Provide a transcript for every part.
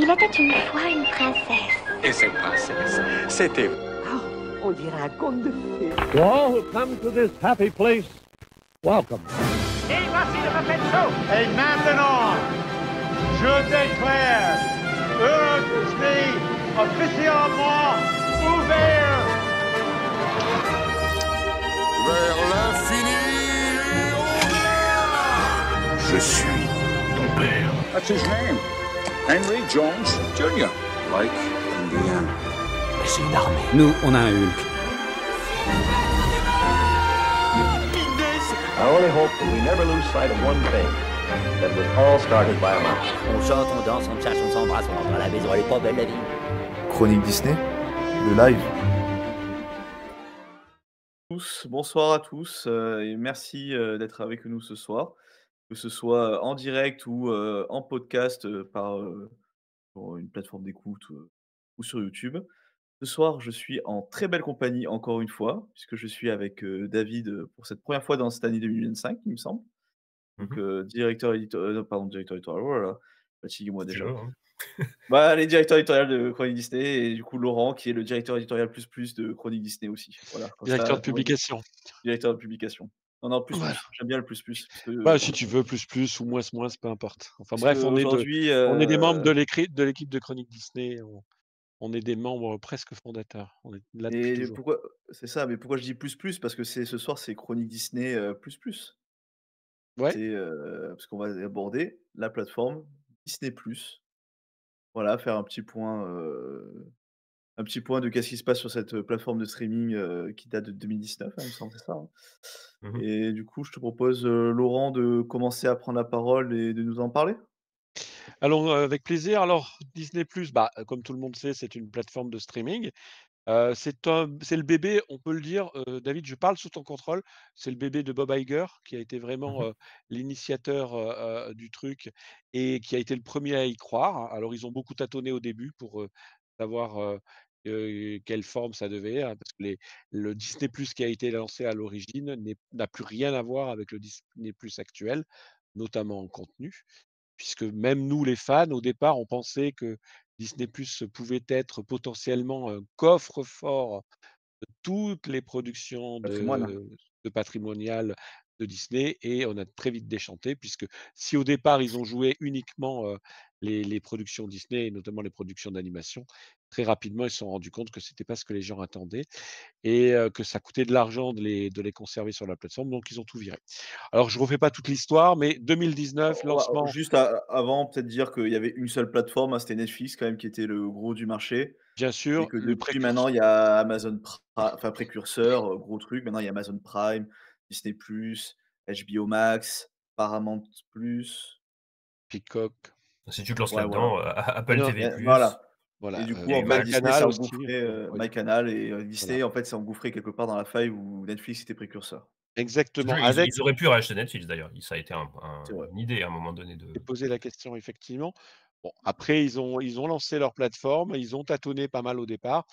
Il était une fois une princesse. Et cette princesse, c'était... On dirait un conte de fées. To all who come to this happy place, welcome. Et voici le Muppet Show. Et maintenant, je déclare Euro Disney officiellement ouvert. Vers l'infini et au-delà. Je suis ton père. That's his name. Henry Jones Jr. Like Indiana. Mais c'est une armée. Nous, on a un Hulk. I only hope that we never lose sight of one thing. That was all started by a mouse. On chante, on danse, on cherche, on s'embrasse, on rentre à la maison, elle est pas belle la vie. Chronique Disney, le live. Bonsoir à tous et merci d'être avec nous ce soir, que ce soit en direct ou en podcast pour une plateforme d'écoute ou sur YouTube. Ce soir, je suis en très belle compagnie encore une fois, puisque je suis avec David pour cette première fois dans cette année 2025, il me semble. Donc, directeur éditorial, oh là là, fatiguez-moi déjà. Bah, les directeurs éditoriaux de Chronique Disney et du coup Laurent qui est le directeur éditorial plus de Chronique Disney aussi. Voilà, directeur de publication. Directeur de publication. Non, plus, voilà. J'aime bien le plus. Bah, si tu veux plus ou moins, peu importe. Enfin bref, on est des membres de l'équipe de Chronique Disney. On est des membres presque fondateurs. On est là depuis toujours. Pourquoi c'est ça, mais pourquoi je dis plus? Parce que ce soir, c'est Chronique Disney plus. Ouais. C'est parce qu'on va aborder la plateforme Disney+. Voilà, faire un petit point de qu'est-ce qui se passe sur cette plateforme de streaming qui date de 2019, il me semble, c'est ça, hein? Et du coup, je te propose, Laurent, de commencer à prendre la parole et de nous en parler. Alors, avec plaisir. Alors, Disney+, bah, comme tout le monde sait, c'est une plateforme de streaming. C'est le bébé, on peut le dire, David, je parle sous ton contrôle, c'est le bébé de Bob Iger qui a été vraiment l'initiateur du truc et qui a été le premier à y croire. Alors, ils ont beaucoup tâtonné au début pour savoir quelle forme ça devait, hein, parce que le Disney+ qui a été lancé à l'origine n'a plus rien à voir avec le Disney+ actuel, notamment en contenu. Puisque même nous, les fans, au départ, on pensait que Disney+ pouvait être potentiellement un coffre-fort de toutes les productions de patrimoniales de Disney et on a très vite déchanté puisque si au départ, ils ont joué uniquement, les productions Disney et notamment les productions d'animation, très rapidement, ils se sont rendus compte que c'était pas ce que les gens attendaient et que ça coûtait de l'argent de les conserver sur la plateforme, donc ils ont tout viré. Alors je refais pas toute l'histoire, mais 2019, lancement. Juste avant, peut-être dire qu'il y avait une seule plateforme, hein, c'était Netflix quand même qui était le gros du marché. Bien sûr, et que depuis maintenant, il y a Amazon enfin précurseur, gros truc. Maintenant, il y a Amazon Prime, Disney+, HBO Max, Paramount+. Peacock. Si tu te lances là-dedans, Apple TV+. Voilà. Voilà. Et du coup, en fait, Disney s'est engouffré, MyCanal et Disney, en fait, s'est engouffré quelque part dans la faille où Netflix était précurseur. Exactement. Ils auraient pu racheter Netflix d'ailleurs. Ça a été une idée à un moment donné. J'ai posé la question, effectivement. Bon, après, ils ont lancé leur plateforme, ils ont tâtonné pas mal au départ.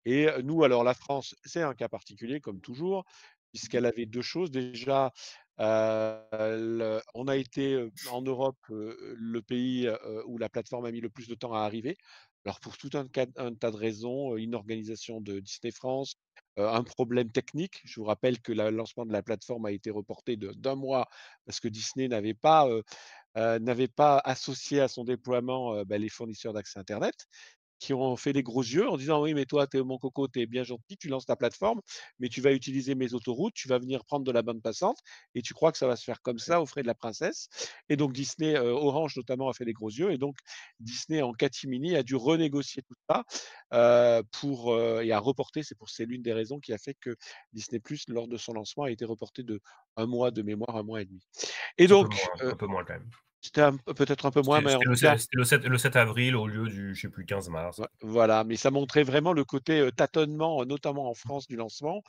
Et nous, alors la France, c'est un cas particulier, comme toujours, puisqu'elle avait deux choses. Déjà, on a été en Europe le pays où la plateforme a mis le plus de temps à arriver. Alors pour tout un tas de raisons, une organisation de Disney France, un problème technique. Je vous rappelle que le lancement de la plateforme a été reporté d'un mois parce que Disney n'avait pas associé à son déploiement les fournisseurs d'accès Internet qui ont fait des gros yeux en disant: «Oui, mais toi, mon coco, tu es bien gentil, tu lances ta plateforme, mais tu vas utiliser mes autoroutes, tu vas venir prendre de la bande passante et tu crois que ça va se faire comme ça aux frais de la princesse?» Et donc Disney, Orange notamment a fait des gros yeux et donc Disney en catimini a dû renégocier tout ça, et a reporté. C'est l'une des raisons qui a fait que Disney+, lors de son lancement, a été reporté de 1 mois de mémoire, 1 mois et demi. Et donc un peu moins quand même. C'était peut-être un peu moins, mais c'était le 7 avril au lieu du, je sais plus, 15 mars. Voilà, mais ça montrait vraiment le côté tâtonnement, notamment en France, du lancement.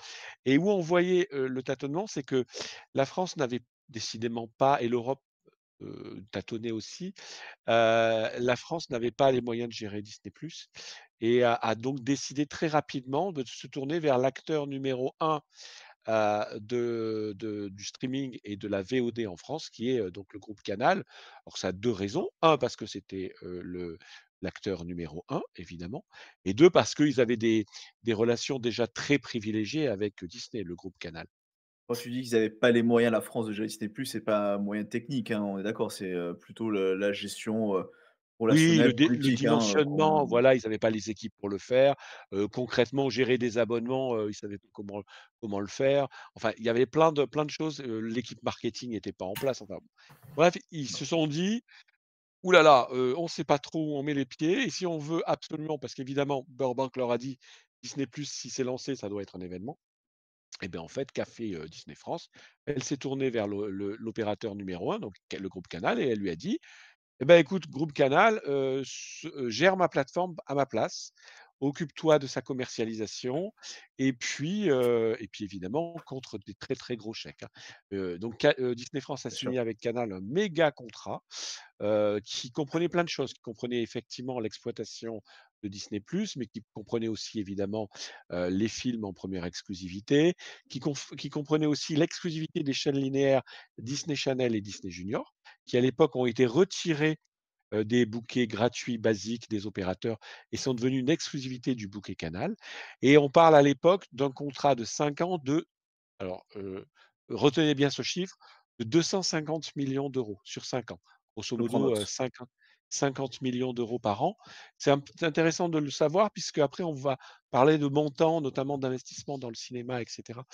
Et où on voyait le tâtonnement, c'est que la France n'avait décidément pas, et l'Europe tâtonnait aussi, la France n'avait pas les moyens de gérer Disney+, et a donc décidé très rapidement de se tourner vers l'acteur numéro 1 du streaming et de la VOD en France, qui est donc le groupe Canal. Alors ça a deux raisons. Un, parce que c'était l'acteur numéro 1, évidemment, et 2, parce qu'ils avaient des relations déjà très privilégiées avec Disney, le groupe Canal. Quand tu dis qu'ils avaient pas les moyens, la France, de gérer Disney+, c'est pas un moyen technique, hein, on est d'accord, c'est, plutôt la gestion, Oui, relationnelle, le politique, hein, dimensionnement, qu'on voilà, ils n'avaient pas les équipes pour le faire. Concrètement, gérer des abonnements, ils ne savaient pas comment le faire. Enfin, il y avait plein de choses, l'équipe marketing n'était pas en place, enfin bon. Bref, ils se sont dit: «Ouh là là, on ne sait pas trop où on met les pieds et si on veut absolument» parce qu'évidemment Burbank leur a dit: «Disney+, si c'est lancé, ça doit être un événement». Et bien, en fait, qu'a fait, Disney France? Elle s'est tournée vers l'opérateur numéro 1, donc le groupe Canal, et elle lui a dit: «Eh ben, écoute, groupe Canal, gère ma plateforme à ma place. Occupe-toi de sa commercialisation et puis évidemment contre des très, très gros chèques», hein. Donc Disney France a bien sûr. signé avec Canal un méga contrat, qui comprenait plein de choses, qui comprenait effectivement l'exploitation de Disney+, mais qui comprenait aussi évidemment, les films en première exclusivité, qui comprenait aussi l'exclusivité des chaînes linéaires Disney Channel et Disney Junior, qui à l'époque ont été retirés, des bouquets gratuits basiques des opérateurs et sont devenus une exclusivité du bouquet Canal, et on parle à l'époque d'un contrat de 5 ans alors, retenez bien ce chiffre, de 250 millions d'euros sur 5 ans. Grosso Je prends modo, note. 50 millions d'euros par an. C'est intéressant de le savoir puisque après on va parler de montants, notamment d'investissement dans le cinéma et cetera.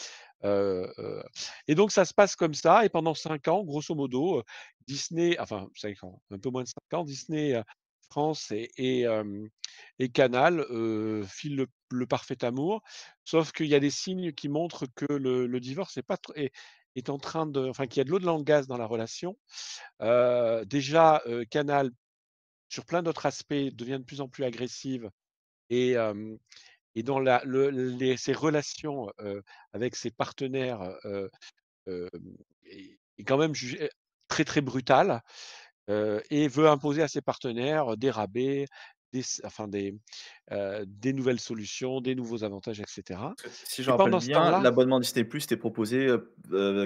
Et donc ça se passe comme ça et pendant 5 ans, grosso modo, Disney, enfin 5 ans, un peu moins de 5 ans, Disney, France et Canal, filent le parfait amour. Sauf qu'il y a des signes qui montrent que le divorce est en train de, enfin, qu'il y a de l'eau dans le gaz dans la relation. Déjà, Canal, sur plein d'autres aspects, devient de plus en plus agressive et hem et dans ses relations, avec ses partenaires, hem, est quand même jugée très, très brutale, et veut imposer à ses partenaires des rabais, des nouvelles solutions, des nouveaux avantages et cetera, Si je et me rappelle pendant ce bien, temps-là, l'abonnement Disney+, était proposé,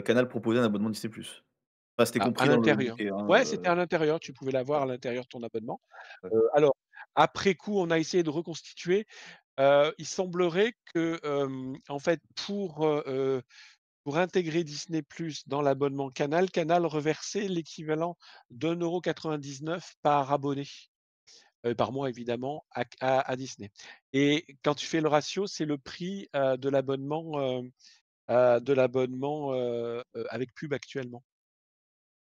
Canal proposait un abonnement Disney+. Enfin, c'était à compris dans le l'intérieur. bouquet, hein, Ouais, c'était à l'intérieur, tu pouvais l'avoir à l'intérieur de ton abonnement. ouais. Alors, après coup, on a essayé de reconstituer. Il semblerait que, en fait, pour intégrer Disney+ dans l'abonnement Canal, Canal reversait l'équivalent d'1,99 € par abonné, par mois évidemment, à Disney, et quand tu fais le ratio, c'est le prix, de l'abonnement, avec pub actuellement.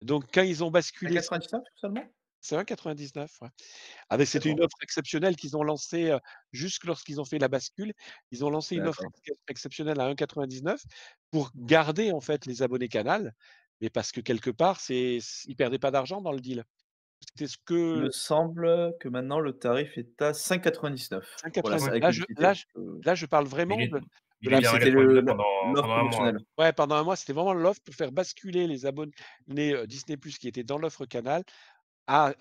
Donc quand ils ont À basculé, 99 seulement? c'est 1,99 €, ouais. Ah beh, c'était une D'accord, offre exceptionnelle qu'ils ont lancée, juste lorsqu'ils ont fait la bascule. Ils ont lancé une offre d'accord. exceptionnelle à 1,99 € pour garder, en fait, les abonnés Canal, mais parce que quelque part, ils perdaient pas d'argent dans le deal. C'était ce Il me que semble que maintenant le tarif est à 5,99 pour la 5,90, avec publicité. là, je parle Mais vraiment de il la était à C'était le 1,99 € la l'offre pendant un mois, promotionnelle. hein. ouais, pendant un mois, c'était vraiment l'offre pour faire basculer les abonnés, Disney+ qui étaient dans l'offre Canal à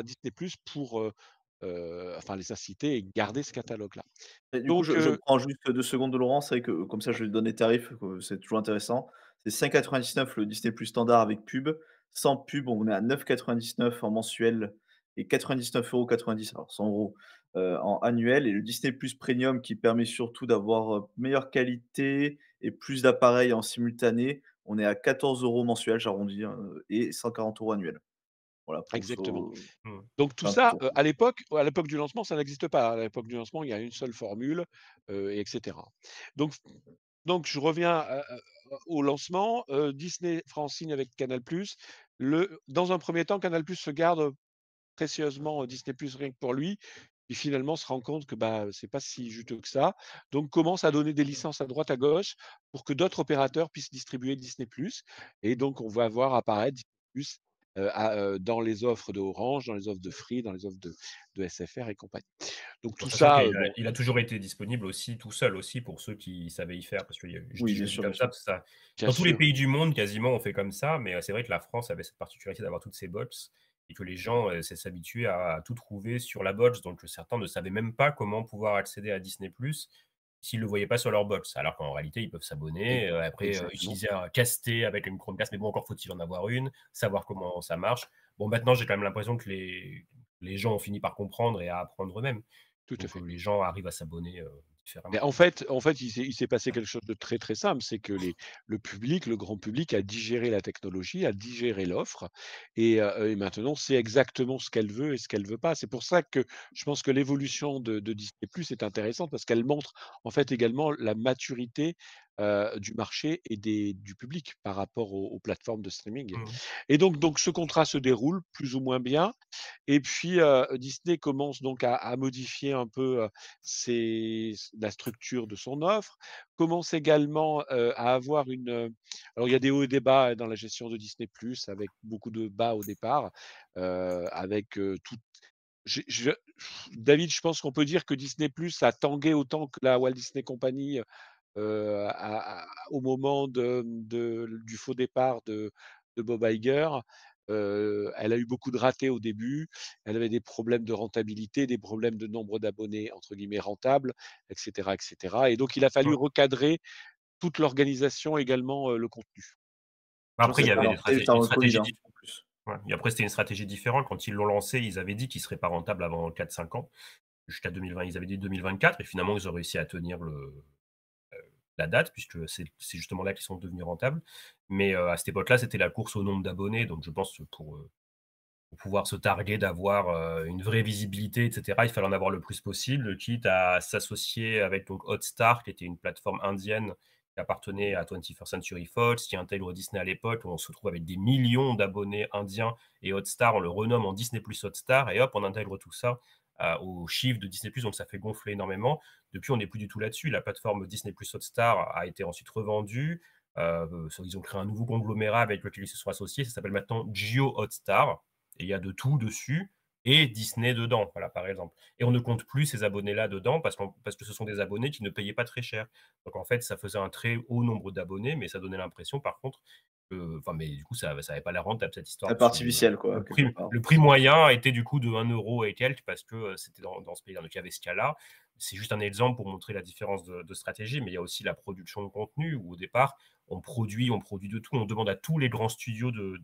Disney+ pour, enfin les inciter et garder ce catalogue-là. Et du coup, Donc je prends juste 2 secondes de Laurent, c'est vrai que comme ça je lui donne les tarifs, c'est toujours intéressant. C'est 5,99 le Disney+ standard avec pub. Sans pub, on est à 9,99 en mensuel et 99,90 €, alors 100 €, en annuel, et le Disney+ Premium qui permet surtout d'avoir, meilleure qualité et plus d'appareils en simultané, on est à 14 € mensuel, j'arrondis, hein, et 140 € annuel. Voilà pour exactement. se Mmh. Donc tout faire un petit ça, tour. à l'époque du lancement, ça n'existe pas. À l'époque du lancement, il y a une seule formule, et cetera. Donc je reviens au lancement, Disney France signe avec Canal+. Dans un premier temps, Canal+ se garde précieusement, Disney+ rien que pour lui. Et finalement se rend compte que, bah, c'est pas si juteux que ça. Donc commence à donner des licences à droite à gauche pour que d'autres opérateurs puissent distribuer Disney+, et donc on va voir apparaître Disney+, dans les offres de Orange, dans les offres de Free, dans les offres de SFR et compagnie. Donc En tout sachant ça, qu'il a bon, il a toujours été disponible aussi tout seul aussi pour ceux qui savaient y faire, parce que je Oui, dis je bien le dis sûr, bien comme ça sûr. parce que ça bien dans tous les sûr. pays du monde quasiment on fait comme ça, mais c'est vrai que la France avait cette particularité d'avoir toutes ces bots et que les gens, s'habituaient à tout trouver sur la bots, donc certains ne savaient même pas comment pouvoir accéder à Disney+ s'ils le voyaient pas sur leur bots. Alors qu'en réalité, ils peuvent E s'abonner, après, exactement. utiliser un caster avec une Chromecast, mais bon, encore faut-il en avoir une, savoir comment ça marche. Bon, maintenant, j'ai quand même l'impression que les gens ont fini par comprendre et à apprendre eux-mêmes. Tout à Donc fait. les gens arrivent à s'abonner, Mais différemment. en fait, il s'est passé quelque chose de très, très simple, c'est que le grand public a digéré la technologie, a digéré l'offre et maintenant sait exactement ce qu'elle veut et ce qu'elle veut pas. C'est pour ça que je pense que l'évolution de Disney+ est intéressante parce qu'elle montre, en fait, également la maturité, du marché et du public par rapport aux plateformes de streaming Mmh. et donc ce contrat se déroule plus ou moins bien et puis, Disney commence donc à modifier un peu, la structure de son offre, commence également, à avoir alors il y a des hauts et des bas dans la gestion de Disney+, avec beaucoup de bas au départ, avec, tout je David, je pense qu'on peut dire que Disney+ a tangué autant que la Walt Disney Company, au moment du faux départ de Bob Iger. Elle a eu beaucoup de ratés au début. Elle avait des problèmes de rentabilité, des problèmes de nombre d'abonnés entre guillemets «rentables» et cetera et cetera et donc il a fallu Mmh. recadrer toute l'organisation, également, le contenu. Je pense Après, que il y ça avait leur fait une avant le Covid, stratégie hein, dif en plus. ouais, et après c'était une stratégie différente. Quand ils l'ont lancé, ils avaient dit qu'ils seraient pas rentables avant 4-5 ans, jusqu'à 2020. Ils avaient dit 2024 et finalement ils ont réussi à tenir la date puisque c'est justement là qu'ils sont devenus rentables. Mais, à cette époque-là, c'était la course au nombre d'abonnés, donc je pense que pour pouvoir se targuer d'avoir, une vraie visibilité et cetera, il fallait en avoir le plus possible, quitte à s'associer avec donc Hotstar, qui était une plateforme indienne qui appartenait à 21st Century Fox, qui intègre Disney à l'époque. On se retrouve avec des millions d'abonnés indiens et Hotstar, on le renomme en Disney+ Hotstar et hop, on intègre tout ça, aux chiffres de Disney+, donc ça fait gonfler énormément. Depuis, on n'est plus du tout là-dessus. La plateforme Disney+ Hotstar a été ensuite revendue, ils ont créé un nouveau conglomérat avec lequel ils se sont associés, ça s'appelle maintenant Jio Hotstar et il y a de tout dessus et Disney dedans, voilà, par exemple. Et on ne compte plus ces abonnés-là dedans parce que ce sont des abonnés qui ne payaient pas très cher. Donc en fait, ça faisait un très haut nombre d'abonnés, mais ça donnait l'impression par contre enfin, mais du coup, ça avait pas l'air rentable cette histoire Un peu parce que artificiel, quoi, quelque part. le prix moyen était du coup de 1 € et quelques parce que, c'était dans ce pays-là. Donc il y avait ce cas-là. C'est juste un exemple pour montrer la différence de stratégie, mais il y a aussi la production de contenu où au départ, on produit de tout. On demande à tous les grands studios de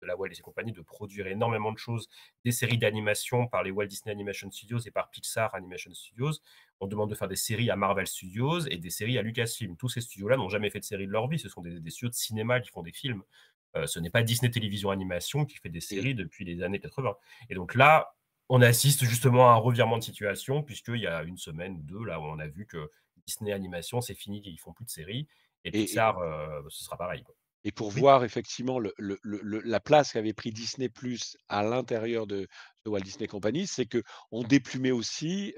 la Walt Disney Company de produire énormément de choses, des séries d'animation par les Walt Disney Animation Studios et par Pixar Animation Studios. On demande de faire des séries à Marvel Studios et des séries à Lucasfilm. Tous ces studios-là n'ont jamais fait de série de leur vie. Ce sont des studios de cinéma qui font des films. Ce n'est pas Disney Télévision Animation qui fait des séries depuis les années 80. Et donc là, on assiste justement à un revirement de situation, puisqu'il y a 1 semaine ou 2, là, où on a vu que Disney Animation, c'est fini, ils font plus de séries. Et Et Pixar, ce sera pareil, quoi. Et pour Oui. voir effectivement la place qu'avait pris Disney+ à l'intérieur de Walt Disney Company, c'est qu'on déplumait aussi,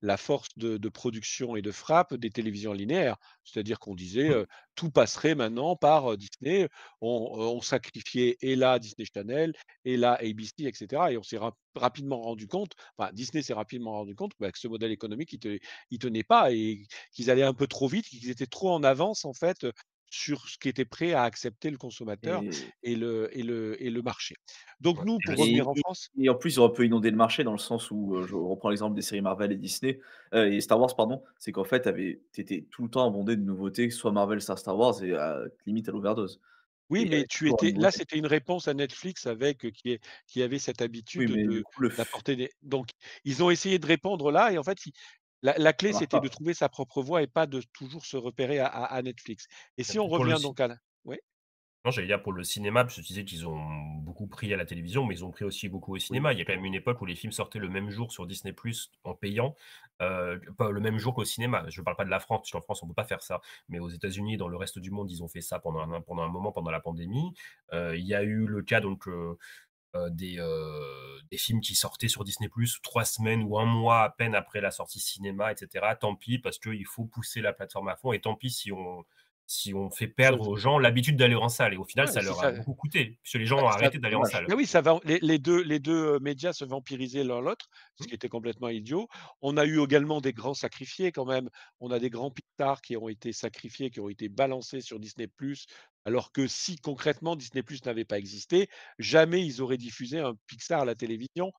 la force de production et de frappe des télévisions linéaires. C'est-à-dire qu'on disait, Mmh. tout passerait maintenant par, Disney. On sacrifiait et là Disney Channel et là ABC et cetera et on s'est rapidement rendu compte, enfin Disney s'est rapidement rendu compte, bah, que ce modèle économique il tenait pas et qu'ils allaient un peu trop vite, qu'ils étaient trop en avance en fait, sur ce qu'était prêt à accepter le consommateur Et et le marché. Donc Ouais nous, et le pour s revenir en et France et en plus, ils ont un peu inondé le marché dans le sens où, je reprends l'exemple des séries Marvel et Disney, et Star Wars, pardon. C'est qu'en fait, tu étais tout le temps abondé de nouveautés, que ce soit Marvel, Star Wars et limite à l'overdose et oui, il y mais avait tu toujours une étais là, nouveauté. c'était une réponse à Netflix avec, qui avait cette Oui, habitude mais du coup, le f d'apporter des donc ils ont essayé de répondre là et en fait, la clé, ça marche c'était de pas. trouver sa propre voie et pas de toujours se repérer à Netflix. Et Et si on puis pour le revient ci donc à la oui? Non, j'allais dire pour le cinéma, parce que tu disais qu'ils ont beaucoup pris à la télévision, mais ils ont pris aussi beaucoup au Oui. cinéma. Il y a quand même une époque où les films sortaient le même jour sur Disney+ en payant, pas le même jour qu'au cinéma. Je ne parle pas de la France, parce qu'en France, on ne peut pas faire ça. Mais aux États-Unis et dans le reste du monde, ils ont fait ça pendant un moment, pendant la pandémie. Il y a eu le cas donc, des films qui sortaient sur Disney+ 3 semaines ou 1 mois à peine après la sortie cinéma et cetera. Tant pis parce qu'il faut pousser la plateforme à fond et tant pis si on fait Ça perdre aux gens l'habitude d'aller en salle et au final, ouais, ça si leur a ça beaucoup coûté, puisque les gens Bah, ont ça arrêté d'aller en Dommage. salle. bah, oui, ça va les deux médias se vampirisaient l'un l'autre, ce Mmh. qui était complètement idiot. On a eu également des grands sacrifiés quand même. On a des grands Pixar qui ont été sacrifiés, qui ont été balancés sur Disney+, alors que si concrètement Disney+ n'avait pas existé, jamais ils auraient diffusé un Pixar à la télévision,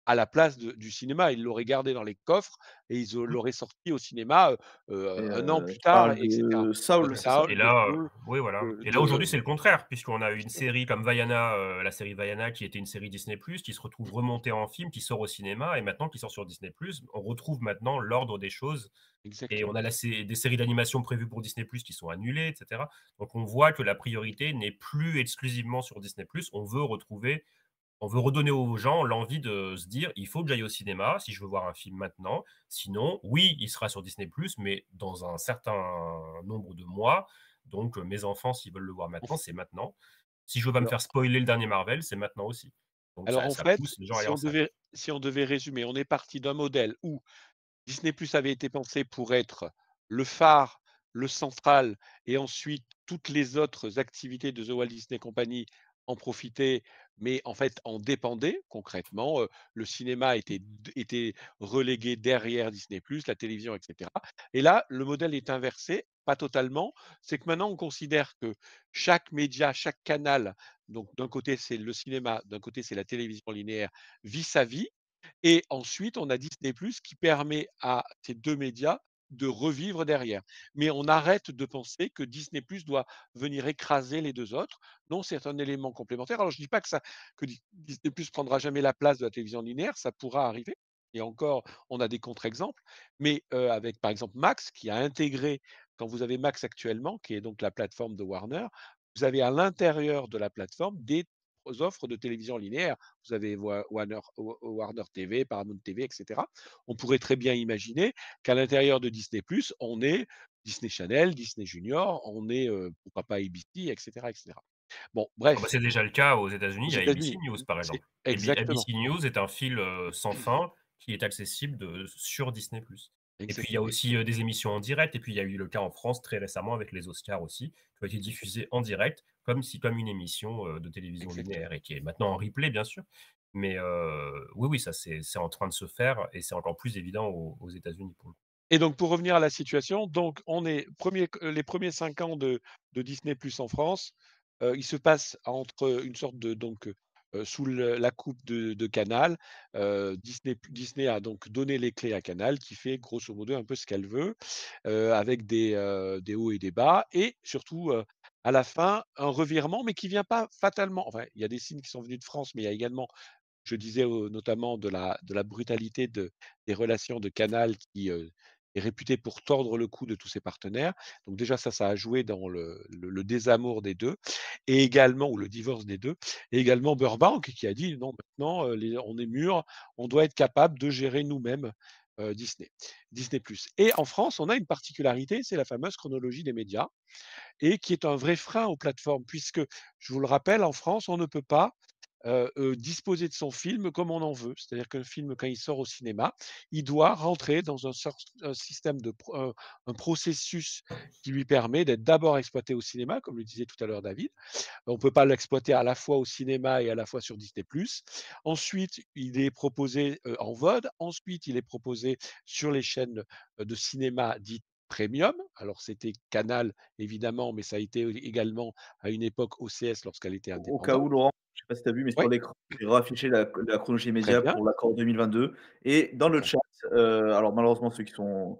à la place du cinéma. Ils l'auraient gardé dans les coffres et l'auraient sorti au cinéma 1 an plus Tu tard, parles etc. de Saul, c'est ça? Saul, Et de là, Saul, oui, voilà. Et là, aujourd'hui, de c'est le contraire, puisqu'on a une série comme Vaiana, la série Vaiana, qui était une série Disney+, qui se retrouve remontée en film, qui sort au cinéma, et maintenant qui sort sur Disney+. On retrouve maintenant l'ordre des choses, et on a des séries d'animation prévues pour Disney+, qui sont annulées, etc. Donc on voit que la priorité n'est plus exclusivement sur Disney+. On veut redonner aux gens l'envie de se dire, il faut que j'aille au cinéma si je veux voir un film maintenant. Sinon, oui, il sera sur Disney+, mais dans un certain nombre de mois. Donc, mes enfants, s'ils veulent le voir maintenant, c'est maintenant. Si je veux pas me faire spoiler le dernier Marvel, c'est maintenant aussi. Donc, Alors en ça fait, pousse les gens à aller en salle. si on devait résumer, on est parti d'un modèle où Disney+ avait été pensé pour être le phare, le central et ensuite toutes les autres activités de The Walt Disney Company en profitaient, mais en fait en dépendaient concrètement. Le cinéma était relégué derrière Disney+, la télévision, etc. Et là, le modèle est inversé, pas totalement. C'est que maintenant on considère que chaque média, chaque canal, donc d'un côté c'est le cinéma, d'un côté c'est la télévision linéaire, vit sa vie. Et ensuite, on a Disney+ qui permet à ces 2 médias de revivre derrière. Mais on arrête de penser que Disney+ doit venir écraser les 2 autres. Non, c'est un élément complémentaire. Alors je ne dis pas que Disney+ prendra jamais la place de la télévision linéaire, ça pourra arriver et encore, on a des contre-exemples. Mais, avec par exemple Max qui a intégré quand vous avez Max actuellement, qui est donc la plateforme de Warner, vous avez à l'intérieur de la plateforme des offres de télévision linéaire. Vous avez Warner TV, Paramount TV, etc. On pourrait très bien imaginer qu'à l'intérieur de Disney+, on ait Disney Channel, Disney Junior, on ait, pourquoi pas ABC, etc., etc. Bon, bref. C'est déjà le cas aux États-Unis, il y a ABC News, par C'est exemple. exactement. ABC News est un fil sans fin qui est accessible sur Disney+. Et puis, il y a aussi des émissions en direct. Et puis, il y a eu le cas en France très récemment avec les Oscars aussi, qui ont été diffusés en direct, comme une émission de télévision linéaire, et qui est maintenant en replay, bien sûr. Mais oui, ça, c'est en train de se faire, et c'est encore plus évident aux États-Unis pour le coup. Et donc, pour revenir à la situation, donc on est les premiers 5 ans de Disney+ en France, il se passe entre une sorte de sous la coupe de Canal. Disney a donc donné les clés à Canal, qui fait grosso modo un peu ce qu'elle veut, avec des hauts et des bas et surtout, à la fin, un revirement, mais qui vient pas fatalement. Enfin, il y a des signes qui sont venus de France, mais il y a également, je disais, notamment de la brutalité des relations de Canal qui, est réputé pour tordre le cou de tous ses partenaires. Donc déjà ça a joué dans le désamour des 2 et également ou le divorce des 2 et également Burbank qui a dit: «Non, maintenant, on est mûrs, on doit être capable de gérer nous-mêmes, Disney, Disney+». Et en France, on a une particularité, c'est la fameuse chronologie des médias et qui est un vrai frein aux plateformes puisque, je vous le rappelle, en France, on ne peut pas disposer de son film comme on en veut. C'est-à-dire qu'un film, quand il sort au cinéma, il doit rentrer dans un système un processus qui lui permet d'être d'abord exploité au cinéma, comme le disait tout à l'heure David. On ne peut pas l'exploiter à la fois au cinéma et à la fois sur Disney+. Ensuite, il est proposé, en VOD. Ensuite, il est proposé sur les chaînes, de cinéma dites premium. Alors c'était Canal évidemment, mais ça a été également à une époque OCS lorsqu'elle était Au cas indépendante. où, Laurent, je sais pas si tu as vu, mais Oui. sur l'écran, j'ai réaffiché la chronologie Très média bien. pour l'accord 2022 et dans le Bon. chat, alors malheureusement ceux qui nous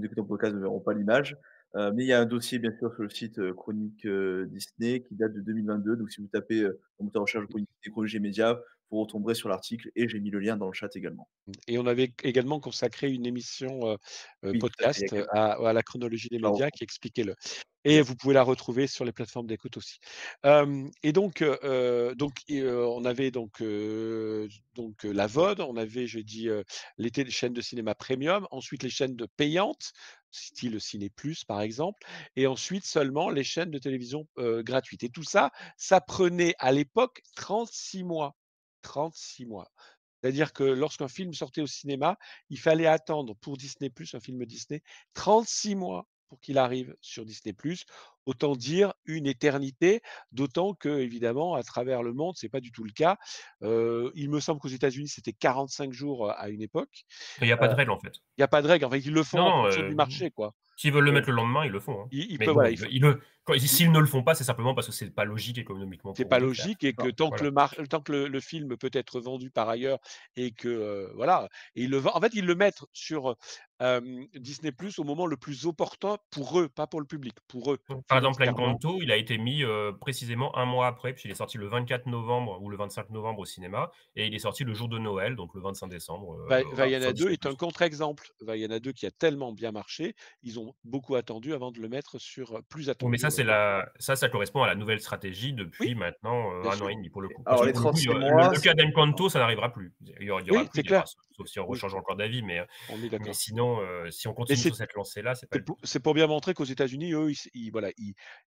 écoutent en podcast ne verront pas l'image, mais il y a un dossier bien sûr sur le site, Chronique, Disney qui date de 2022. Donc si vous tapez, en moteur de recherche Chronique Disney chronologie média, vous retomberez sur l'article et j'ai mis le lien dans le chat également. Et on avait également consacré une émission, Oui, tout à fait, il y a podcast, quelques à la chronologie des médias qui expliquait et Bien. vous pouvez la retrouver sur les plateformes d'écoute aussi. Et donc on avait la VOD, on avait, je dis, les chaînes de cinéma premium, ensuite les chaînes de payantes, style Ciné+ par exemple, et ensuite seulement les chaînes de télévision, gratuites. Et tout ça, ça prenait à l'époque 36 mois. 36 mois. C'est-à-dire que lorsqu'un film sortait au cinéma, il fallait attendre pour Disney+, un film Disney, 36 mois pour qu'il arrive sur Disney+. autant dire une éternité, d'autant qu'évidemment, à travers le monde, c'est pas du tout le cas. Il me semble qu'aux États-Unis, c'était 45 jours, à une époque. Il y a pas de règle, en fait. Il y a pas de règle, en fait, ils le font en Non, fonction du marché, quoi. s'ils veulent le Et mettre le lendemain, ils le font, hein. ils Mais peuvent, bon, voilà, s'ils ne le font pas, c'est simplement parce que c'est pas logique économiquement c'est pour eux pas de le faire. logique et que tant que Voilà. tant que le film peut être vendu par ailleurs et que, voilà, et en fait, ils le mettent sur, Disney+ au moment le plus opportun pour eux, pas pour le public, pour eux, Par exemple, financièrement. Encanto, il a été mis, précisément 1 mois après, puisqu'il est sorti le 24 novembre ou le 25 novembre au cinéma et il est sorti le jour de Noël, donc le 25 décembre, voilà, Vaiana sur 2 Disney+. est un contre-exemple. Vaiana 2 qui a tellement bien marché, ils ont beaucoup attendu avant de le mettre sur, plus Oui, mais attendu ça, avant de le mettre. ça correspond à la nouvelle stratégie Oui, depuis maintenant, bien 1 an sûr. et demi pour le coup. Parce Alors que les pour le coup, 36 mois, le cas d'Encanto, ça n'arrivera plus. Il y aura Oui, plus c'est d'ailleurs, clair. sauf si on Oui, rechange encore d'avis, on est mais d'accord. sinon, si on Mais continue sur cette lancée-là, c'est pas le but. c'est pour bien montrer qu'aux États-Unis, eux, voilà,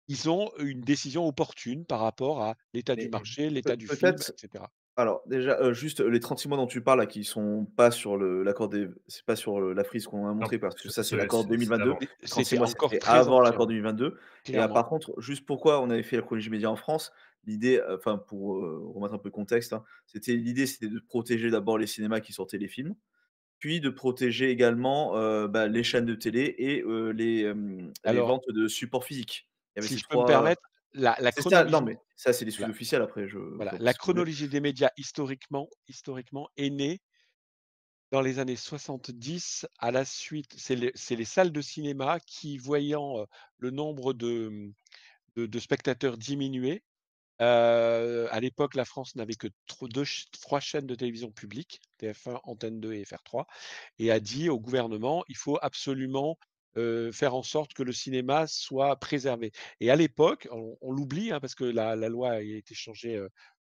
ils ont une décision opportune par rapport à l'état du mais marché, l'état du film, peut-être. et cetera. Alors déjà, juste, les 36 mois dont tu parles là, qui sont pas sur l'accord des c'est pas sur, la frise qu'on a Non, montré parce que ça, c'est l'accord c'est 2022. d'avant. Et 36 c'était mois, encore c'était très avant ancien, l'accord 2022 et clairement. par contre, juste pourquoi on avait fait la chronologie média en France, l'idée, enfin pour, remettre un peu le contexte, hein, l'idée c'était de protéger d'abord les cinémas qui sortaient les films, puis de protéger également, bah, les chaînes de télé et les Alors, ventes de supports physiques. Il y avait si ces je peux me 3. permettre, la C'est ça, non chronologie mais ça, c'est des la studios officiels après, je voilà, vois pas la ce que vous voulez. chronologie des médias historiquement est née dans les années 70 à la suite, c'est les salles de cinéma qui voyant, le nombre de spectateurs diminuer. À l'époque, la France n'avait que 3 chaînes de télévision publiques, TF1, Antenne 2 et FR3, et a dit au gouvernement: «Il faut absolument, faire en sorte que le cinéma soit préservé». Et à l'époque, on l'oublie, hein, parce que la loi a été changée,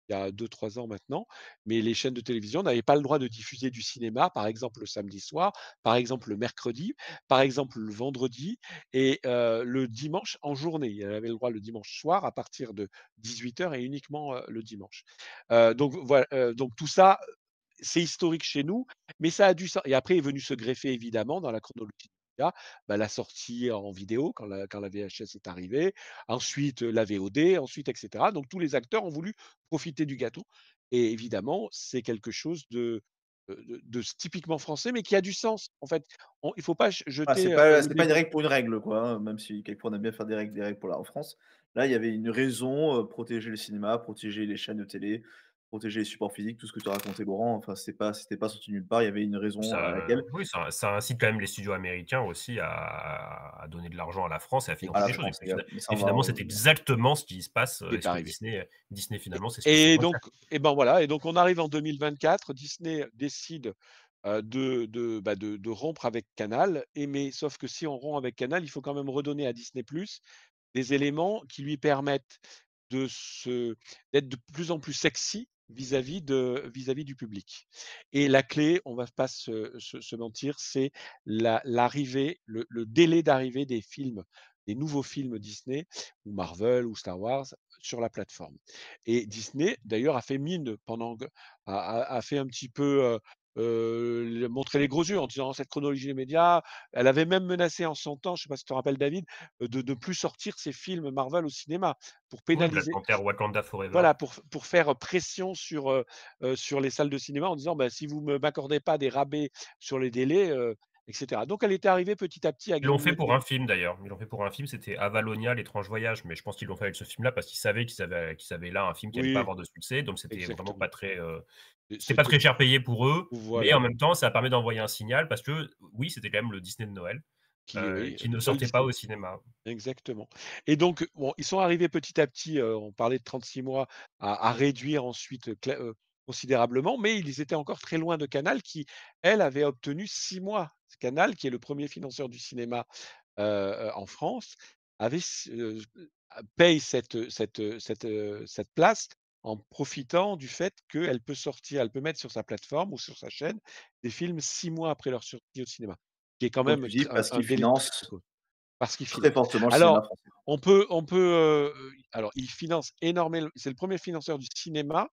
il y a 2-3 ans maintenant, mais les chaînes de télévision n'avaient pas le droit de diffuser du cinéma, par exemple le samedi soir, par exemple le mercredi, par exemple le vendredi et le dimanche en journée. Elle avait le droit le dimanche soir à partir de 18h et uniquement, le dimanche. Donc tout ça, c'est historique chez nous, mais ça a dû ça et après est venu se greffer évidemment dans la chronologie des médias, la sortie en vidéo quand la VHS est arrivée, ensuite, la VOD, ensuite et cetera. Donc tous les acteurs ont voulu profiter du gâteau et évidemment, c'est quelque chose de typiquement français, mais qui a du sens. En fait, il faut pas Ah, jeter, le c'est pas une bébé. règle pour une règle, quoi, hein, même si quelquefois on aime bien faire des règles pour la en France. Là, il y avait une raison, protéger le cinéma, protéger les chaînes de télé, protéger les supports physiques, tout ce que tu as raconté Laurent, enfin c'était pas sorti nulle part, il y avait une raison à Ça, laquelle oui, ça incite quand même les studios américains aussi à donner de l'argent à la France et à à financer la des choses. France également, mais ça Et on va finalement, en c'est revenir. exactement ce qui se passe, Qui et est ce que arrivé. Disney finalement, c'est ce qu'ils sont en Et train de donc faire. et ben, voilà et donc on arrive en 2024, Disney décide, de rompre avec Canal mais sauf que si on rompt avec Canal, il faut quand même redonner à Disney+ des éléments qui lui permettent de se d'être de plus en plus sexy vis-à-vis du public. Et la clé, on va pas se mentir, c'est l'arrivée, le délai d'arrivée des nouveaux films Disney ou Marvel ou Star Wars sur la plateforme. Et Disney, d'ailleurs, a fait mine pendant que a fait un petit peu, montrer les gros yeux en disant: «Cette chronologie des médias». Elle avait même menacé en son temps, je ne sais pas si tu te rappelles David, de ne plus sortir ses films Marvel au cinéma pour Oui, Black pénaliser Panther, Wakanda Forever. voilà, pour faire pression sur les salles de cinéma en disant: «Bah, si vous m'accordez pas des rabais sur les délais», et cetera. Donc elle était arrivée petit à petit à Ils l'ont fait pour grignoter. un film d'ailleurs. Ils l'ont fait pour un film, c'était Avalonia, l'étrange voyage, mais je pense qu'ils l'ont fait avec ce film-là parce qu'ils savaient qu'ils avaient là un film qui allait pas Oui, avoir de succès, donc c'était vraiment pas exactement. très, c'était pas C'était très cher payé pour eux, mais en voilà, même temps, ça permet d'envoyer un signal parce que, oui, c'était quand même le Disney de Noël, oui, qui ne Walt sortait pas Disney. au cinéma. Exactement. Et donc, bon, ils sont arrivés petit à petit, on parlait de 36 mois, à réduire ensuite, considérablement, mais ils étaient encore très loin de Canal qui, elle, avait obtenu 6 mois. Canal, qui est le premier financeur du cinéma, en France, avait paye cette place en profitant du fait elle peut mettre sur sa plateforme ou sur sa chaîne des films 6 mois après leur sortie au cinéma, qui est quand Comme même tu dis, un parce un qu'ils délai très, financent très court. Parce qu'ils très financent. fortement le cinéma Alors, français. alors ils financent énormément c'est le premier financeur du cinéma,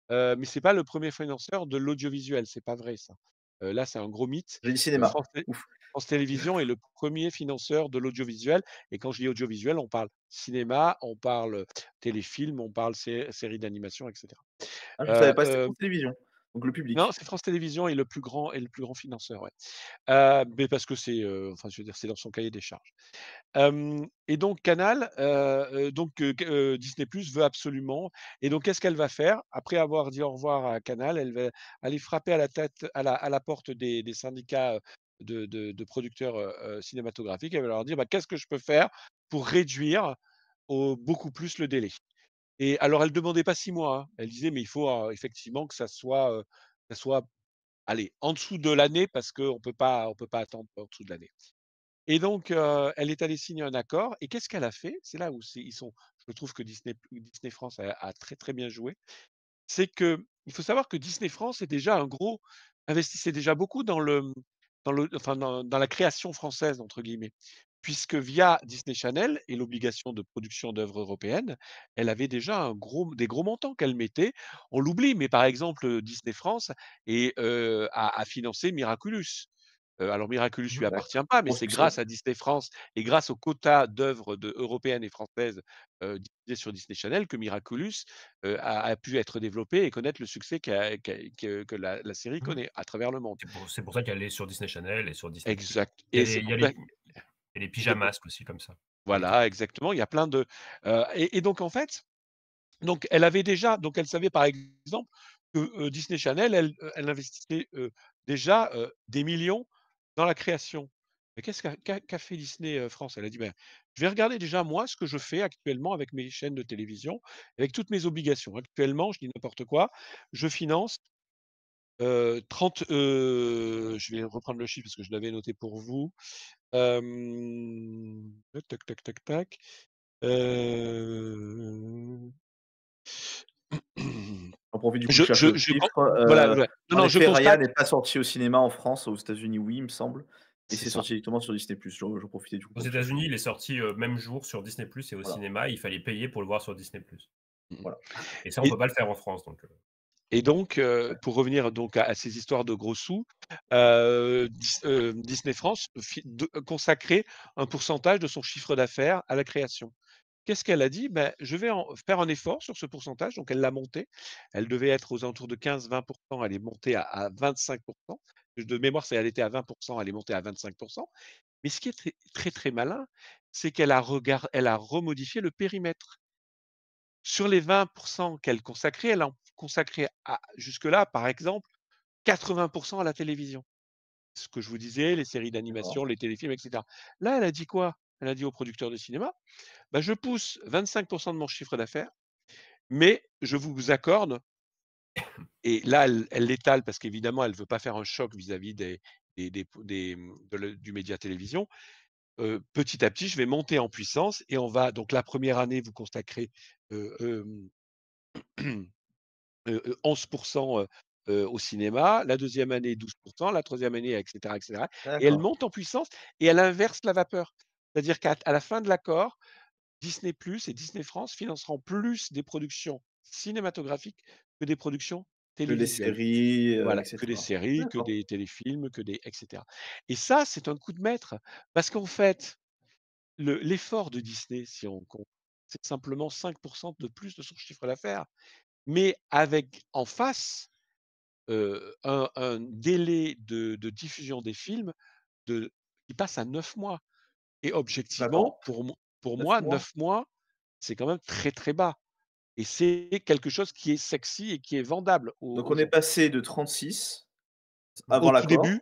mais c'est pas le premier financeur de l'audiovisuel, c'est pas vrai ça. Là, c'est un gros mythe. J'ai dit cinéma, Français ouf. France Télévisions est le premier financeur de l'audiovisuel et quand je dis audiovisuel, on parle cinéma, on parle téléfilm, on parle séries d'animation et cetera. Ah, je ne savais pas, c'était Heu France Télévisions, donc le non, public. c'est France Télévisions est le plus grand financeur, ouais. Mais parce que c'est, enfin, je veux dire, c'est dans son cahier des charges. Et donc Canal, Disney+ veut absolument et donc qu'est-ce qu'elle va faire? Après avoir dit au revoir à Canal, elle va aller frapper à la porte des syndicats, de producteurs, cinématographiques. Elle va leur dire: «Bah, qu'est-ce que je peux faire pour réduire beaucoup plus le délai?» Et alors elle demandait pas 6 mois, hein. Elle disait: «Mais il faut, effectivement que ça soit, allez, en dessous de l'année parce qu'on peut pas attendre en dessous de l'année». Et donc, elle est allée signer un accord et qu'est-ce qu'elle a fait? C'est là où je trouve que Disney France a très, très bien joué. C'est qu'il faut savoir que Disney France est déjà investissait déjà beaucoup dans la «création française» entre guillemets. Puisque via Disney Channel et l'obligation de production d'œuvres européennes, elle avait déjà des gros montants qu'elle mettait. On l'oublie, mais par exemple, Disney France a financé Miraculous. Alors Miraculous lui D'accord. appartient pas, mais Gros c'est succès. grâce à Disney France et grâce au quota d'œuvres européennes et françaises diffusées sur Disney Channel que Miraculous a pu être développé et connaître le succès que la série Mmh. connaît à travers le monde. C'est pour ça qu'elle est sur Disney Channel et sur Disney+. Exact. Il y a Et les, c'est il y a pour les, ça. il y a les pyjamasques aussi comme ça. Voilà, exactement. Il y a plein de et donc en fait, donc elle avait déjà donc elle savait par exemple que, Disney Channel, elle investissait, déjà, des millions dans la création. Mais qu'est-ce qu'a fait Disney, France? Elle a dit: «Ben, je vais regarder déjà moi ce que je fais actuellement avec mes chaînes de télévision, avec toutes mes obligations». Actuellement, je dis n'importe quoi, je finance, 30, je vais reprendre le chiffre parce que je l'avais noté pour vous. Tac, tac, tac, tac. Heu, J'en profite du coup, je je cherche je le je con chiffre. voilà, ouais. Non, En non, je effet, Raya constate n'est pas sorti au cinéma en France, aux États-Unis, oui, il me semble, et c'est c'est ça. sorti directement sur Disney+. J'en profitais du coup Aux pour chercher. États-Unis, il est sorti même jour sur Disney+ et au Voilà. cinéma. Il fallait payer pour le voir sur Disney+. Voilà. Et ça, on Et peut pas le faire en France. Donc, et donc, pour revenir donc à ces histoires de gros sous, Disney France consacrait un pourcentage de son chiffre d'affaires à la création. Qu'est-ce qu'elle a dit? Ben, je vais faire un effort sur ce pourcentage, donc elle l'a monté. Elle devait être aux alentours de 15-20. Elle est montée à 25. De mémoire, elle était à 20. Elle est montée à 25. Mais ce qui est très, très, très malin, c'est elle a remodifié le périmètre. Sur les 20 qu'elle consacrait, elle en consacrait jusque-là, par exemple, 80 à la télévision. Ce que je vous disais, les séries D'accord. d'animation, les téléfilms, et cetera. Là, elle a dit quoi? Elle a dit aux producteurs de cinéma: «Bah, je pousse 25 de mon chiffre d'affaires, mais je vous accorde». Et là, elle l'étale parce qu'évidemment, elle veut pas faire un choc vis-à-vis du média télévision. Petit à petit, je vais monter en puissance et on va donc la première année, vous consacrez, heu, hem, 11 au cinéma, la deuxième année 12, la troisième année et cetera et cetera et elle D'accord. monte en puissance et elle inverse la vapeur. C'est-à-dire qu'à la fin de l'accord, Disney+ et Disney France financeront plus des productions cinématographiques que des productions Que les télévisuelles. séries, Voilà, et que des cetera. séries, que D'accord. des téléfilms, que des et cetera et ça, c'est un coup de maître parce qu'en fait, l'effort de Disney, si on compte, c'est simplement 5 de plus de son chiffre d'affaires, mais avec en face, un délai de diffusion des films qui passe à 9 mois et objectivement, D'accord. pour 9 moi, mois. 9 mois, c'est quand même très, très bas et c'est quelque chose qui est sexy et qui est vendable Donc aux on est gens. passé de 36 Au avant tout début l'accord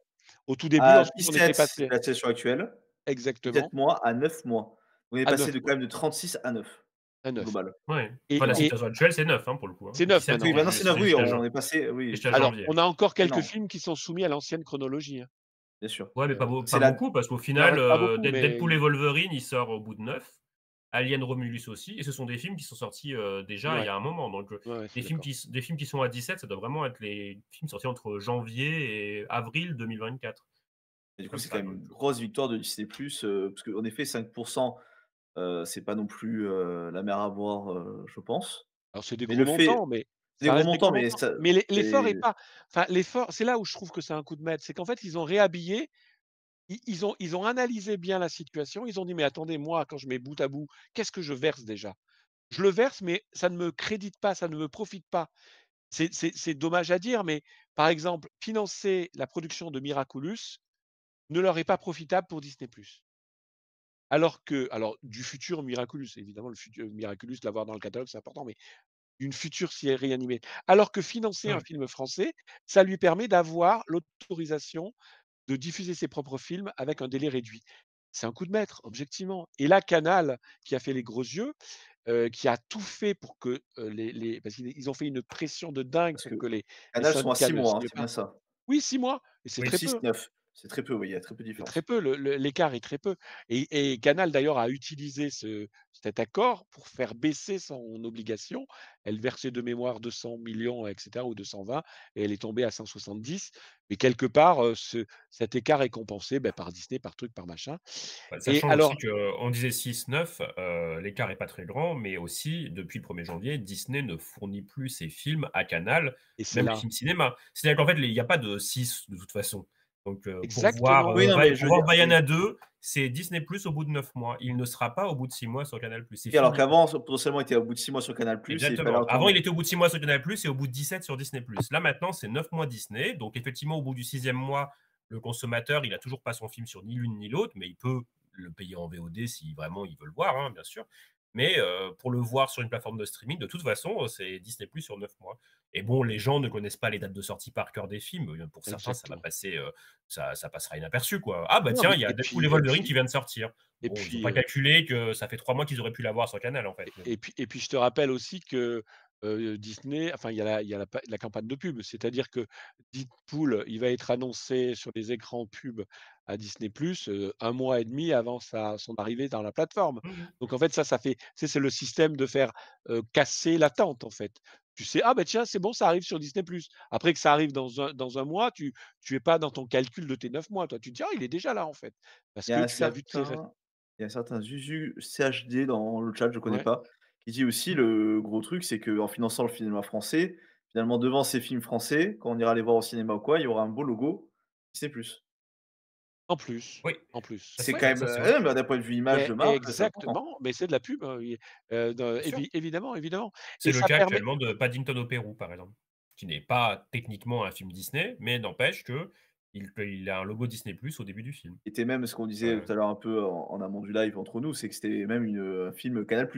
au tout début, à ensuite on était 17, passé la situation actuelle, 17 exactement, mois à 9 mois. On est à passé 9 de mois, quand même de 36 à 9 à au 9 global. ouais. et Enfin, la et situation actuelle, c'est 9 pour le coup. c'est 9 17, maintenant, Oui, hein. maintenant c'est 9, c'est oui, jusqu'à on est passé, oui, jusqu'à Alors, janvier. on a encore c'est quelques énorme, films qui sont soumis à l'ancienne chronologie, hein. bien sûr. Ouais, mais C'est pas la beaucoup, parce qu'au Il en final, reste pas beaucoup, mais Deadpool et Wolverine, il sort au bout de 9. Alien Romulus aussi, et ce sont des films qui sont sortis déjà il y ouais, a un moment. Donc, ouais, je suis d'accord. des films qui sont à 17, ça doit vraiment être les films sortis entre janvier et avril 2024. et du coup, Comme c'est quand ça, même donc. une grosse victoire de Disney+, parce qu'en effet 5 c'est pas non plus, la mer à boire, je pense. Alors c'est des Mais gros le fait montants, mais c'est des ça gros reste des gros montants, mais montants. ça Mais l'effort est c'est pas enfin l'effort c'est là où je trouve que c'est un coup de maître, c'est qu'en fait, ils ont réhabillé ils ont analysé bien la situation. Ils ont dit: «Mais attendez, moi, quand je mets bout à bout, qu'est-ce que je verse déjà? Je le verse, mais ça ne me crédite pas, ça ne me profite pas». C'est dommage à dire, mais par exemple, financer la production de Miraculous ne leur est pas profitable pour Disney+. Alors du futur Miraculous, évidemment, le futur Miraculous, l'avoir dans le catalogue, c'est important, mais une future série animée. Alors que financer un Ouais. film français, ça lui permet d'avoir l'autorisation de diffuser ses propres films avec un délai réduit. C'est un coup de maître, objectivement. Et là, Canal, qui a fait les gros yeux, qui a tout fait pour que, les parce qu'ils ont fait une pression de dingue Parce pour que que les Canal sont à syndicats 6 ne mois, hein, signent c'est bien pas. ça? Oui, 6 mois et c'est Oui, très peu. 6-9. C'est très peu, oui, il y a très peu de C'est très différence. peu, l'écart est très peu et Canal d'ailleurs a utilisé cet accord pour faire baisser son obligation. Elle versait de mémoire 200 millions et cetera ou 220 et elle est tombée à 170. Mais quelque part, cet écart est compensé, par Disney, par truc, par machin Bah, et sachant aussi alors qu'on disait 6-9, l'écart est pas très grand, mais aussi depuis le 1er janvier, Disney ne fournit plus ses films à Canal, et c'est même les là films cinéma. C'est-à-dire qu'en fait, il y a pas de 6 de toute façon. Donc exactement. Oui, non, mais je pour veux voir dire, oui. Vaiana 2, c'est Disney+ au bout de 9 mois. Il ne sera pas au bout de 6 mois sur Canal+. C'est Oui, alors fini. qu'avant, potentiellement, il était au bout de 6 mois sur Canal+, et il fallait Exactement. Avant, attendre. il était au bout de 6 mois sur Canal+ et au bout de 17 sur Disney+. Là, maintenant, c'est 9 mois Disney. Donc, effectivement, au bout du 6e mois, le consommateur, il a toujours pas son film sur ni l'une ni l'autre, mais il peut le payer en VOD si vraiment il veut le voir, hein, bien sûr. Mais pour le voir sur une plateforme de streaming, de toute façon, c'est Disney+ sur 9 mois. Et bon, les gens ne connaissent pas les dates de sortie par cœur des films. Pour certains, ça va Exactement. passer, ça passera inaperçu, quoi. Ah bah Non, tiens, mais il y a et Deadpool et puis et Wolverine qui puis vient de sortir. et Bon, ils n'ont puis, pas calculé que ça fait 3 mois qu'ils auraient pu l'avoir sur Canal, en fait. Mais bon. et puis je te rappelle aussi que, Disney enfin il y a la campagne de pub. C'est-à-dire que Deadpool, il va être annoncé sur les écrans pub à Disney+, 1 mois et demi avant son arrivée dans la plateforme. Mmh mh. Donc en fait ça fait tu sais, c'est le système de faire, casser l'attente en fait. Tu sais: «Ah bah tiens, c'est bon, ça arrive sur Disney+». Après que ça arrive dans un mois, tu es pas dans ton calcul de tes 9 mois, toi. Tu te dis: «Ah, il est déjà là en fait». Parce Il y que a un tu l'as vu très certain il y a un certain Zuzu CHD dans le chat, je connais ouais. pas, qui dit aussi le gros truc, c'est qu'en finançant le cinéma français, finalement, devant ces films français, quand on ira les voir au cinéma ou quoi, il y aura un beau logo Disney+. En plus, Oui, en plus. ça C'est c'est quand vrai, même, ça c'est vrai. mais d'un point de vue image de marque, c'est important. Exactement, mais c'est de la pub, oui, Bien sûr. évidemment, évidemment C'est et le ça cas permet actuellement de Paddington au Pérou, par exemple, qui n'est pas techniquement un film Disney, mais n'empêche qu'il a un logo Disney+ au début du film. Était même ce qu'on disait tout à l'heure un peu en amont du live entre nous, c'est que c'était même un film Canal+.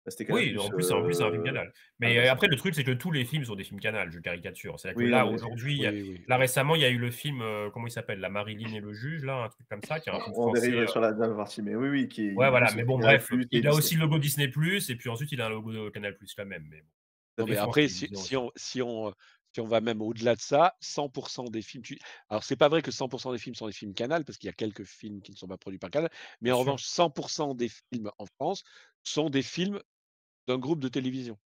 Bah, c'était Canal+, Oui, en plus, c'est un film Canal. ah Mais bah, c'est après, le truc, c'est que tous les films sont des films Canal, je caricature. C'est-à-dire que oui, non, là, mais aujourd'hui, oui, oui, là, oui. récemment, il y a eu le film, comment il s'appelle? La Marilyn et le juge, là, un truc comme ça, qui est un film on français, dérive sur la dernière partie, mais oui, oui, qui est ouais, du coup, voilà, c'est mais bon, Canal+ bref, et il a Disney. aussi le logo Disney+, et puis ensuite, il a un logo Canal+ quand même, mais bon. Non, Et mais France après Télévisions aussi. si on va même au-delà de ça, 100 des films alors c'est pas vrai que 100 des films sont des films Canal, parce qu'il y a quelques films qui ne sont pas produits par Canal, mais Bien en sûr. revanche 100 des films en France sont des films d'un groupe de télévision,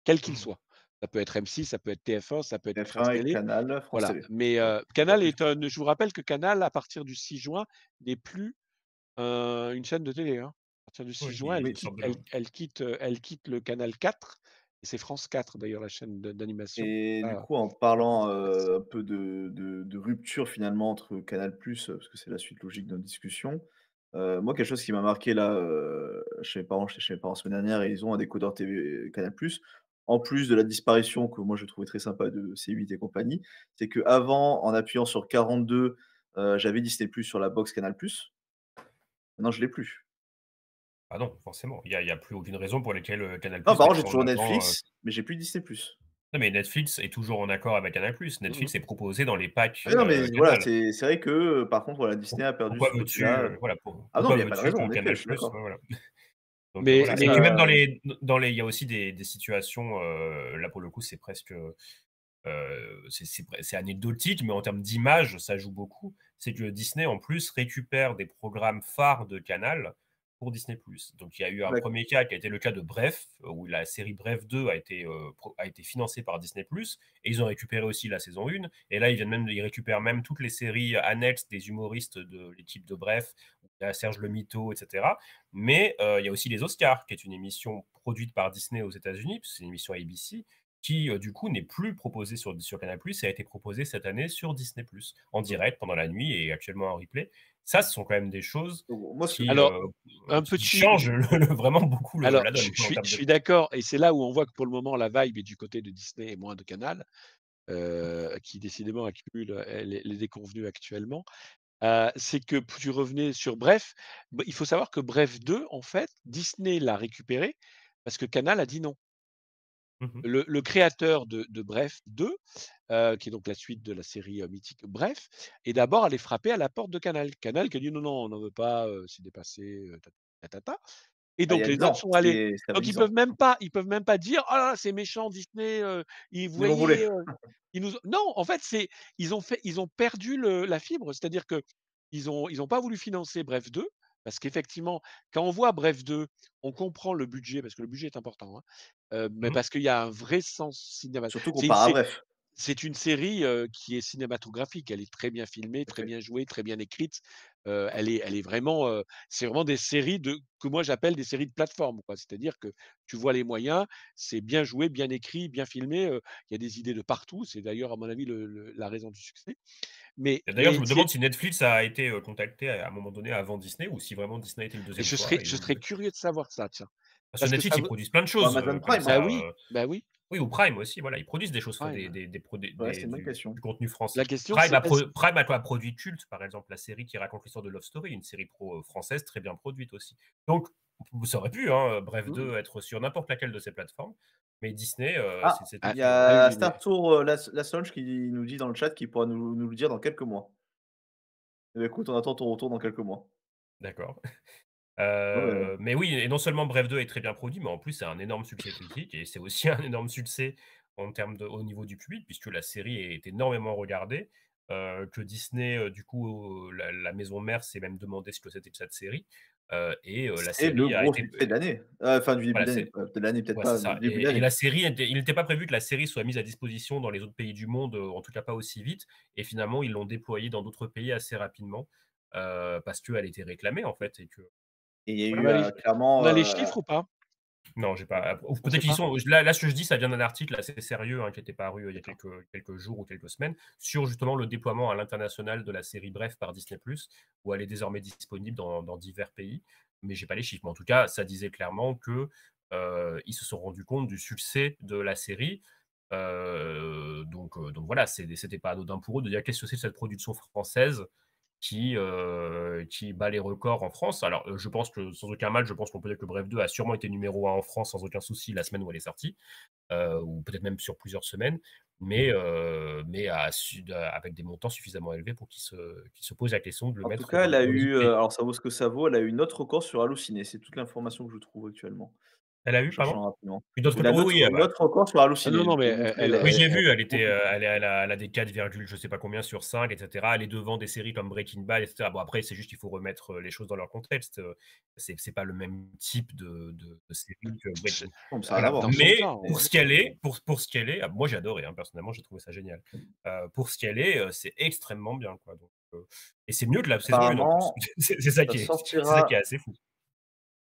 quel qu'il Mmh. soit. Ça peut être M6, ça peut être TF1, ça peut être France TF1 et Télé, Canal, France voilà. Télé. Mais, Ouais, pas Canal plus. je vous rappelle que Canal, à partir du 6 juin, n'est plus, une chaîne de télé, hein. À partir du 6 Oui, juin, elle Oui. quitte sorte de elle elle quitte, elle quitte le canal 4 et c'est France 4 d'ailleurs la chaîne d'animation. Et du Ah, coup, en parlant, un peu de rupture finalement entre Canal+, parce que c'est la suite logique de notre discussion. Moi, quelque chose qui m'a marqué là, j'étais chez mes parents semaine dernière et ils ont un décodeur TV Canal+. En plus de la disparition que moi je trouvais très sympa de C8 et compagnie, c'est qu'avant, en appuyant sur 42, j'avais Disney+ sur la box Canal+. Maintenant, je l'ai plus. Ah non, forcément, il y a plus aucune raison pour laquelle, Canal+ Non, par contre, j'ai mettrait en toujours avant, Netflix, mais j'ai plus Disney+. non, mais Netflix est toujours en accord avec Canal+. mmh mh. Netflix est proposé dans les packs, Ah non, mais voilà, Canal. c'est vrai que, par contre, voilà, Disney a perdu Pourquoi ce veux-tu, côté-là. voilà, Ah non, mais pourquoi il y a pas de veux-tu raison, que en effet, Canal+, je suis ouais, d'accord. voilà. Donc Mais voilà, C'est et mais puis même ça, il y a aussi des situations, là pour le coup c'est presque, c'est anecdotique, mais en termes d'image, ça joue beaucoup. C'est que Disney en plus récupère des programmes phares de Canal pour Disney+. Donc il y a eu un d'acc premier cas qui a été le cas de Bref, où la série Bref 2 a été financée par Disney+, et ils ont récupéré aussi la saison 1, et là ils récupèrent même toutes les séries annexes des humoristes de l'équipe de Bref, il y a Serge Le Mito, etc. Mais il y a aussi les Oscars, qui est une émission produite par Disney aux États-Unis, parce que c'est une émission ABC, qui, du coup, n'est plus proposé sur Canal+, et a été proposé cette année sur Disney+, en direct pendant la nuit et actuellement en replay. Ça, ce sont quand même des choses Moi, qui, Alors, un qui petit changent vraiment beaucoup alors, la donne je en suis termes je de suis d'accord et c'est là où on voit que pour le moment la vibe est du côté de Disney et moins de Canal, qui décidément accumule, les déconvenus actuellement. C'est que tu revenais sur Bref, il faut savoir que Bref 2, en fait, Disney l'a récupéré parce que Canal a dit non. Mmh. Le créateur de Bref 2, qui est donc la suite de la série, mythique Bref, est d'abord allé frapper à la porte de Canal. Canal qui a dit: «Non, non, on n'en veut pas, c'est dépassé, ta et Ah, il y donc a les 10 autres ans, sont allés. ça avait Donc 10 ans. ils peuvent même pas dire: «Oh là là, c'est méchant Disney, vous Ils nous l'ont volé. voyez, ils nous ont» non, en fait, ils ont perdu la fibre. C'est-à-dire que ils ont pas voulu financer Bref 2 parce qu'effectivement, quand on voit Bref 2, on comprend le budget parce que le budget est important, hein, mais Mmh. parce qu'il y a un vrai sens Surtout c'est une comparé à sé Bref. c'est une série, qui est cinématographique. Elle est très bien filmée, Tout à très fait. bien jouée, très bien écrite. Elle est vraiment, c'est vraiment des séries que moi j'appelle des séries de plateforme, quoi. C'est-à-dire que tu vois les moyens, c'est bien joué, bien écrit, bien filmé, il y a des idées de partout. C'est d'ailleurs à mon avis la raison du succès. Et d'ailleurs, je Mais me c'est demande si Netflix a été, contacté à un moment donné avant Disney ou si vraiment Disney était le et deuxième choix et je serais curieux de savoir ça, tiens. parce que Parce que Netflix, ça ils veut produisent plein de Ou choses, Amazon comme Prime, bah hein. ça, oui, bah oui, oui, ou Prime aussi, voilà, ils produisent des choses, Prime. Ouais, c'est une bonne question. du contenu La français. question c'est est-ce Prime a produit Culte, par exemple, la série qui raconte l'histoire de Love Story, une série française très bien produite aussi. Donc, ça aurait pu, hein, Bref Mmh. 2 être sur n'importe laquelle de ces plateformes, mais Disney, Ah, c'était ah il y fait, ah a oui, mais Star Tour, Lassange qui nous dit dans le chat qu'il pourra nous le dire dans quelques mois. Eh beh, écoute, on attend ton retour dans quelques mois. d'accord. Ouais, ouais. Mais oui, et non seulement Bref 2 est très bien produit, mais en plus, c'est un énorme succès critique et c'est aussi un énorme succès en termes au niveau du public, puisque la série est énormément regardée, que Disney, du coup, la maison mère s'est même demandé ce que c'était que cette série, la C'est le série a gros été succès de l'année. Enfin du début voilà, d'année, c'est de l'année peut-être ouais, c'est pas, mais ça, du début et d'année. la série il n'était pas prévu que la série soit mise à disposition dans les autres pays du monde, en tout cas pas aussi vite, et finalement, ils l'ont déployée dans d'autres pays assez rapidement, parce qu'elle était réclamée, en fait, et que Et il y a on eu, a on clairement, a les chiffres ou pas? non, j'ai pas. Ou On sait peut-être qu'ils pas? sont. Là, ce que je dis, ça vient d'un article assez sérieux, hein, qui était paru il y a D'accord. quelques jours ou quelques semaines, sur justement le déploiement à l'international de la série Bref par Disney+, où elle est désormais disponible dans divers pays. Mais j'ai pas les chiffres. Mais en tout cas, ça disait clairement que ils se sont rendus compte du succès de la série. Donc voilà, c'était pas anodin pour eux de dire qu'est-ce que c'est cette production française qui bat les records en France. Alors, je pense que sans aucun mal, je pense qu'on peut dire que Bref 2 a sûrement été numéro 1 en France sans aucun souci la semaine où elle est sortie, ou peut-être même sur plusieurs semaines, mais avec des montants suffisamment élevés pour qu'ils se posent la question de le En tout mettre cas, elle a dans les autres eu, pays. alors ça vaut ce que ça vaut, elle a eu notre record sur Allociné. C'est toute l'information que je trouve actuellement, Elle a en eu, pardon? cherchant rapidement. Une autre Elle a record, oui, oui, bah notre record sur Ah Allociné, non, non, je mais peux vous montrer, elle oui, j'ai est vu, elle a des 4, je sais pas combien sur 5, et cetera. Elle est devant des séries comme Breaking Bad, et cetera. Bon, après, c'est juste qu'il faut remettre, les choses dans leur contexte, c'est pas le même type de série que Breaking non, mais ça a rien à voilà. voir. dans son Mais genre, pour ce qu'elle est, pour ce qu'elle est, moi j'ai adoré, hein, personnellement, j'ai trouvé ça génial. Pour ce qu'elle est, c'est extrêmement bien, quoi, donc et c'est mieux que la saison 1 en plus. Apparemment, C'est ça ça c'est ça qui est sortira assez fou.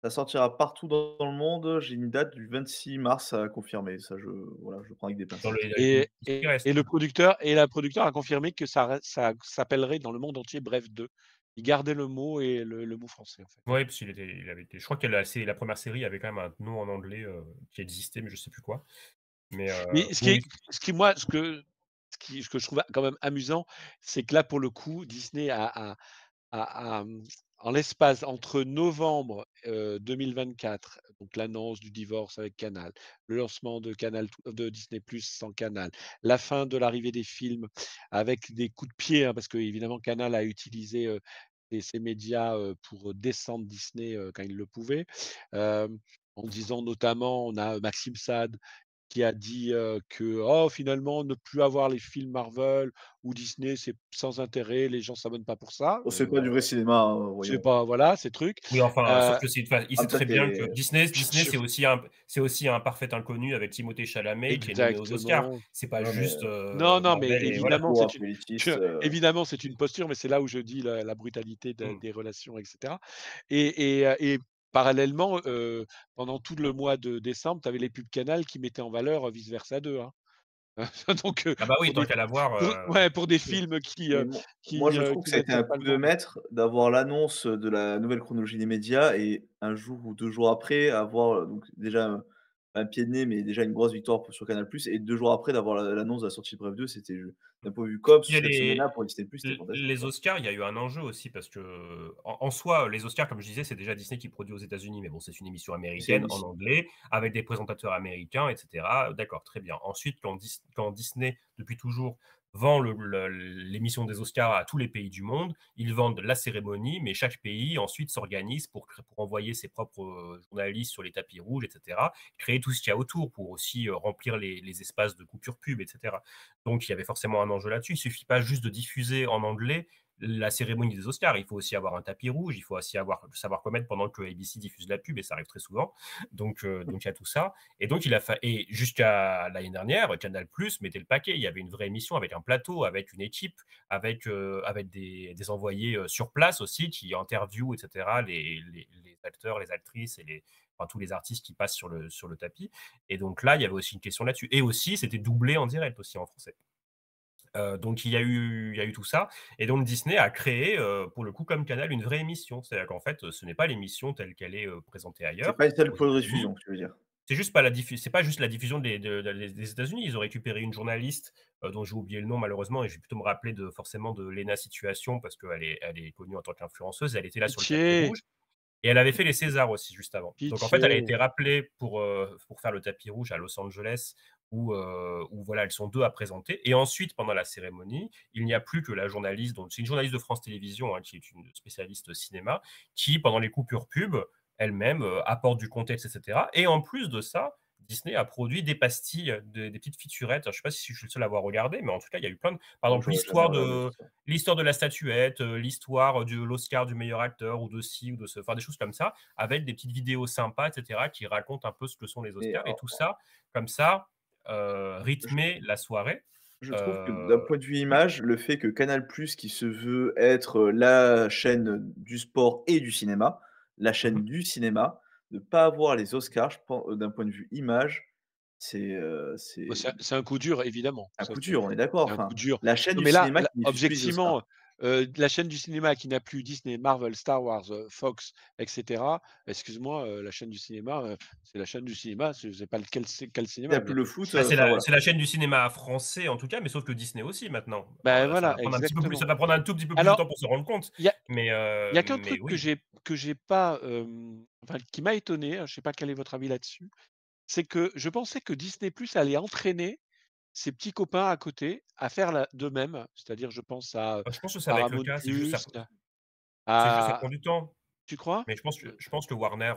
ça sortira partout dans le monde. J'ai une date du 26 mars à confirmer. Ça, voilà, je prends avec des Dans pincettes. les qui reste. le producteur a confirmé que ça s'appellerait dans le monde entier Bref 2. Il gardait le mot et le mot français, en fait. Ouais, parce il avait été je crois que la première série avait quand même un nom en anglais, qui existait, mais je sais plus quoi. Mais Mais oui, ce que je trouve quand même amusant, c'est que là, pour le coup, Disney en l'espace entre novembre, 2024, donc l'annonce du divorce avec Canal, le lancement de Disney+ sans Canal, la fin de l'arrivée des films avec des coups de pied, hein, parce qu'évidemment Canal a utilisé, ses médias, pour descendre Disney, quand il le pouvait. En disant notamment, on a Maxime Saad qui a dit, que: «Oh finalement ne plus avoir les films Marvel ou Disney, c'est sans intérêt, les gens s'abonnent pas pour ça». Oh, c'est pas du vrai cinéma, hein, C'est voyons. pas voilà, ces trucs. oui, enfin, sauf Heu, que il En sait même temps, très bien que Disney, je c'est aussi un parfait inconnu avec Timothée Chalamet qui est nommé aux Oscars. exactement. C'est pas Ouais, mais juste, Non, non, mais Marvel et voilà. évidemment, beaucoup, hein, Publicis, évidemment, c'est une posture, mais c'est là où je dis la brutalité Mmh. des relations et cetera et parallèlement, pendant tout le mois de décembre, tu avais les pubs Canal qui mettaient en valeur, Vice Versa 2, hein. Donc Ah bah oui, pour tant des qu'à l'avoir, pour des films Mais moi, je trouve que qui ça a été un n'attirent pas coup le de monde. maître d'avoir l'annonce de la nouvelle chronologie des médias et un jour ou 2 jours après avoir, donc déjà un pied de nez, mais déjà une grosse victoire sur Canal+ et 2 jours après d'avoir l'annonce de la sortie de Bref 2, c'était d'un point de vue com, Il y a cette semaine-là les pour Disney+, c'était fantastique, les quoi. Oscars, il y a eu un enjeu aussi parce que en soi, les Oscars, comme je disais, c'est déjà Disney qui produit aux États-Unis, mais bon, c'est une émission C'est américaine en ABC. anglais avec des présentateurs américains, et cetera. D'accord, très bien. Ensuite, quand Disney, depuis toujours, vend l'émission des Oscars à tous les pays du monde, ils vendent la cérémonie, mais chaque pays ensuite s'organise pour envoyer ses propres journalistes sur les tapis rouges, et cetera. Créer tout ce qu'il y a autour pour aussi remplir les espaces de coupure pub, et cetera. Donc, il y avait forcément un enjeu là-dessus. Il suffit pas juste de diffuser en anglais la cérémonie des Oscars. Il faut aussi avoir un tapis rouge. Il faut aussi savoir quoi mettre pendant que ABC diffuse la pub, et ça arrive très souvent. Donc il y a tout ça. Et donc, et jusqu'à l'année dernière, Canal+ mettait le paquet. Il y avait une vraie émission avec un plateau, avec une équipe, avec des envoyés sur place aussi qui interviewent, etc., les acteurs, les actrices et enfin, tous les artistes qui passent sur le tapis. Et donc là, il y avait aussi une question là-dessus. Et aussi, c'était doublé en direct aussi en français. Donc il y a eu tout ça. Et donc Disney a créé, pour le coup, comme Canal, une vraie émission. C'est-à-dire qu'en fait, ce n'est pas l'émission telle qu'elle est présentée C'est ailleurs pas une seule aux États-Unis. rediffusion, tu veux dire? C'est pas juste la diffusion des États-Unis. Ils ont récupéré une journaliste dont j'ai oublié le nom malheureusement, et je vais plutôt me rappeler forcément de Léna Situation parce qu'elle est connue en tant qu'influenceuse. Elle était là sur le tapis Pitié! rouge. Et elle avait fait les Césars aussi juste avant. Donc en fait, elle a été Pitié! rappelée pour faire le tapis rouge à Los Angeles où voilà, elles sont 2 à présenter. Et ensuite, pendant la cérémonie, il n'y a plus que la journaliste, donc c'est une journaliste de France Télévisions, hein, qui est une spécialiste cinéma, qui, pendant les coupures pub, elle-même apporte du contexte, etc. Et en plus de ça, Disney a produit des pastilles, des petites featurettes. Je ne sais pas si je suis le seul à avoir regardé, mais en tout cas, il y a eu plein de... Par exemple, l'histoire de la statuette, l'histoire de l'Oscar du meilleur acteur, ou de ci, ou de ce... Enfin, des choses comme ça, avec des petites vidéos sympas, etc., qui racontent un peu ce que sont les Oscars. Et tout ça, comme ça, rythmer la soirée. Je trouve que d'un point de vue image, le fait que Canal+, qui se veut être la chaîne du sport et du cinéma, la chaîne du cinéma, de pas avoir les Oscars, je pense, d'un point de vue image, c'est Bah, c'est un coup dur, évidemment. un Ça, coup dur, on est d'accord. c'est un Enfin, coup dur. la chaîne Non, du mais là, cinéma qui diffuse plus les Oscars. objectivement, la chaîne du cinéma qui n'a plus Disney, Marvel, Star Wars, Fox, et cetera, excuse-moi, la chaîne du cinéma, c'est la chaîne du cinéma, c'est pas quel Il cinéma, y a mais plus le foot, Bah, c'est enfin voilà. la chaîne du cinéma français en tout cas, mais sauf que Disney aussi maintenant. Bah, Ça voilà, va prendre un petit peu plus, exactement. ça va prendre un tout petit peu plus de Alors, temps pour se rendre compte, il y a mais il y a qu'un truc oui. que j'ai pas, enfin qui m'a étonné, je sais pas quel est votre avis là-dessus, c'est que je pensais que Disney+ allait entraîner ses petits copains à côté à faire de même. C'est-à-dire, je pense à Je pense que ça va être le Paramount+, cas, c'est juste ça à prend du temps. tu crois? Mais je pense que Warner,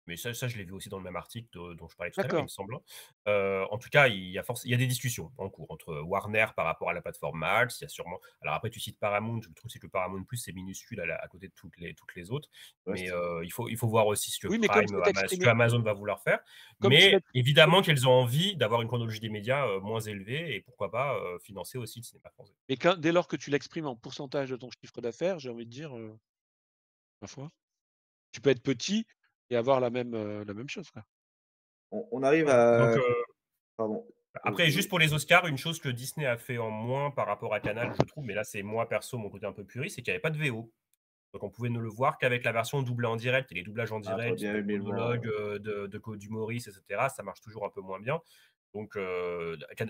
mais ça je l'ai vu aussi dans le même article dont je parlais tout à l'heure, il me D'accord. semble, hein. En tout cas, il y a des discussions en cours entre Warner par rapport à la plateforme Max. Il y a sûrement, alors après tu cites Paramount, le truc c'est que Paramount+, c'est minuscule à côté de toutes les autres. Ouais, Mais c'est il faut voir aussi ce que Oui, mais comme Prime, c'est ce que exprimé Amazon va vouloir faire. comme c'est Mais ex évidemment comme qu'elles ont envie d'avoir une chronologie des médias moins élevée, et pourquoi pas financer aussi le cinéma français. mais dès lors que tu l'exprimes en pourcentage de ton chiffre d'affaires, j'ai envie de dire, ma foi, tu peux être petit et avoir la même chose, quoi. on arrive Voilà. Donc à pardon, après, juste pour les Oscars, une chose que Disney a fait en moins par rapport à Canal, je trouve, mais là c'est moi perso, mon côté un peu puriste, c'est qu'il n'y avait pas de VO. Donc on pouvait ne le voir qu'avec la version doublée en direct. Et les doublages en j'aurais direct bien de aimé le voir, monologues, d'humoristes, etc., ça marche toujours un peu moins bien. Donc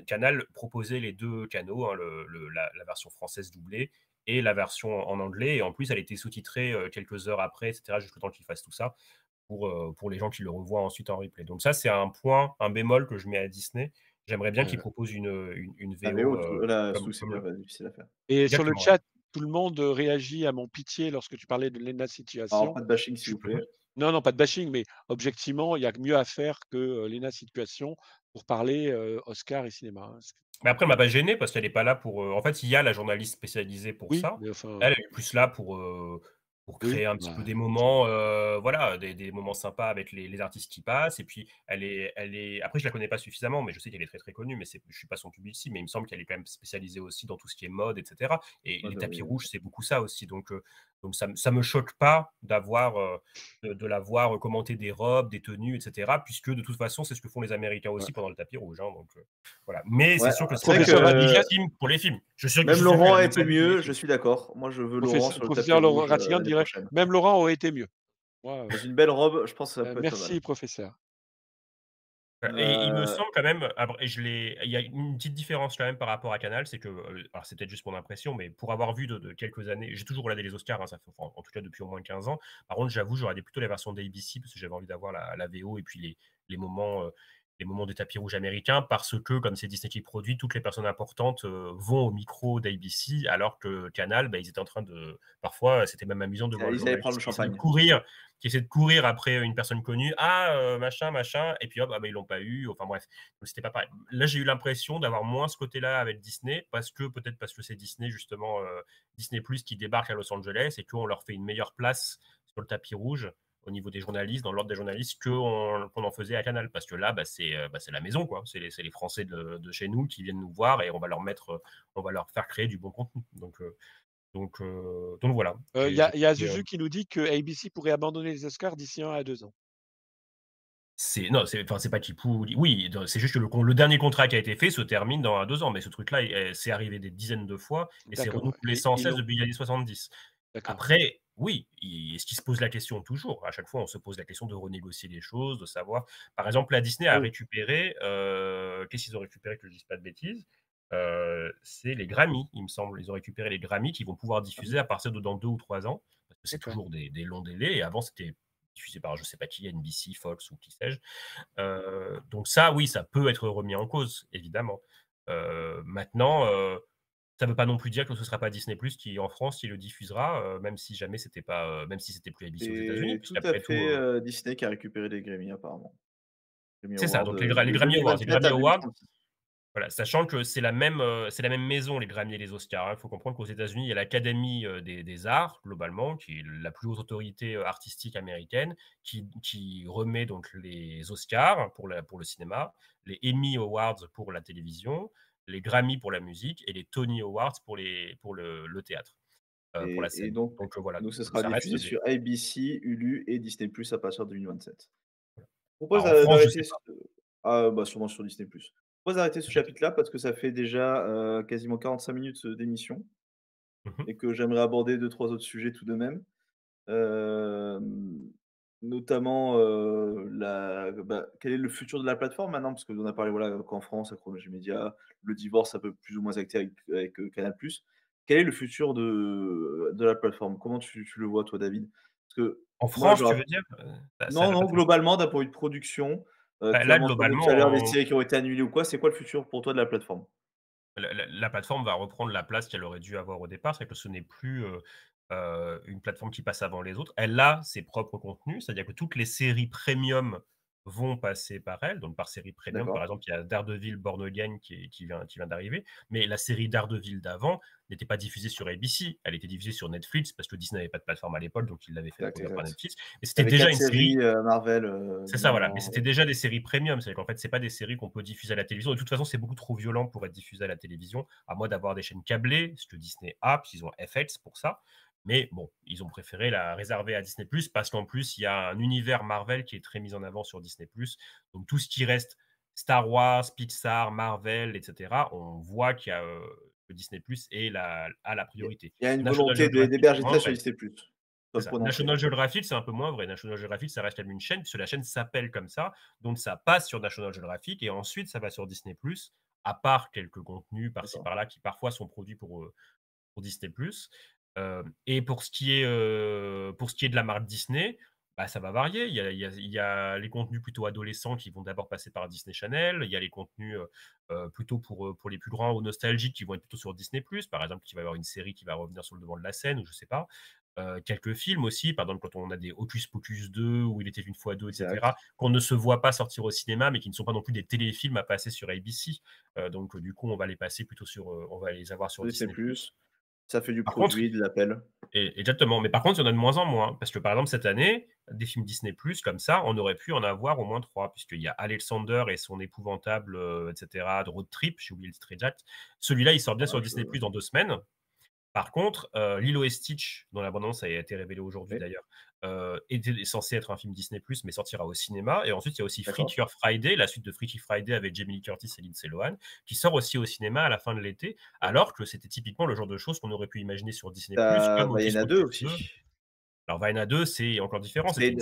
Canal proposait les 2 canaux, hein, la version française doublée et la version en anglais. Et en plus, elle était sous-titrée quelques heures après, etc., jusqu'au temps qu'ils fassent tout ça, pour les gens qui le revoient ensuite en replay. Donc ça, c'est un bémol que je mets à Disney. J'aimerais bien qu'ils proposent une la VO VO, là, comme c'est pas difficile à faire. Et sur le exactement, ouais. chat, tout le monde réagit à mon pitié lorsque tu parlais de Lena Alors Situation. pas de bashing s'il vous plaît. Non, non, pas de bashing, mais objectivement, il y a mieux à faire que Lena Situation pour parler Oscar et cinéma, hein. Mais après, elle m'a pas gêné parce qu'elle est pas là pour, en fait, il y a la journaliste spécialisée pour Oui, ça. mais enfin, Elle est plus là pour oui, créer un petit peu bah, des moments, voilà, des moments sympas avec les artistes qui passent. Et puis elle est après je la connais pas suffisamment, mais je sais qu'elle est très, très connue, mais je suis pas son public cible, mais il me semble qu'elle est quand même spécialisée aussi dans tout ce qui est mode, et cetera. Et les tapis rouges, c'est beaucoup ça aussi. Donc Donc ça me choque pas de la voir commenter des robes, des tenues, etc. Puisque de toute façon, c'est ce que font les Américains aussi pendant le tapis rouge. Hein, donc voilà. Mais c'est sûr que c'est c'est légitime pour les films. Même Laurent a été mieux, je suis d'accord. Moi, je veux Laurent sur le tapis Professeur Laurent rouge Ratignan l'année dirait prochaine. même Laurent aurait été mieux. Dans une belle robe, je pense que ça peut être pas Merci, mal. professeur. Et il me semble quand même, il y a une petite différence quand même par rapport à Canal, c'est que, alors c'est peut-être juste mon impression, mais pour avoir vu de quelques années, j'ai toujours regardé les Oscars, hein, ça fait, en tout cas depuis au moins 15 ans. Par contre, j'avoue, j'aurais plutôt la version d'ABC parce que j'avais envie d'avoir la VO et puis les moments des tapis rouges américains, parce que comme c'est Disney qui produit, toutes les personnes importantes vont au micro d'ABC, alors que Canal, ils étaient en train de, parfois, c'était même amusant de voir le allaient prendre le journaliste champagne. qui essaie de courir après une personne connue, machin, et puis hop, ils l'ont pas eu, enfin bref, donc c'était pas pareil. Là, j'ai eu l'impression d'avoir moins ce côté-là avec Disney, peut-être parce que c'est Disney, justement, Disney Plus qui débarque à Los Angeles et qu'on leur fait une meilleure place sur le tapis rouge au niveau des journalistes, dans l'ordre des journalistes, qu'on en faisait à Canal, parce que là, c'est la maison, quoi. C'est les Français de chez nous qui viennent nous voir et on va leur faire créer du bon contenu. Donc voilà. Il y a Zuzu qui nous dit que ABC pourrait abandonner les Oscars d'ici 1 à 2 ans. C'est pas qu'il pourrait. Oui, c'est juste que le dernier contrat qui a été fait se termine dans 1 à 2 ans, mais ce truc-là, c'est arrivé des dizaines de fois et c'est renouvelé sans cesse depuis les années 70. Après, oui, est-ce qu'il se pose la question toujours? À chaque fois, on se pose la question de renégocier les choses, de savoir. Par exemple, la Disney a récupéré. Qu'est-ce qu'ils ont récupéré, que je ne dise pas de bêtises? C'est les Grammy, il me semble. Ils ont récupéré les Grammy qui vont pouvoir diffuser à partir de dans 2 ou 3 ans, parce que c'est toujours des longs délais. Et avant, c'était diffusé par je ne sais pas qui, NBC, Fox ou qui sais-je. Donc ça, oui, ça peut être remis en cause, évidemment. Maintenant, ça ne veut pas non plus dire que ce ne sera pas Disney Plus qui, en France, qui le diffusera, même si jamais c'était pas, même si c'était plus ABC aux États-Unis. Tout à fait, Disney qui a récupéré les Grammy apparemment. C'est ça, donc les Grammy Awards. Voilà, sachant que c'est la même maison, les Grammy et les Oscars. Il faut comprendre qu'aux États-Unis, il y a l'Académie des arts, globalement, qui est la plus haute autorité artistique américaine, qui remet donc les Oscars pour le cinéma, les Emmy Awards pour la télévision, les Grammy pour la musique et les Tony Awards pour le théâtre, pour la scène. Donc voilà. Donc ce sera diffusé sur ABC, Hulu et Disney Plus à partir de 2027. Je Alors, propose en France, je d'arrêter sais sûrement sur Disney Plus. Je propose d'arrêter ce chapitre-là parce que ça fait déjà quasiment 45 minutes d'émission et que j'aimerais aborder 2-3 autres sujets tout de même. Notamment quel est le futur de la plateforme maintenant? Parce qu'on a parlé qu'en France, à Chronologie Média, le divorce ça peut plus ou moins acter avec Canal+. Quel est le futur de la plateforme? Comment tu le vois toi, David? Parce que en France, tu veux dire? Non, globalement, d'un point de vue de production, tu as mentionné tout à l'heure des séries qui ont été annulées ou quoi. C'est quoi le futur pour toi de la plateforme? La plateforme va reprendre la place qu'elle aurait dû avoir au départ. C'est que ce n'est plus une plateforme qui passe avant les autres. Elle a ses propres contenus, c'est-à-dire que toutes les séries premium vont passer par elle. Donc par série premium, par exemple, il y a Daredevil Born Again qui vient d'arriver. Mais la série Daredevil d'avant n'était pas diffusée sur ABC. Elle était diffusée sur Netflix parce que Disney n'avait pas de plateforme à l'époque, donc il l'avait fait par Netflix. Et c'était déjà une série Marvel. C'est ça, voilà. Mais c'était déjà des séries premium. C'est-à-dire qu'en fait, c'est pas des séries qu'on peut diffuser à la télévision. De toute façon, c'est beaucoup trop violent pour être diffusé à la télévision, à moins d'avoir des chaînes câblées, ce que Disney a, puis ils ont FX pour ça. Mais bon, ils ont préféré la réserver à Disney+, parce qu'en plus, il y a un univers Marvel qui est très mis en avant sur Disney+. Donc tout ce qui reste Star Wars, Pixar, Marvel, etc., on voit qu'il y a que Disney+ a la priorité. Il y a une volonté d'héberger ça sur Disney+. National Geographic, c'est un peu moins vrai. National Geographic, ça reste comme une chaîne, puisque la chaîne s'appelle comme ça. Donc ça passe sur National Geographic et ensuite ça va sur Disney+, à part quelques contenus par-ci par-là qui parfois sont produits pour Disney+. Et pour ce qui est de la marque Disney, ça va varier. Il y a les contenus plutôt adolescents qui vont d'abord passer par Disney Channel. Il y a les contenus plutôt pour les plus grands ou nostalgiques qui vont être plutôt sur Disney+. Par exemple, il va y avoir une série qui va revenir sur le devant de la scène, ou je ne sais pas. Quelques films aussi, par exemple, quand on a des Hocus Pocus 2 ou Il était une fois 2, etc., qu'on ne se voit pas sortir au cinéma, mais qui ne sont pas non plus des téléfilms à passer sur ABC. Donc, du coup, on va les passer plutôt on va les avoir sur Disney+. Ça fait du produit, de l'appel. Exactement. Mais par contre, il y en a de moins en moins. Parce que, par exemple, cette année, des films Disney+, comme ça, on aurait pu en avoir au moins 3, puisqu'il y a Alexander et son épouvantable, etc., de road trip, j'ai oublié le titre exact. Celui-là, il sort bien sur Disney+ dans 2 semaines. Par contre, Lilo et Stitch, dont la bande-annonce a été révélée aujourd'hui d'ailleurs, est censé être un film Disney+, mais sortira au cinéma. Et ensuite, il y a aussi Freaky Friday, la suite de Freaky Friday avec Jamie Lee Curtis et Lindsay Lohan, qui sort aussi au cinéma à la fin de l'été, alors que c'était typiquement le genre de choses qu'on aurait pu imaginer sur Disney+. Comme Vaiana 2 aussi. Alors Vaiana 2, c'est encore différent, c'était une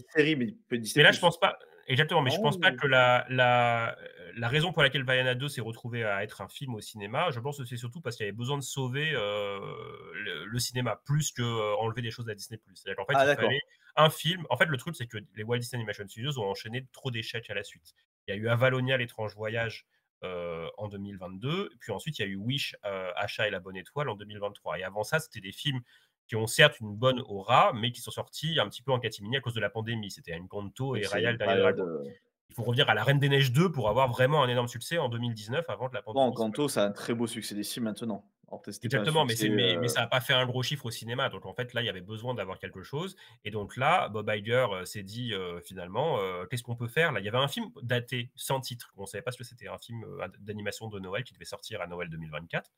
série, mais Disney+. Mais là, je pense pas. Exactement, mais je pense pas que la raison pour laquelle Vaiana 2 s'est retrouvée à être un film au cinéma, je pense que c'est surtout parce qu'il y avait besoin de sauver le cinéma, plus que enlever des choses à Disney+. C'est-à-dire qu'en fait, il fallait un film. En fait, le truc, c'est que les Walt Disney Animation Studios ont enchaîné trop d'échecs à la suite. Il y a eu Avalonia, l'étrange voyage en 2022, puis ensuite, il y a eu Wish, Achat et la bonne étoile en 2023. Et avant ça, c'était des films qui ont certes une bonne aura, mais qui sont sortis un petit peu en catimini à cause de la pandémie. C'était Encanto et Raya le dernier dragon. Il faut revenir à La Reine des Neiges 2 pour avoir vraiment un énorme succès en 2019 avant de la pandémie. Encanto, ça a un très beau succès d'ici maintenant. Exactement, mais ça n'a pas fait un gros chiffre au cinéma. Donc en fait, là, il y avait besoin d'avoir quelque chose. Et donc là, Bob Iger s'est dit finalement, qu'est-ce qu'on peut faire là? Il y avait un film daté, sans titre. On ne savait pas ce que c'était, un film d'animation de Noël qui devait sortir à Noël 2024.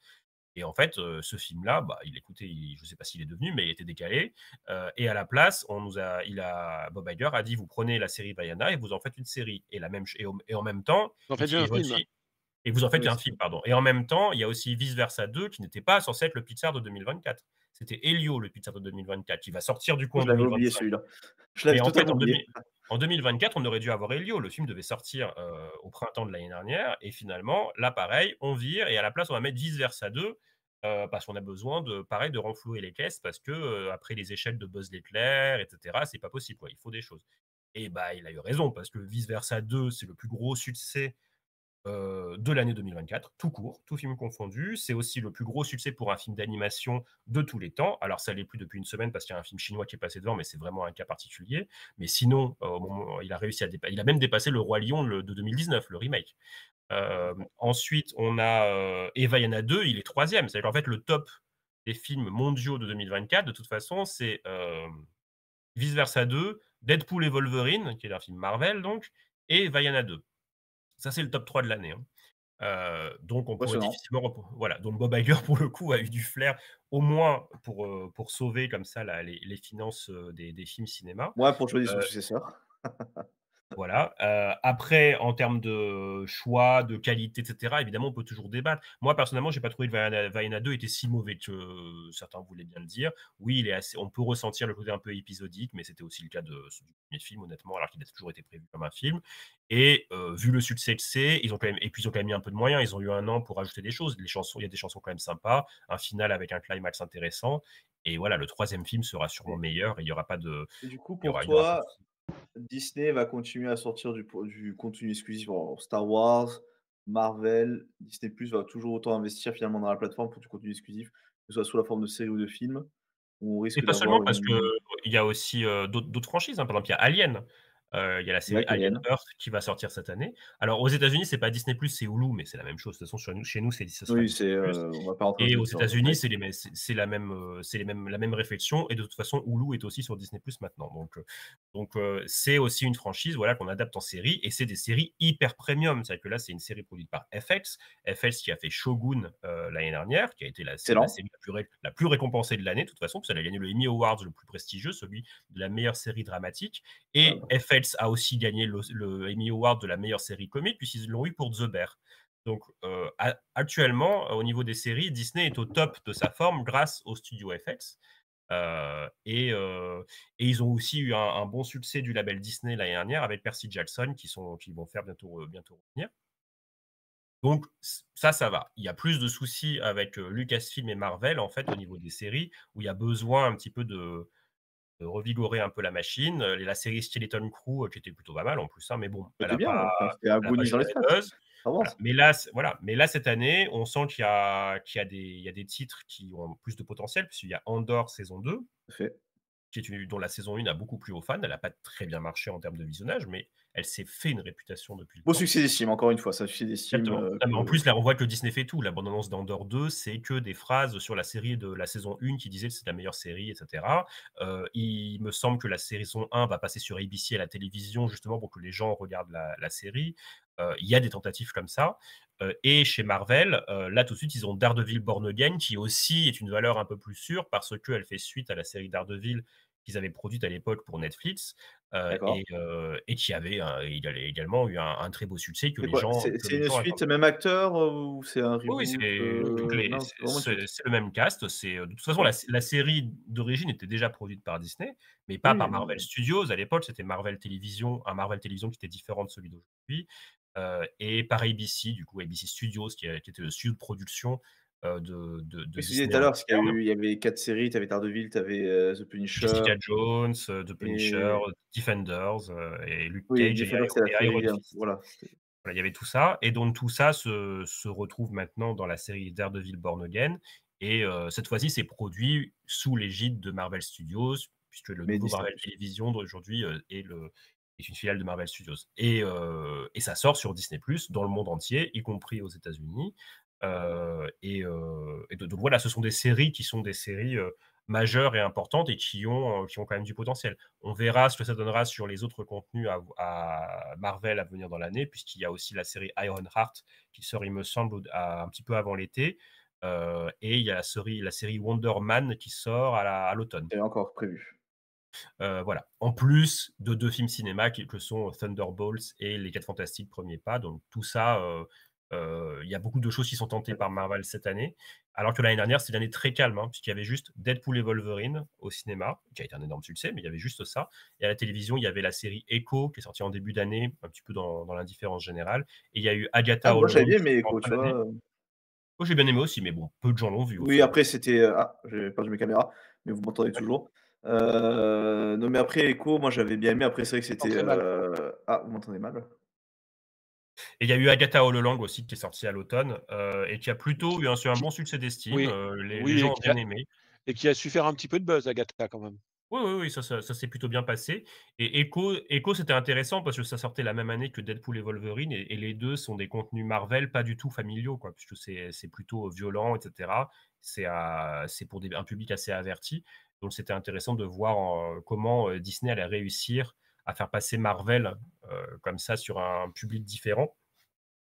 Et en fait, ce film-là, je ne sais pas s'il est devenu, mais il était décalé. Et à la place, Bob Iger a dit, vous prenez la série Vaiana et vous en faites une série. Et en même temps, vous en faites un film. Et vous en faites un film, pardon. Et en même temps, il y a aussi Vice Versa 2 qui n'était pas censé être le Pixar de 2024. C'était Elio, le Pixar de 2024, qui va sortir du coup en 2025. Je l'avais oublié celui-là. Je l'avais totalement oublié. En 2024, on aurait dû avoir Elio. Le film devait sortir au printemps de l'année dernière. Et finalement, là, pareil, on vire. Et à la place, on va mettre Vice Versa 2 parce qu'on a besoin de renflouer les caisses parce que après les échecs de Buzz l'éclair, etc., c'est pas possible. Il faut des choses. Et il a eu raison parce que Vice Versa 2, c'est le plus gros succès de l'année 2024, tout court, tout film confondu. C'est aussi le plus gros succès pour un film d'animation de tous les temps. Alors, ça l'est plus depuis une semaine parce qu'il y a un film chinois qui est passé devant, mais c'est vraiment un cas particulier. Mais sinon, au moment, il a même dépassé Le Roi Lion de 2019, le remake. Ensuite, on a Vaiana 2, il est troisième. C'est-à-dire qu'en fait, le top des films mondiaux de 2024, de toute façon, c'est Vice Versa 2, Deadpool et Wolverine, qui est un film Marvel, donc, et Vaiana 2. Ça, c'est le top 3 de l'année. Donc, on pourrait difficilement. Voilà. Donc, Bob Iger, pour le coup, a eu du flair, au moins pour sauver comme ça les finances des films cinéma. Ouais, pour choisir son successeur. Voilà. Après, en termes de choix, de qualité, etc., évidemment, on peut toujours débattre. Moi, personnellement, je n'ai pas trouvé que Vaiana 2 était si mauvais que certains voulaient bien le dire. Oui, on peut ressentir le côté un peu épisodique, mais c'était aussi le cas du premier film, honnêtement, alors qu'il a toujours été prévu comme un film. Et vu le succès que c'est, ils ont quand même mis un peu de moyens. Ils ont eu un an pour ajouter des choses. Il y a des chansons quand même sympas, un final avec un climax intéressant. Et voilà, le troisième film sera sûrement meilleur et il n'y aura pas de. Et du coup, pour toi, Disney va continuer à sortir du contenu exclusif Star Wars, Marvel, Disney+ va toujours autant investir finalement dans la plateforme pour du contenu exclusif, que ce soit sous la forme de séries ou de films. On risque et pas seulement parce qu'il y a aussi d'autres franchises. Par exemple, il y a Alien. Il y a la série Alien Earth qui va sortir cette année. Alors aux États-Unis, c'est pas Disney+, c'est Hulu, mais c'est la même chose. De toute façon, chez nous, c'est oui, on va pas rentrer. Et aux États-Unis, c'est la même réflexion. Et de toute façon, Hulu est aussi sur Disney+ maintenant. Donc c'est aussi une franchise, voilà, qu'on adapte en série, et c'est des séries hyper premium. C'est-à-dire que là, c'est une série produite par FX qui a fait Shogun l'année dernière, qui a été la série la plus récompensée de l'année, de toute façon, parce qu'elle a gagné le Emmy Awards le plus prestigieux, celui de la meilleure série dramatique. Et FX a aussi gagné le Emmy Award de la meilleure série comique, puisqu'ils l'ont eu pour The Bear. Donc, actuellement, au niveau des séries, Disney est au top de sa forme grâce au studio FX. Et ils ont aussi eu un bon succès du label Disney l'année dernière avec Percy Jackson, qui vont faire bientôt revenir. Donc, ça va. Il y a plus de soucis avec Lucasfilm et Marvel, en fait, au niveau des séries, où il y a besoin un petit peu de revigorer un peu la machine. La série Skeleton Crew, qui était plutôt pas mal en plus, mais bon, elle a pas buzz. Voilà. Mais là, cette année, on sent qu'il y a des titres qui ont plus de potentiel, puisqu'il y a Andor saison 2, dont la saison 1 a beaucoup plu aux fans. Elle n'a pas très bien marché en termes de visionnage, mais elle s'est fait une réputation depuis le Beau temps. succès d'estime, encore une fois, c'est un succès d'estime. Exactement. Non, mais en plus, là, on voit que Disney fait tout. La bande-annonce d'Andor 2, c'est que des phrases sur la série de la saison 1 qui disaient que c'est la meilleure série, etc. Il me semble que la saison 1 va passer sur ABC à la télévision, justement, pour que les gens regardent la série. Il y a des tentatives comme ça. Et chez Marvel, là, tout de suite, ils ont Daredevil Born Again, qui aussi est une valeur un peu plus sûre, parce qu'elle fait suite à la série Daredevil qu'ils avaient produite à l'époque pour Netflix. Et qui avait également eu un très beau succès que C'est les quoi? gens C'est une suite, même acteur, ou c'est un oui, reboot? Non, c'est vraiment une suite. c'est le même cast. De toute façon, la série d'origine était déjà produite par Disney, mais pas Oui, par oui, Marvel oui. Studios. À l'époque, c'était Marvel Television, un Marvel Television qui était différent de celui d'aujourd'hui, et par ABC, du coup, ABC Studios, qui était le studio de production de Oui, ce que je disais Disney tout à en l'heure, c'est qu'il y a interne. il y avait 4 séries, tu avais Daredevil, tu avais, The Punisher Jessica Jones, The Punisher, et Defenders, et Luke oui, Cage et Defenders, c'est la série, Iron Fist. voilà. Voilà, il y avait tout ça, et donc tout ça se retrouve maintenant dans la série Daredevil Born Again, et cette fois-ci, c'est produit sous l'égide de Marvel Studios, puisque le Mais nouveau Disney+. Marvel Television d'aujourd'hui est une filiale de Marvel Studios. Et ça sort sur Disney+, dans le monde entier, y compris aux États-Unis. Donc voilà, ce sont des séries qui sont des séries majeures et importantes, et qui ont quand même du potentiel. On verra ce que ça donnera sur les autres contenus à Marvel à venir dans l'année, puisqu'il y a aussi la série Ironheart qui sort, il me semble, un petit peu avant l'été. Et il y a la série Wonder Man qui sort à l'automne. C'est encore prévu. Voilà. En plus de 2 films cinéma que sont Thunderbolts et Les 4 Fantastiques Premier Pas. Donc tout ça, il y a beaucoup de choses qui sont tentées par Marvel cette année. Alors que l'année dernière, c'était une année très calme, puisqu'il y avait juste Deadpool et Wolverine au cinéma, qui a été un énorme succès, mais il y avait juste ça. Et à la télévision, il y avait la série Echo, qui est sortie en début d'année, un petit peu dans l'indifférence générale. Et il y a eu Agatha Moi, j'avais All bien Along aimé en Echo, fin tu d'année. vois? Moi, j'ai bien aimé aussi, mais bon, peu de gens l'ont vu au Oui, final. après c'était, j'ai perdu mes caméras, mais vous m'entendez toujours. Non, mais après Echo, moi j'avais bien aimé. Après, c'est vrai que T'entends c'était, très mal. vous m'entendez mal? Et il y a eu Agatha All Along aussi, qui est sortie à l'automne, et qui a plutôt eu un bon succès d'estime. Oui, Les oui, gens ont bien aimé. et qui a su faire un petit peu de buzz, Agatha, quand même. Oui, oui, oui, ça s'est plutôt bien passé. Et Echo, c'était intéressant parce que ça sortait la même année que Deadpool et Wolverine, et les 2 sont des contenus Marvel pas du tout familiaux, quoi, puisque c'est plutôt violent, etc. C'est pour un public assez averti. Donc c'était intéressant de voir comment Disney allait réussir à faire passer Marvel comme ça sur un public différent.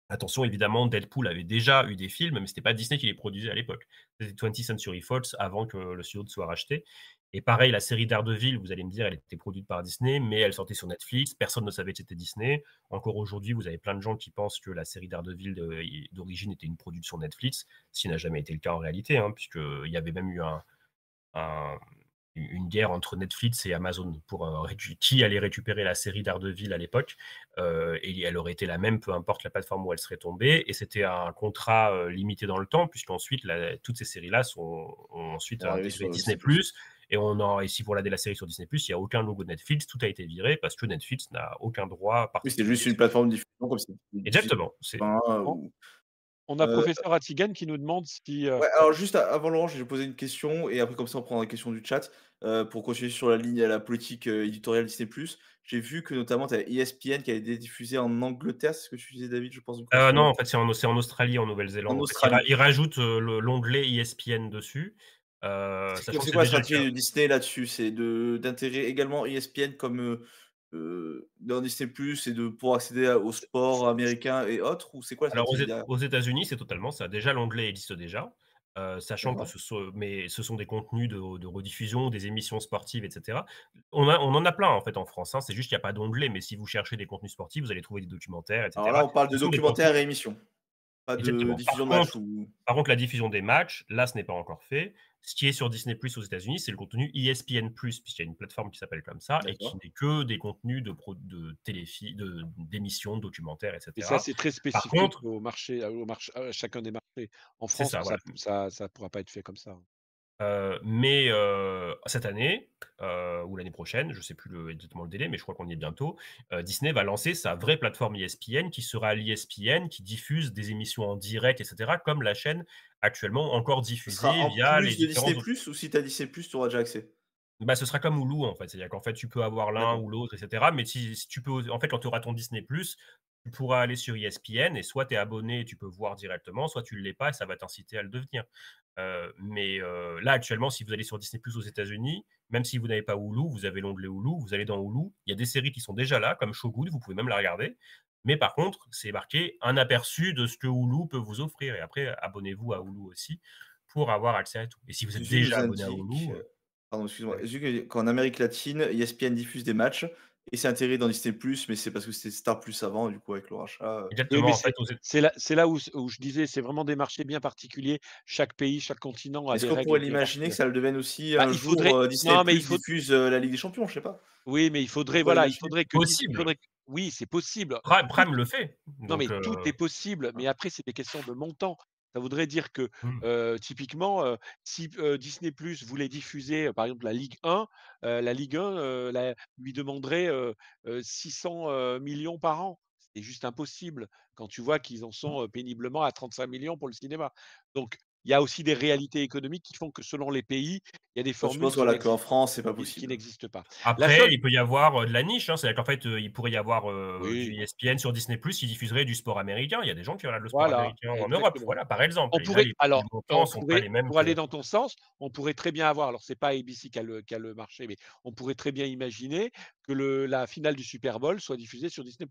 Attention, évidemment, Deadpool avait déjà eu des films, mais c'était pas Disney qui les produisait à l'époque. C'était 20th Century Fox avant que le studio soit racheté. Et pareil, la série Daredevil, vous allez me dire, elle était produite par Disney, mais elle sortait sur Netflix. Personne ne savait que c'était Disney. Encore aujourd'hui, vous avez plein de gens qui pensent que la série Daredevil d'origine était une production Netflix, ce qui n'a jamais été le cas en réalité, puisqu'il y avait même eu une guerre entre Netflix et Amazon pour qui allait récupérer la série Daredevil à l'époque, et elle aurait été la même, peu importe la plateforme où elle serait tombée, et c'était un contrat limité dans le temps, puisqu'ensuite toutes ces séries-là ont ensuite intégré Disney+, et ici pour la série sur Disney+, il n'y a aucun logo de Netflix, tout a été viré parce que Netflix n'a aucun droit Oui, c'est particulier. juste une plateforme de diffusion comme si Exactement. On a professeur Atigan qui nous demande si, Ouais, alors juste avant Laurent, je vais poser une question, et après comme ça on prendra la question du chat, pour continuer sur la ligne à la politique, éditoriale Disney+. J'ai vu que notamment tu as ESPN qui a été diffusé en Angleterre, c'est ce que tu disais David, je pense? Non, en fait, c'est en Australie, en Nouvelle-Zélande. En En fait, Australie. ils rajoutent l'onglet ESPN dessus. C'est Sachant que quoi la déjà le stratégie cas. de Disney là-dessus? C'est d'intégrer également ESPN comme, dans Disney+, et de pouvoir accéder au sport américain et autres, ou c'est quoi la Alors stratégie derrière? aux États-Unis, c'est totalement ça. Déjà, l'onglet existe déjà, sachant que D'accord. ce sont des contenus de rediffusion, des émissions sportives, etc. On en a plein en fait en France, c'est juste qu'il y a pas d'onglet, mais si vous cherchez des contenus sportifs, vous allez trouver des documentaires, Alors là, etc. on parle de Ce sont des contenus. documentaires et émissions, pas de Exactement. diffusion de matchs ou Par contre, la diffusion des matchs, là, ce n'est pas encore fait. Ce qui est sur Disney+ aux États-Unis, c'est le contenu ESPN+, puisqu'il y a une plateforme qui s'appelle comme ça, et qui d'accord. n'est que des contenus d'émissions, de documentaires, et ça, etc. c'est très Par spécifique contre, au marché, à chacun des marchés. En c'est France, ça, voilà. ça pourra pas être fait comme ça. Mais cette année, ou l'année prochaine, je ne sais plus exactement le délai, mais je crois qu'on y est bientôt, Disney va lancer sa vraie plateforme ESPN, qui sera l'ESPN, qui diffuse des émissions en direct, etc., comme la chaîne actuellement encore Ce sera diffusée en via les plus de différents Disney+, ou si tu as Disney+, tu auras déjà accès? Bah, ce sera comme Hulu, en fait. C'est-à-dire qu'en fait, tu peux avoir l'un D'accord. ou l'autre, et cetera. Mais si tu peux en fait, quand tu auras ton Disney+, tu pourras aller sur ESPN et soit tu es abonné et tu peux voir directement, soit tu ne l'es pas et ça va t'inciter à le devenir. Là, actuellement, si vous allez sur Disney+ aux États-Unis, même si vous n'avez pas Hulu, vous avez l'onglet Hulu, vous allez dans Hulu, il y a des séries qui sont déjà là, comme Shogun, vous pouvez même la regarder. Mais par contre, c'est marqué un aperçu de ce que Hulu peut vous offrir et après, abonnez-vous à Hulu aussi pour avoir accès à tout. Et si vous êtes Zuzu nous déjà abonné à indique, Hulu, pardon, excuse-moi, ouais. Zuzu qu'en Amérique latine, ESPN diffuse des matchs et c'est intégré dans Disney+, mais c'est parce que c'était Star+ avant, du coup, avec le rachat. Oui, Exactement, mais en fait, aux c'est là où je disais, c'est vraiment des marchés bien particuliers. Chaque pays, chaque continent a Est-ce des qu'on règles pourrait bien l'imaginer que ça le devienne aussi bah, un il faudrait jour, Disney+ non, mais il faut diffuse, la Ligue des Champions? Je sais pas. oui, mais il On faudrait pourrait voilà, il l'imaginer? faudrait que Dis il Possible. faudrait que oui, c'est possible. Prime le fait, Non, mais donc tout est possible, mais après c'est des questions de montant. Ça voudrait dire que, typiquement, si, Disney+ voulait diffuser, par exemple la Ligue 1, la Ligue 1, lui demanderait, 600, millions par an. C'est juste impossible quand tu vois qu'ils en sont, péniblement à 35 millions pour le cinéma. Donc il y a aussi des réalités économiques qui font que selon les pays, il y a des Moi, je formules pense, qui voilà, qu'en n'existent France, c'est pas qui possible. n'existent pas. La Après, seule il peut y avoir, de la niche, hein. C'est-à-dire qu'en fait, il pourrait y avoir, du oui, ESPN sur Disney+ qui diffuserait du sport américain. Il y a des gens qui regardent le sport voilà, américain en Europe, exactement. voilà, par exemple. On Et là, pourrait les alors, montants on sont pas pourrait les mêmes pour que aller dans ton sens, on pourrait très bien avoir alors c'est pas ABC qui a le marché, mais on pourrait très bien imaginer que la finale du Super Bowl soit diffusée sur Disney+.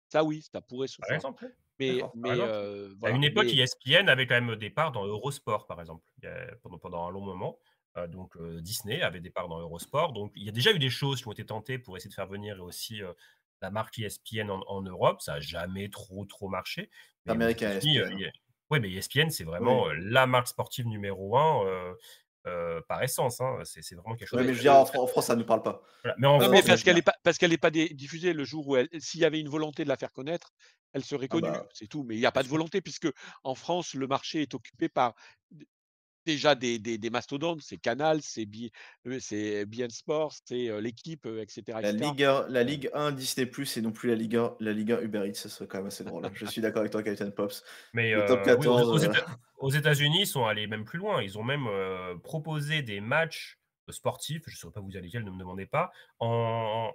Ça oui, ça pourrait se par faire. exemple, oui. Mais D'accord. Par mais exemple. À voilà, une époque, mais ESPN avait quand même des parts dans Eurosport, par exemple. Il y a pendant un long moment, Disney avait des parts dans Eurosport. Donc il y a déjà eu des choses qui ont été tentées pour essayer de faire venir aussi, la marque ESPN en Europe. Ça a jamais trop marché. C'est Mais aux américain, États-Unis, ESPN, hein. ouais, mais ESPN, c'est vraiment, Oui. la marque sportive numéro 1, par essence, hein. C'est vraiment quelque non chose Ouais, mais mais je veux de dire, en France, ça ne nous parle pas. voilà. Mais en non mais France, France, parce qu'elle est pas diffusée le jour où elle s'il y avait une volonté de la faire connaître, elle serait ah connue, bah, c'est tout. Mais il y a bien pas de sûr. volonté puisque en France, le marché est occupé par déjà des mastodontes, c'est Canal, c'est beIN Sports, c'est, L'Équipe, et cetera, et cetera. La Ligue 1 Disney+ et non plus la Ligue 1 Uber Eats, ça serait quand même assez drôle, hein. Je suis d'accord avec toi, Captain Pops. Mais Le top oui, aux 14, aux États-Unis, ils sont allés même plus loin. Ils ont même, proposé des matchs, sportifs, je ne saurais pas vous dire lesquels, ne me demandez pas,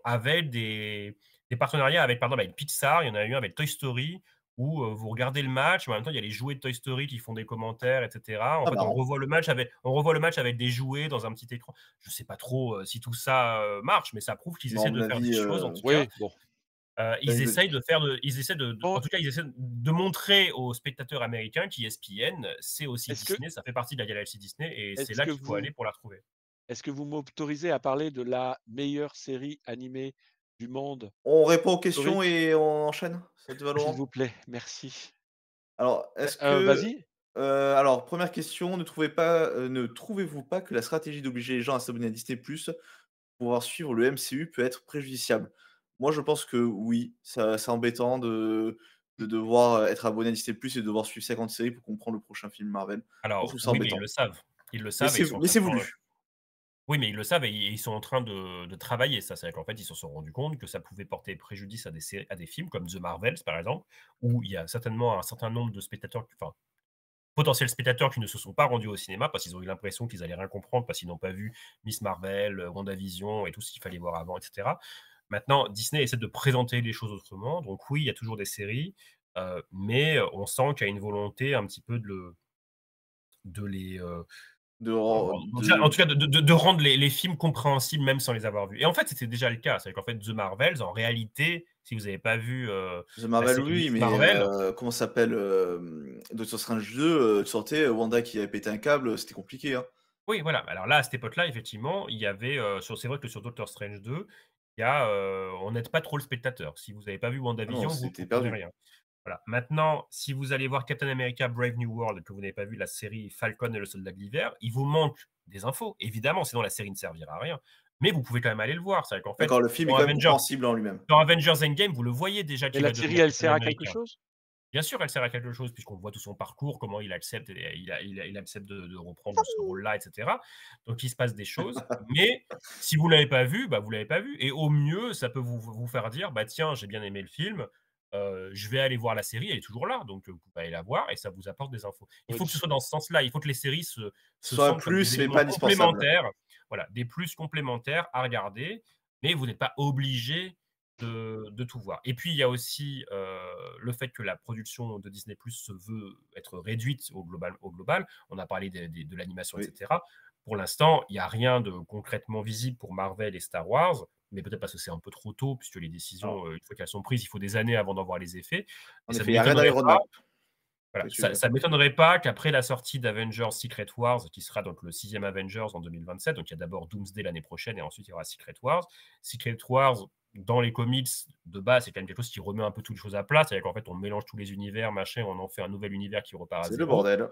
avec des partenariats avec, par exemple, avec Pixar. Il y en a eu un avec Toy Story où, vous regardez le match, mais en même temps, il y a les jouets de Toy Story qui font des commentaires et cetera. En ah fait, on marrant. revoit le match avec des jouets dans un petit écran. Je ne sais pas trop, si tout ça, marche, mais ça prouve qu'ils Non, à essaient mon de faire des avis, choses, en tout cas. Oui, bon. Ils essayent de faire ils essaient en Bon, tout cas, ils essaient de montrer aux spectateurs américains qu'ESPN, c'est aussi est-ce que Disney, ça fait partie de la galaxie Disney et c'est est-ce là que qu'il faut aller vous pour la retrouver. est-ce que vous m'autorisez à parler de la meilleure série animée du monde On répond aux questions historique? et on enchaîne? Ça te va, S'il vous Laurent? plaît, merci. Alors, est-ce que Vas-y. alors 1re question, ne trouvez-vous pas que la stratégie d'obliger les gens à s'abonner à Disney+ pour pouvoir suivre le MCU peut être préjudiciable? Moi, je pense que oui, ça c'est embêtant de devoir, être abonné à Disney+ et de devoir suivre 50 séries pour comprendre le prochain film Marvel. Moi, je Alors trouve ça oui, mais ils embêtant. le savent. Ils le Mais savent et ils sont en train c'est de faire, voulu. oui, mais ils le savent et ils sont en train de travailler ça. C'est-à-dire qu'en fait, ils se sont rendus compte que ça pouvait porter préjudice à des films comme The Marvels, par exemple, où il y a certainement un certain nombre de spectateurs enfin, potentiels spectateurs qui ne se sont pas rendus au cinéma parce qu'ils ont eu l'impression qu'ils allaient rien comprendre parce qu'ils n'ont pas vu Miss Marvel, WandaVision et tout ce qu'il fallait voir avant, et cetera. Maintenant, Disney essaie de présenter les choses autrement. Donc oui, il y a toujours des séries, mais on sent qu'il y a une volonté un petit peu de les, De en ren en de tout cas de rendre les films compréhensibles même sans les avoir vus et en fait, c'était déjà le cas. C'est-à-dire qu'en fait, The Marvels, en réalité, si vous n'avez pas vu, The la Marvel, série oui, Miss mais Marvel. comment ça s'appelle? Doctor Strange 2, tu sortais Wanda qui avait pété un câble, c'était compliqué, hein. Oui, voilà. Alors là, à cette époque-là, effectivement, il y avait, c'est vrai que sur Doctor Strange 2, il y a, on n'aide pas trop le spectateur. Si vous n'avez pas vu Ah non, WandaVision, vous ne c'était comprenez perdu. rien. Voilà. Maintenant, si vous allez voir Captain America Brave New World, que vous n'avez pas vu la série Falcon et le Soldat de l'Hiver, il vous manque des infos. Évidemment, sinon la série ne servira à rien. Mais vous pouvez quand même aller le voir. C'est-à-dire qu'en fait, D'accord, le film est quand même compréhensible en lui-même. dans Avengers Endgame, vous le voyez déjà Mais qu'il va la série, devenir elle Captain sert à quelque America. chose? Bien sûr, elle sert à quelque chose puisqu'on voit tout son parcours, comment il accepte et il accepte de reprendre ce rôle-là et cetera. Donc il se passe des choses, mais si vous l'avez pas vu, bah, vous l'avez pas vu et au mieux, ça peut vous faire dire: «Bah, tiens, j'ai bien aimé le film, je vais aller voir la série, elle est toujours là, donc vous pouvez aller la voir» et ça vous apporte des infos. Il Oui, faut que ce soit dans ce sens-là, il faut que les séries se Soit un sentent comme des plus, mais éléments pas indispensable. complémentaires. voilà, des plus complémentaires à regarder, mais vous n'êtes pas obligé de tout voir. Et puis, il y a aussi le fait que la production de Disney+ se veut être réduite au global. On a parlé de l'animation, etc. Pour l'instant, il n'y a rien de concrètement visible pour Marvel et Star Wars, mais peut-être parce que c'est un peu trop tôt, puisque les décisions, une fois qu'elles sont prises, il faut des années avant d'en voir les effets. En effet, il n'y a rien dans les roadmaps. Voilà, ça ne m'étonnerait pas qu'après la sortie d'Avengers Secret Wars, qui sera donc le 6e Avengers en 2027, donc il y a d'abord Doomsday l'année prochaine et ensuite il y aura Secret Wars. Secret Wars, dans les comics, de base, c'est quand même quelque chose qui remet un peu toutes les choses à plat. C'est-à-dire qu'en fait, on mélange tous les univers, machin, on en fait un nouvel univers qui repart à zéro. C'est le bordel.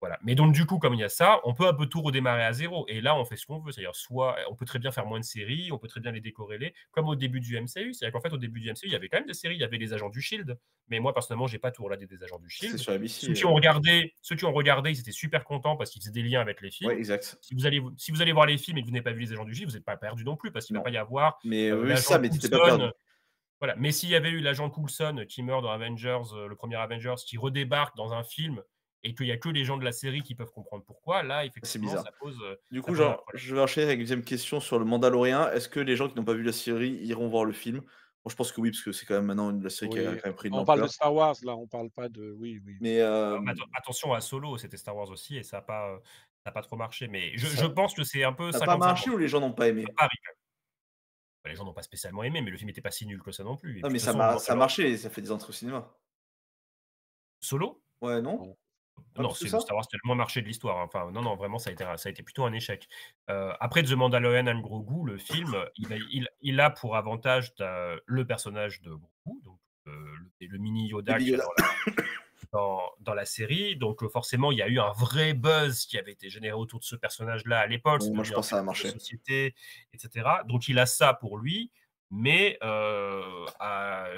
Voilà. Mais donc, du coup, comme il y a ça, on peut un peu tout redémarrer à zéro. Et là, on fait ce qu'on veut. C'est-à-dire, soit on peut très bien faire moins de séries, on peut très bien les décorréler, comme au début du MCU. C'est-à-dire qu'en fait, au début du MCU, il y avait quand même des séries. Il y avait les Agents du Shield. Mais moi, personnellement, j'ai pas tout regardé des Agents du Shield. C'est sur ABC. Ceux qui ont regardé, ils étaient super contents parce qu'ils faisaient des liens avec les films. Ouais, exact. Si vous allez voir les films et que vous n'avez pas vu les Agents du Shield, vous n'êtes pas perdu non plus parce qu'il ne va pas y avoir. Mais oui, l'agent ça, mais t'étais pas Coulson. perdu. Voilà. Mais s'il y avait eu l'agent Coulson qui meurt dans Avengers, le premier Avengers, qui redébarque dans un film et qu'il n'y a que les gens de la série qui peuvent comprendre pourquoi, là, effectivement, bizarre. ça pose. Du coup, je vais enchaîner avec une deuxième question sur le Mandalorian. Est-ce que les gens qui n'ont pas vu la série iront voir le film? Bon, je pense que oui, parce que c'est quand même maintenant la série qui a quand même pris de On parle de l'ampleur. Star Wars, là, on parle pas de. Oui. Mais attention à Solo, c'était Star Wars aussi et ça n'a pas trop marché. Mais je pense que c'est un peu. ça n'a pas marché ou les gens n'ont pas aimé? Les gens n'ont pas spécialement aimé, mais le film n'était pas si nul que ça non plus. Non, mais ça a marché, ça fait des entrées au cinéma. Solo? Ouais, non? Non, c'est le Star Wars qui a le moins marché de l'histoire. Enfin, non, vraiment, ça a été plutôt un échec. Après, The Mandalorian and Grogu, le film, il a pour avantage le personnage de Grogu, donc le mini Yoda qui est dans la série. Donc, forcément, il y a eu un vrai buzz qui avait été généré autour de ce personnage-là à l'époque. Bon, moi, je pense que ça a marché. Société, etc. Donc, il a ça pour lui. Mais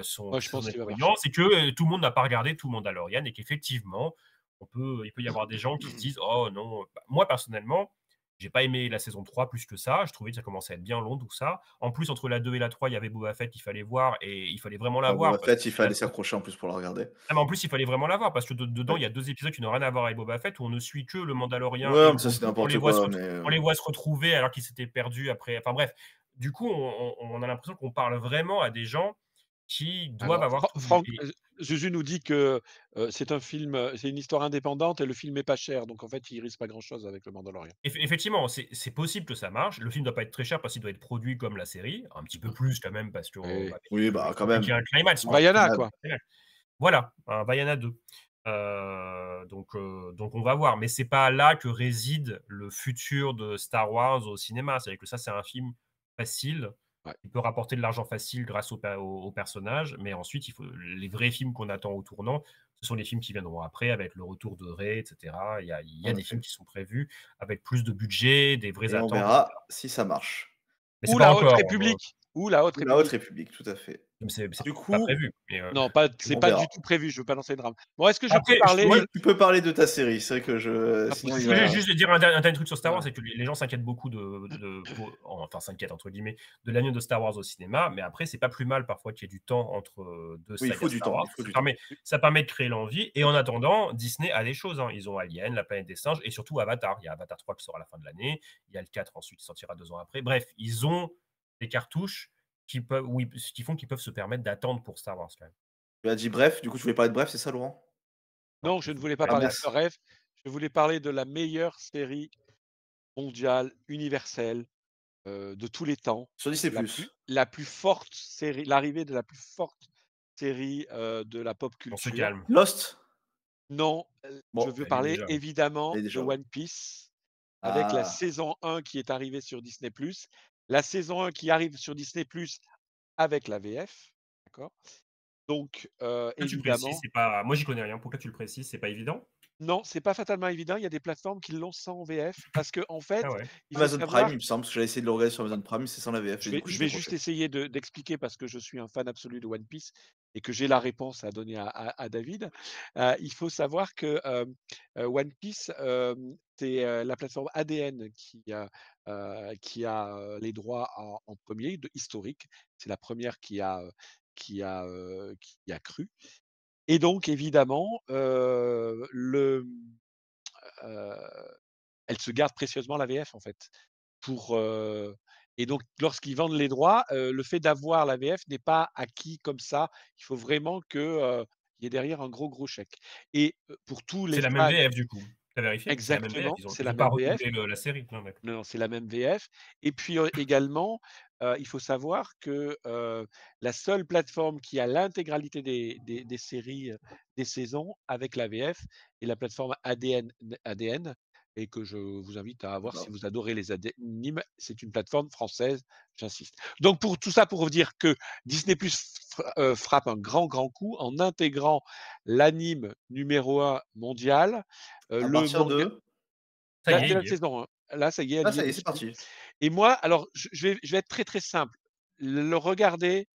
son inconvénient, c'est que tout le monde n'a pas regardé tout Mandalorian et qu'effectivement, il peut y avoir des gens qui se disent « Oh non !» Moi, personnellement, j'ai pas aimé la saison 3 plus que ça. Je trouvais que ça commençait à être bien long, tout ça. En plus, entre la 2 et la 3, il y avait Boba Fett qu'il fallait voir et il fallait vraiment la voir. Boba Fett, il fallait s'accrocher en plus pour la regarder. Mais en plus, il fallait vraiment la voir parce que dedans, il y a 2 épisodes qui n'ont rien à voir avec Boba Fett où on ne suit que le Mandalorian. Ouais, mais ça, c'est n'importe quoi. On les voit se retrouver alors qu'ils s'étaient perdus après. Enfin bref, du coup, on a l'impression qu'on parle vraiment à des gens qui doivent avoir. Franck, Juju nous dit que c'est un film, c'est une histoire indépendante et le film est pas cher, donc en fait, il risque pas grand-chose avec le Mandalorian. Effectivement, c'est possible que ça marche. Le film doit pas être très cher parce qu'il doit être produit comme la série, un petit peu plus quand même parce que. Oui, bah quand même. Il y a un climax. Vaiana, quoi. Voilà, un Vaiana 2. Donc on va voir, mais c'est pas là que réside le futur de Star Wars au cinéma. C'est-à-dire que ça, c'est un film facile. Il peut rapporter de l'argent facile grâce au personnage, mais ensuite, les vrais films qu'on attend au tournant, ce sont les films qui viendront après, avec le retour de Rey, etc. Il y a des films qui sont prévus avec plus de budget, des vraies attentes. On verra si ça marche. Mais Ou la Haute République. Ou la Haute République, tout à fait. C'est du coup pas prévu. Non, c'est pas du tout prévu. Je veux pas lancer le drame. Bon, est-ce que je peux parler Tu peux parler de ta série. C'est vrai que sinon, je voulais juste dire un dernier truc sur Star Wars, c'est que les gens s'inquiètent beaucoup enfin s'inquiètent entre guillemets, de l'année de Star Wars au cinéma, mais après c'est pas plus mal parfois qu'il y ait du temps entre deux sagas. Il faut du temps. Ça permet de créer l'envie. Et en attendant, Disney a des choses. Ils ont Alien, La Planète des Singes et surtout Avatar. Il y a Avatar 3 qui sort à la fin de l'année. Il y a le 4 ensuite qui sortira 2 ans après. Bref, ils ont des cartouches qui font qu'ils peuvent se permettre d'attendre pour Star Wars quand même. Tu as dit bref, du coup tu voulais parler de bref, c'est ça Laurent? Non, je ne voulais pas parler de bref, je voulais parler de la meilleure série mondiale, universelle, de tous les temps. Sur Disney+. La plus forte série, l'arrivée de la plus forte série de la pop culture. On se calme. Lost? Non, je veux parler évidemment de One Piece, avec la saison 1 qui est arrivée sur Disney+. La saison 1 qui arrive sur Disney+, avec la VF, d'accord? Donc, évidemment... Moi, j'y connais rien. Pourquoi tu le précises? C'est pas évident? Non, c'est pas fatalement évident. Il y a des plateformes qui l'ont sans VF parce que en fait, Amazon Prime, il me semble, parce que j'avais essayé de le regarder sur Amazon Prime, c'est sans la VF. Je vais juste essayer d'expliquer parce que je suis un fan absolu de One Piece et que j'ai la réponse à donner à David. Il faut savoir que One Piece, c'est la plateforme ADN qui a les droits en premier, historique. C'est la première qui a cru. Et donc, évidemment, elle se garde précieusement la VF, en fait. Et donc, lorsqu'ils vendent les droits, le fait d'avoir la VF n'est pas acquis comme ça. Il faut vraiment qu'il y ait derrière un gros chèque. Et pour tous les C'est la même fans, VF du coup. Tu as vérifié? C'est la même VF? exactement, Ils c'est ont la pas même VF. redoublé la série? Non, d'accord. Non, c'est la même VF. Et puis également, il faut savoir que la seule plateforme qui a l'intégralité des séries, des saisons avec la VF est la plateforme ADN, et que je vous invite à voir si vous adorez les animes. C'est une plateforme française, j'insiste. Donc pour tout ça, pour vous dire que Disney+ frappe un grand coup en intégrant l'anime numéro 1 mondial, À le partir manga. de. Ça Là, y est, c'est la il y est. saison 1. Là, ça y est, elle Ah, y ça est y est, c'est dessus. parti. Et moi, alors, je vais être très simple. Le regarder,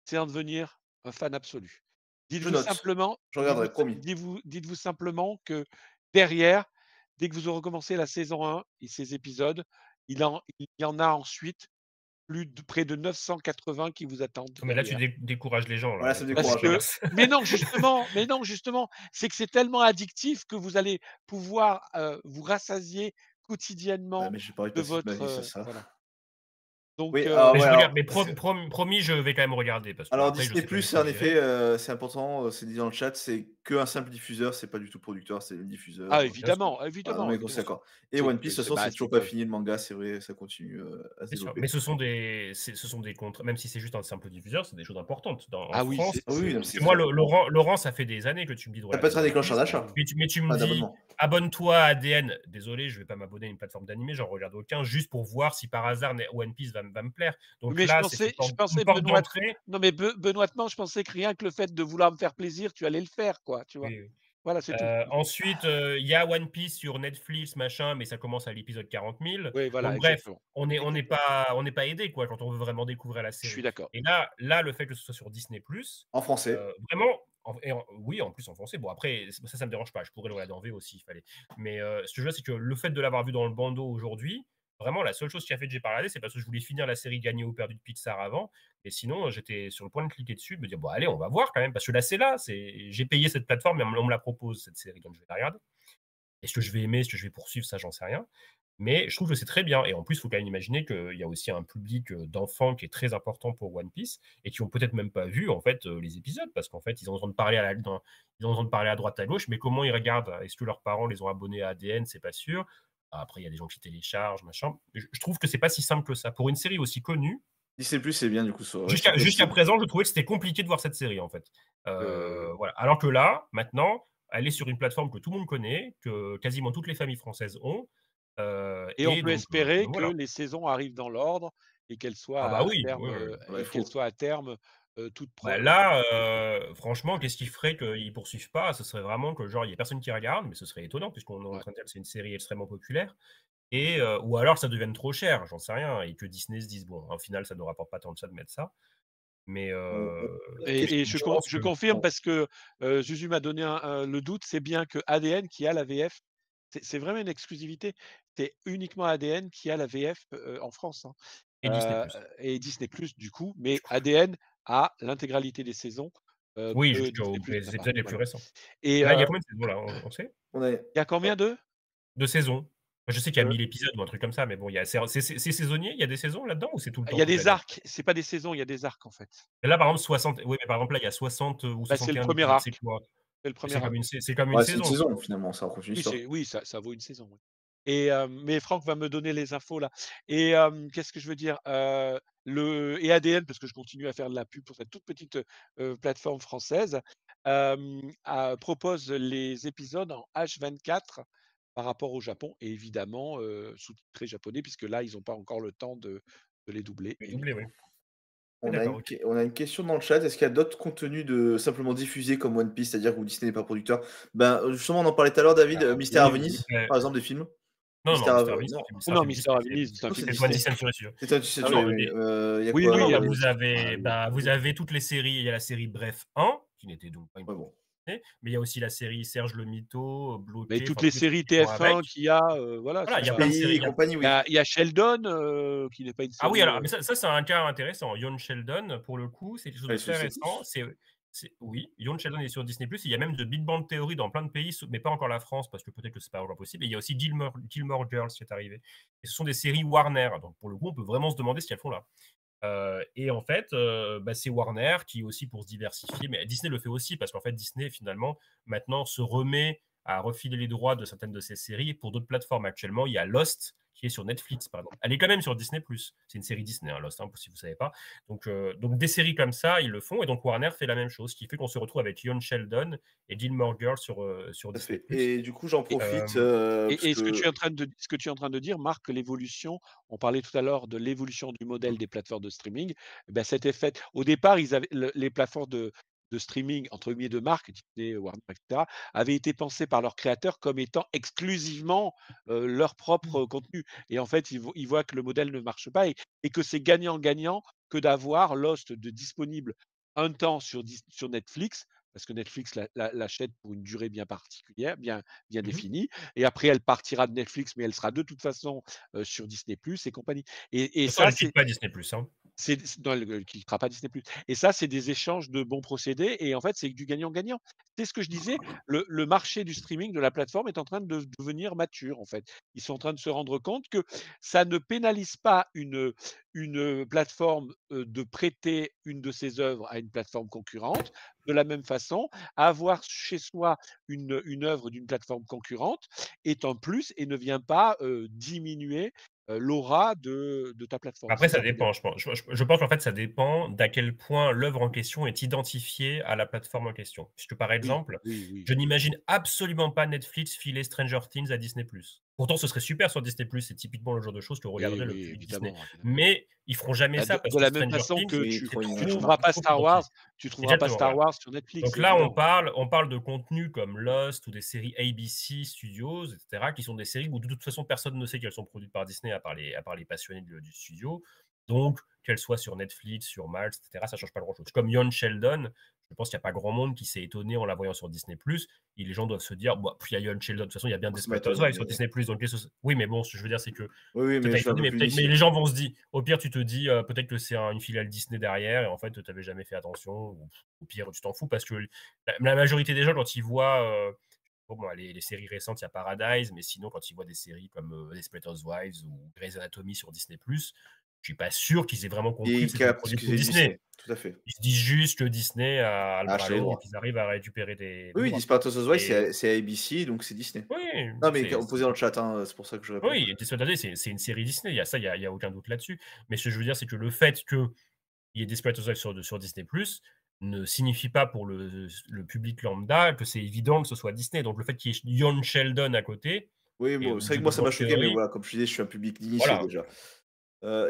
c'est en devenir un fan absolu. Je Dites-vous note. simplement, Je regarderai, promis. dites-vous simplement que derrière, dès que vous aurez recommencé la saison 1 et ses épisodes, il y en a ensuite près de 980 qui vous attendent Mais là, tu derrière. décourages les gens. Voilà, Là. ça Parce décourage. que, mais non, justement, c'est que c'est tellement addictif que vous allez pouvoir vous rassasier Ouais, quotidiennement mais j'ai pas envie de de passer toute ma vie, c'est votre. ça. Voilà. Donc, Oui, Mais ouais, je alors, regarde, mais promis, je vais quand même regarder parce que alors après, je Disney+, sais pas en effet, c'est important, c'est dit dans le chat, c'est qu'un simple diffuseur, c'est pas du tout producteur, c'est le diffuseur. ah, bien sûr. évidemment, Voilà, évidemment, on est évidemment. d'accord. Et C'est One Piece, de toute façon, bah, c'est toujours c'est pas fini le manga, c'est vrai, ça continue à se Bien sûr. développer. Mais ce sont des contrats, même si c'est juste un simple diffuseur, c'est des choses importantes. En Ah oui, France, Ah oui, non, mais parce c'est que moi, sûr. Laurent, ça fait des années que tu me dis de Ça peut être un regarder One déclencheur Piece, d'achat, mais tu me pas dis, d'abonnement. abonne-toi à ADN. Désolé, je vais pas m'abonner à une plateforme d'animé, j'en regarde aucun, juste pour voir si par hasard One Piece va me plaire. Donc Mais là, c'est je une pensais porte d'entrée. non, mais benoîtement, je pensais que rien que le fait de vouloir me faire plaisir, tu allais le faire, quoi, tu vois. Oui, oui. Voilà, c'est tout. Ensuite, il y a One Piece sur Netflix, machin, mais ça commence à l'épisode 40 000. Oui, voilà, Donc bref, exactement. on n'est pas aidé quoi quand on veut vraiment découvrir la Je suis série. d'accord. Et là, le fait que ce soit sur Disney+, En français. vraiment, oui, en plus en français. Bon après, ça me dérange pas. Je pourrais le regarder en VO aussi, il fallait. Mais ce que je veux, c'est que le fait de l'avoir vu dans le bandeau aujourd'hui, vraiment, la seule chose qui a fait que j'ai pas regardé, c'est parce que je voulais finir la série Gagné ou Perdu de Pixar avant. Et sinon, j'étais sur le point de cliquer dessus, de me dire, bon, allez, on va voir quand même, parce que là, c'est là. J'ai payé cette plateforme, mais on me la propose, cette série, donc je vais la regarder. Est-ce que je vais aimer, est-ce que je vais poursuivre, ça, j'en sais rien. Mais je trouve que c'est très bien. Et en plus, il faut quand même imaginer qu'il y a aussi un public d'enfants qui est très important pour One Piece et qui ont peut-être même pas vu en fait les épisodes parce qu'en fait, ils ont entendu parler à droite à gauche, mais comment ils regardent? Est-ce que leurs parents les ont abonnés à ADN? C'est pas sûr. Après, il y a des gens qui téléchargent, machin. Je trouve que c'est pas si simple que ça. Pour une série aussi connue, Disney+, c'est bien du coup. jusqu'à présent, je trouvais que c'était compliqué de voir cette série en fait. Voilà. Alors que là, maintenant, elle est sur une plateforme que tout le monde connaît, que quasiment toutes les familles françaises ont. Et on peut espérer voilà. que les saisons arrivent dans l'ordre et qu'elles soient à terme toutes là, franchement, qu'est-ce qui ferait qu'ils ne poursuivent pas? Ce serait vraiment que genre il n'y ait personne qui regarde, mais ce serait étonnant puisqu'on est en train de dire que c'est une série extrêmement populaire. Ou alors ça devienne trop cher, j'en sais rien, et que Disney se dise bon, au final, ça ne nous rapporte pas tant de ça de mettre ça. Mais je confirme parce que Juju m'a donné le doute, c'est bien que ADN qui a la VF, c'est vraiment une exclusivité. C'est uniquement ADN qui a la VF en France. Hein. Et Disney+, du coup, mais ADN a l'intégralité des saisons. Oui, jusqu'aux épisodes les plus récents. Et là, il y a combien de saisons là? On sait? Il y a combien de saisons? Je sais qu'il y a 1000 épisodes ou un truc comme ça, mais bon, c'est saisonnier, il y a des saisons là-dedans ou c'est tout le temps? Il y a des arcs, c'est pas des saisons, il y a des arcs en fait. Et là, par exemple, 60. Oui, mais par exemple, là, il y a 60 ou 61. C'est le premier arc. C'est le premier arc. C'est comme une saison. C'est une saison finalement, ça continue. Oui, ça vaut une saison. Oui. Mais Franck va me donner les infos là. Et qu'est-ce que je veux dire et ADN, parce que je continue à faire de la pub pour cette toute petite plateforme française, propose les épisodes en H24 par rapport au Japon et évidemment sous-titré japonais puisque là ils n'ont pas encore le temps de les doubler. Oui. On a une question dans le chat. Est-ce qu'il y a d'autres contenus simplement diffusés comme One Piece, c'est-à-dire où Disney n'est pas producteur? Justement, on en parlait tout à l'heure, David. Mister à Venise, par exemple, des films. Non, Mister à Venise, c'est un film Disney Saturé. Oui, vous avez toutes les séries. Il y a la série Bref 1, qui n'était donc pas une mais il y a aussi la série Serge le Mytho, bloqué. Mais toutes les séries TF1 qu'il y a, voilà. Il y a plein de séries. Il y a Sheldon, qui n'est pas une série. Ah oui, alors, mais ça c'est un cas intéressant. Young Sheldon, pour le coup, c'est quelque chose de très récent. Oui, Young Sheldon est sur Disney+. Il y a même The Big Bang Theory dans plein de pays, mais pas encore la France, parce que peut-être que c'est pas encore possible. Et il y a aussi Gilmore Girls qui est arrivé. Et ce sont des séries Warner. Donc pour le coup, on peut vraiment se demander ce qu'elles font là. Et en fait, c'est Warner qui aussi pour se diversifier, mais Disney le fait aussi parce qu'en fait Disney finalement maintenant se remet à refiler les droits de certaines de ses séries pour d'autres plateformes. Actuellement, il y a Lost qui est sur Netflix, par exemple. Elle est quand même sur Disney+. C'est une série Disney, hein, Lost, si vous ne savez pas. Donc des séries comme ça, ils le font. Et donc Warner fait la même chose, ce qui fait qu'on se retrouve avec Young Sheldon et Gilmore Girls sur Disney+. Et du coup, j'en profite. Et ce que tu es en train de dire marque l'évolution. On parlait tout à l'heure de l'évolution du modèle des plateformes de streaming. C'était fait. Au départ, les plateformes de streaming, entre guillemets, de marque, Disney, Warner, etc., avaient été pensées par leurs créateurs comme étant exclusivement leur propre contenu. Et en fait, ils voient que le modèle ne marche pas et que c'est gagnant-gagnant que d'avoir Lost disponible un temps sur Netflix, parce que Netflix l'achète pour une durée bien particulière, bien définie. Et après, elle partira de Netflix, mais elle sera de toute façon sur Disney+ et compagnie. Et ça, elle ne quitte pas Disney+. Hein. Non, elle ne quittera pas Disney+. Et ça, c'est des échanges de bons procédés. Et en fait, c'est du gagnant-gagnant. C'est ce que je disais. Le marché du streaming de la plateforme est en train de devenir mature, en fait. Ils sont en train de se rendre compte que ça ne pénalise pas une plateforme de prêter une de ses œuvres à une plateforme concurrente. De la même façon, avoir chez soi une œuvre d'une plateforme concurrente est un plus et ne vient pas diminuer l'aura de ta plateforme. Après, ça dépend, je pense. Je pense qu'en fait, ça dépend d'à quel point l'œuvre en question est identifiée à la plateforme en question. Puisque, par exemple, je n'imagine absolument pas Netflix filer Stranger Things à Disney+. Pourtant, ce serait super sur Disney+. C'est typiquement le genre de choses que regarderait le public Disney. Mais ils feront jamais ça parce de la que même Stranger façon Things, que tu trouveras pas Star Wars sur Netflix. Donc là, on parle de contenus comme Lost ou des séries ABC Studios, etc., qui sont des séries où de toute façon personne ne sait qu'elles sont produites par Disney à part les passionnés du studio. Donc, qu'elles soient sur Netflix, sur Malte, etc., ça ne change pas grand-chose. Comme Young Sheldon, je pense qu'il n'y a pas grand monde qui s'est étonné en la voyant sur Disney+. Et les gens doivent se dire, il y a Young Sheldon, de toute façon, il y a bien Desperate Housewives sur Disney+. Donc, oui, mais bon, ce que je veux dire, c'est que mais les gens vont se dire, au pire, tu te dis, peut-être que c'est une filiale Disney derrière, et en fait, tu n'avais jamais fait attention, ou au pire, tu t'en fous, parce que la majorité des gens, quand ils voient les séries récentes, il y a Paradise, mais sinon, quand ils voient des séries comme Desperate Housewives ou Grey's Anatomy sur Disney+, je suis pas sûr qu'ils aient vraiment compris que c'était produit pour Disney. Tout à fait. Ils se disent juste que Disney a le bras long et qu'ils arrivent à récupérer des. Oui, Desperate Housewives, c'est ABC, donc c'est Disney. Oui. Non, mais on posait dans le chat, c'est pour ça que je réponds. Oui, Desperate Housewives, c'est une série Disney. Il y a ça, il y a aucun doute là-dessus. Mais ce que je veux dire, c'est que le fait qu'il y ait Desperate Housewives sur Disney+ ne signifie pas pour le public lambda que c'est évident que ce soit Disney. Donc le fait qu'il y ait Young Sheldon à côté. Oui, bon, c'est vrai que moi ça m'a choqué, mais voilà, comme je disais, je suis un public d'initié déjà.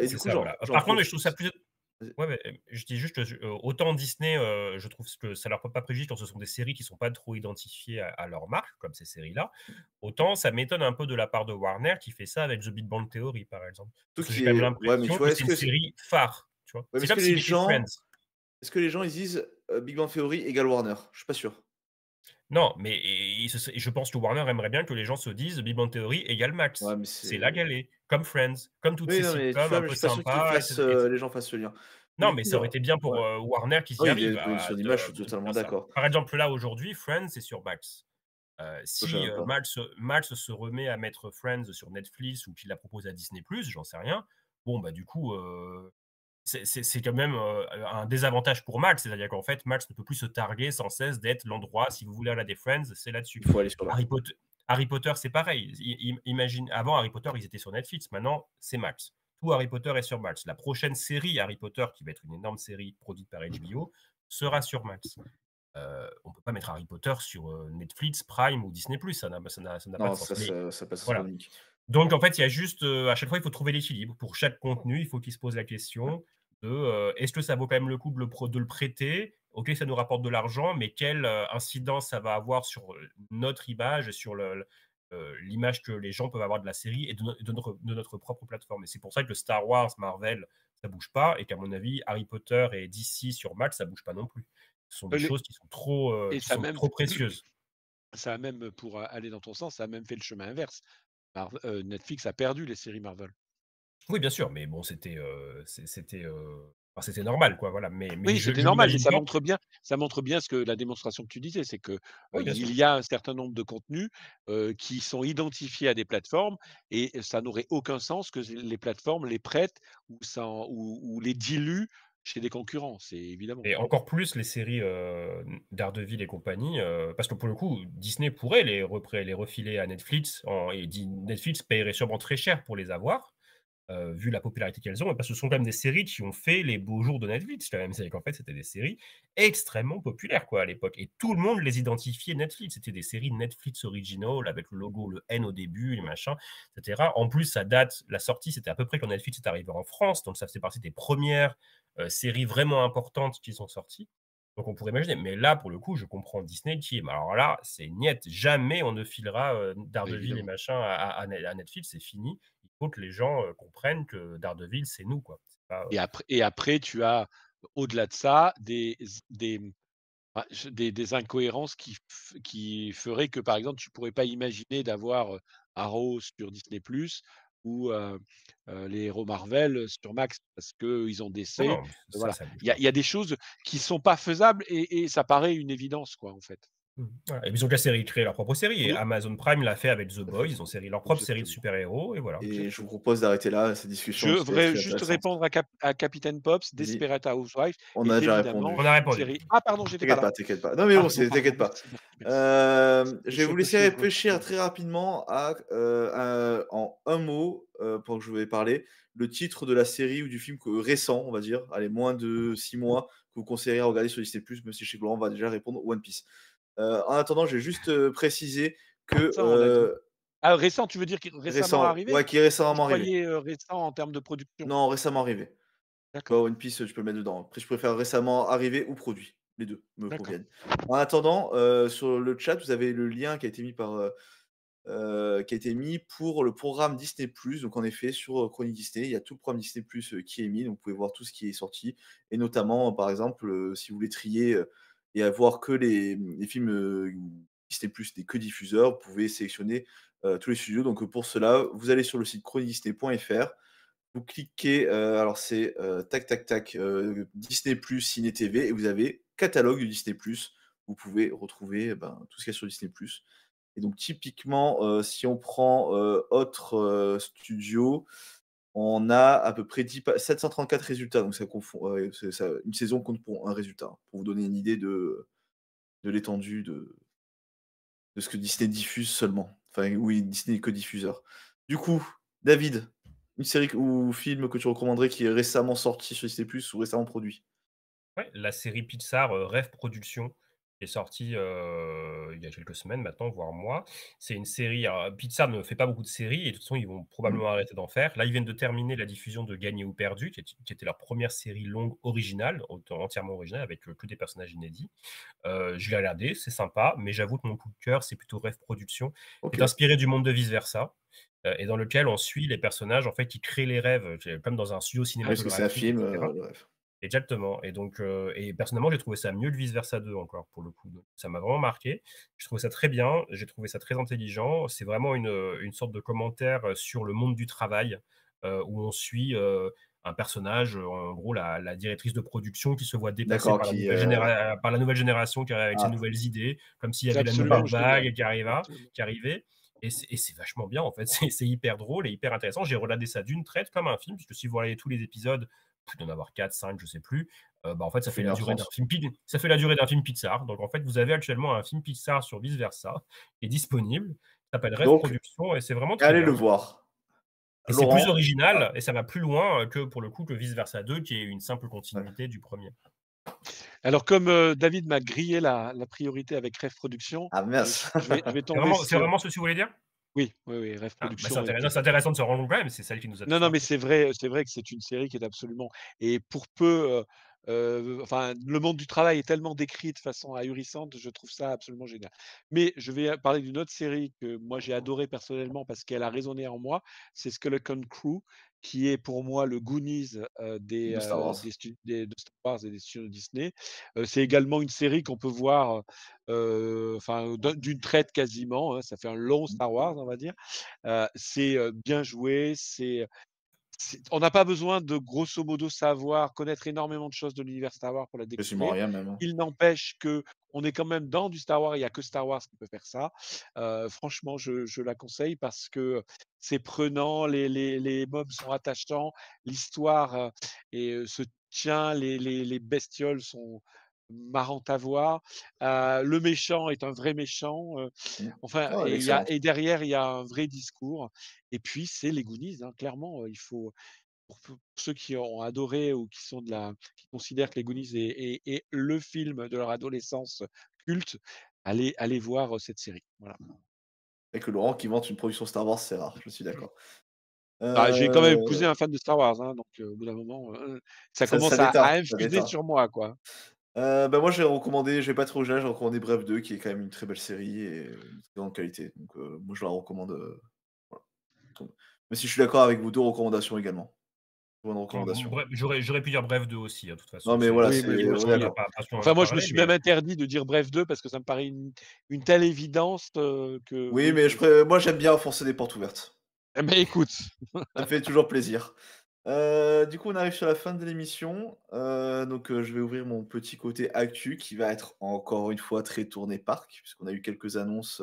Et du coup, par contre, je trouve ça plus. Ouais, mais je dis juste que autant Disney, je trouve que ça leur porte pas préjudice quand ce sont des séries qui sont pas trop identifiées à leur marque, comme ces séries-là. Autant ça m'étonne un peu de la part de Warner qui fait ça avec The Big Bang Theory, par exemple. Parce que j'ai quand même l'impression que c'est une série phare. Tu vois, c'est comme si Friends. Est-ce que les gens ils disent Big Bang Theory égale Warner? Je suis pas sûr. Non, mais je pense que Warner aimerait bien que les gens se disent Big Bang Theory égale Max. C'est la galée, comme Friends, comme toutes ces sitcoms un peu sympas. Les gens fassent ce lien. Non, mais ça aurait été bien pour Warner qui s'y arrive. Sur l'image, je suis totalement d'accord. Par exemple, là, aujourd'hui, Friends, c'est sur Max. Si Max se remet à mettre Friends sur Netflix ou qu'il la propose à Disney+, j'en sais rien, bon, bah du coup... c'est quand même un désavantage pour Max, c'est-à-dire qu'en fait, Max ne peut plus se targuer sans cesse d'être l'endroit, si vous voulez aller à des Friends, c'est là-dessus. Il faut aller sur Harry Potter, c'est pareil. Imagine, avant Harry Potter, ils étaient sur Netflix, maintenant, c'est Max. Tout Harry Potter est sur Max. La prochaine série Harry Potter, qui va être une énorme série produite par HBO, sera sur Max. On ne peut pas mettre Harry Potter sur Netflix, Prime ou Disney+, ça n'a pas de sens. Ça passe voilà. Donc, en fait, il y a juste, à chaque fois, il faut trouver l'équilibre. Pour chaque contenu, il faut qu'il se pose la question de est-ce que ça vaut quand même le coup de le prêter? Ok, ça nous rapporte de l'argent, mais quelle incidence ça va avoir sur notre image, sur l'image que les gens peuvent avoir de la série et de notre propre plateforme. Et c'est pour ça que Star Wars, Marvel, ça bouge pas, et qu'à mon avis, Harry Potter et DC sur Max, ça bouge pas non plus. Ce sont des choses qui sont trop précieuses. Ça a même, pour aller dans ton sens, ça a même fait le chemin inverse. Netflix a perdu les séries Marvel. Oui, bien sûr, mais bon, c'était Enfin, c'était normal, quoi, voilà. Mais Oui, je c'était je normal, mais m'imagine pas. ça montre bien ce que la démonstration que tu disais, c'est que, Oui, bien sûr. il y a un certain nombre de contenus, qui sont identifiés à des plateformes et ça n'aurait aucun sens que les plateformes les prêtent ou les diluent chez des concurrents, c'est évidemment. Et encore plus les séries, Daredevil et compagnie, parce que pour le coup, Disney pourrait les refiler à Netflix Netflix paierait sûrement très cher pour les avoir, vu la popularité qu'elles ont, parce que ce sont quand même des séries qui ont fait les beaux jours de Netflix quand même. C'est qu'en fait, c'était des séries extrêmement populaires, quoi, à l'époque, et tout le monde les identifiait Netflix. C'était des séries Netflix original avec le logo, le N au début, les machins, et cetera. En plus, la sortie, c'était à peu près quand Netflix est arrivé en France, donc ça faisait partie des premières séries vraiment importantes qui sont sorties. Donc on pourrait imaginer. Mais là, pour le coup, je comprends Disney qui alors là, c'est niet. Jamais on ne filera, Daredevil et Évidemment. machin à Netflix, c'est fini. Il faut que les gens, comprennent que Daredevil, c'est nous, quoi. C'est pas, Et après tu as, au-delà de ça, des incohérences qui feraient que, par exemple, tu pourrais pas imaginer d'avoir, Arrow sur Disney+ ou, les héros Marvel sur Max parce qu'eux, ils ont non, DC, non, voilà. ça bouge Il y a pas. il y a des choses qui sont pas faisables et ça paraît une évidence, quoi, en fait. Voilà, et puis ils ont déjà créé leur propre série et Oui, Amazon Prime l'a fait avec The Tout à Boys, fait. ils ont leur propre série de exactement, super-héros et voilà. Et je vous exactement. propose d'arrêter là, cette Je discussion c'était voudrais très juste intéressante. répondre à Capitaine Pops, Vas-y, Desperate Housewives on a est déjà évidemment On a répondu. une répondu. série pardon, j'étais pas T'inquiète là. pas, t'inquiète pas. Non, mais bon, Pardon, t'inquiète pas. merci, merci. Je vais Je vous peux laisser suivre réfléchir plus. très rapidement en un mot, pendant que je vais parler, le titre de la série ou du film récent, on va dire, allez, moins de 6 mois, que vous conseilleriez à regarder sur Disney+, même si je sais que Laurent va déjà répondre, One Piece. En attendant, je vais juste, préciser que, Ça, on a dit. Ah, récent, tu veux dire récemment récent, arrivé? ouais, qui est Je récemment arrivé. croyais, récent en termes de production. Non, récemment arrivé. Bah, D'accord, One Piece, tu peux le mettre dedans. Après, je préfère récemment arrivé ou produit. Les 2 me d'accord. conviennent. En attendant, sur le chat, vous avez le lien qui a été mis pour le programme Disney+. Donc en effet, sur, Chronique Disney, il y a tout le programme Disney+, qui est mis, donc vous pouvez voir tout ce qui est sorti et notamment, par exemple, si vous voulez trier, et avoir que les films, Disney+ n'est que diffuseur, vous pouvez sélectionner, tous les studios. Donc, pour cela, vous allez sur le site chroniquedisney.fr, vous cliquez, alors c'est, tac, tac, tac, Disney+, Ciné TV et vous avez catalogue de Disney+. Vous pouvez retrouver, tout ce qu'il y a sur Disney+. Et donc typiquement, si on prend, autre, studio, on a à peu près 734 résultats, donc ça confond c'est ça une saison compte pour un résultat, hein, pour vous donner une idée de l'étendue de ce que Disney diffuse seulement. Enfin oui, Disney est que diffuseur. Du coup, David, une série ou film que tu recommanderais qui est récemment sorti sur Disney+ ou récemment produit? Ouais, la série Pixar, Rêve Productions est sortie, il y a quelques semaines maintenant, voire mois. C'est une série alors Pixar ne fait pas beaucoup de séries et de toute façon, ils vont Mmh. probablement arrêter d'en faire. Là, ils viennent de terminer la diffusion de Gagné ou Perdu, qui était leur première série longue originale, entièrement originale avec, que des personnages inédits. Je l'ai regardé, c'est sympa, mais j'avoue que mon coup de cœur, c'est plutôt Rêve Productions, qui est OK. inspiré du monde de Vice Versa, et dans lequel on suit les personnages, en fait, qui créent les rêves, comme dans un studio Ah parce que c'est un cinématographique et film, cetera. le rêve. Exactement et donc et personnellement, j'ai trouvé ça mieux que Vice Versa 2 encore pour le coup, donc ça m'a vraiment marqué. Je trouvé ça très bien, j'ai trouvé ça très intelligent. C'est vraiment une sorte de commentaire, sur le monde du travail, où on suit, un personnage, en gros la directrice de production qui se voit dépassée D'accord, par qui, la nouvelle génération qui arrive avec ses ah, nouvelles idées, comme s'il y C'est avait la absolument nouvelle génial, vague absolument. qui arrivait et c'est vachement bien en fait. C'est hyper drôle et hyper intéressant. J'ai regardé ça d'une traite comme un film, puisque si vous regardez tous les épisodes, il doit y en avoir 4-5, je sais plus. En fait, ça fait 1h30. Ça fait la durée d'un film Pixar. Donc en fait, vous avez actuellement un film Pixar sur Vice Versa qui est disponible. Ça s'appelle Rêve Donc, Productions et c'est vraiment très allez le bien. voir. Et c'est plus Laurent? original et ça va plus loin, que pour le coup, que Vice Versa 2 qui est une simple Ouais. continuité du premier. Alors comme, David m'a grillé la priorité avec Rêve Productions, Ah mince! je vais tomber C'est sur vraiment ce que tu voulais dire? oui, oui, oui, Rêve Ah, bah, Productions était c'est intéressant de se rendre compte quand même, c'est celle qui nous a non, tous non, mais marqués. c'est vrai que c'est une série qui est absolument et pour peu, enfin, le monde du travail est tellement décrit de façon ahurissante, je trouve ça absolument génial. Mais je vais parler d'une autre série que moi j'ai adorée personnellement parce qu'elle a résonné en moi, c'est Skeleton Crew, qui est pour moi le Goonies, De Star des Wars. stu des de Star Wars et des studios Disney. C'est également une série qu'on peut voir, enfin, d'une traite quasiment, hein, ça fait un long Mmh. Star Wars, on va dire. C'est, bien joué, on n'a pas besoin de grosso modo connaître énormément de choses de l'univers Star Wars pour la Quasiment découvrir. rien même, hein. Il n'empêche qu'on est quand même dans du Star Wars, il y a que Star Wars qui peut faire ça. Franchement, je la conseille parce que c'est prenant, les mobs sont attachants, l'histoire, se tient, les bestioles sont marrantes à voir. Le méchant est un vrai méchant, enfin Oh, elle est excellente. et derrière, il y a un vrai discours et puis c'est les Goonies, hein, clairement, il faut pour ceux qui ont adoré ou qui considèrent que les Goonies est le film de leur adolescence culte, allez voir, cette série. Voilà. Avec Laurent qui vante une production Star Wars, c'est rare, je suis d'accord. Bah, j'ai quand même épousé un fan de Star Wars, hein, donc au bout d'un moment, ça commence à déteint, ça infuser déteint. sur moi, quoi. Bah, moi, j'ai pas trop j'ai recommandé Bref 2 qui est quand même une très belle série et de très grande qualité. Donc, moi, je la recommande, voilà. Mais si je suis d'accord avec vos 2 recommandations également. Bonne recommandation. Bref, j'aurais pu dire Bref 2 aussi, de toute façon. Non, mais voilà, Oui, c'est mais on est d'accord. enfin, moi, je me suis même interdit de dire Bref 2 parce que ça me paraît une telle évidence, que Oui, mais moi, j'aime bien enfoncer des portes ouvertes. Eh ben, écoute. Ça me fait toujours plaisir. Du coup, on arrive sur la fin de l'émission. Donc, je vais ouvrir mon petit côté actu qui va être encore une fois très tourné parc, puisqu'on a eu quelques annonces,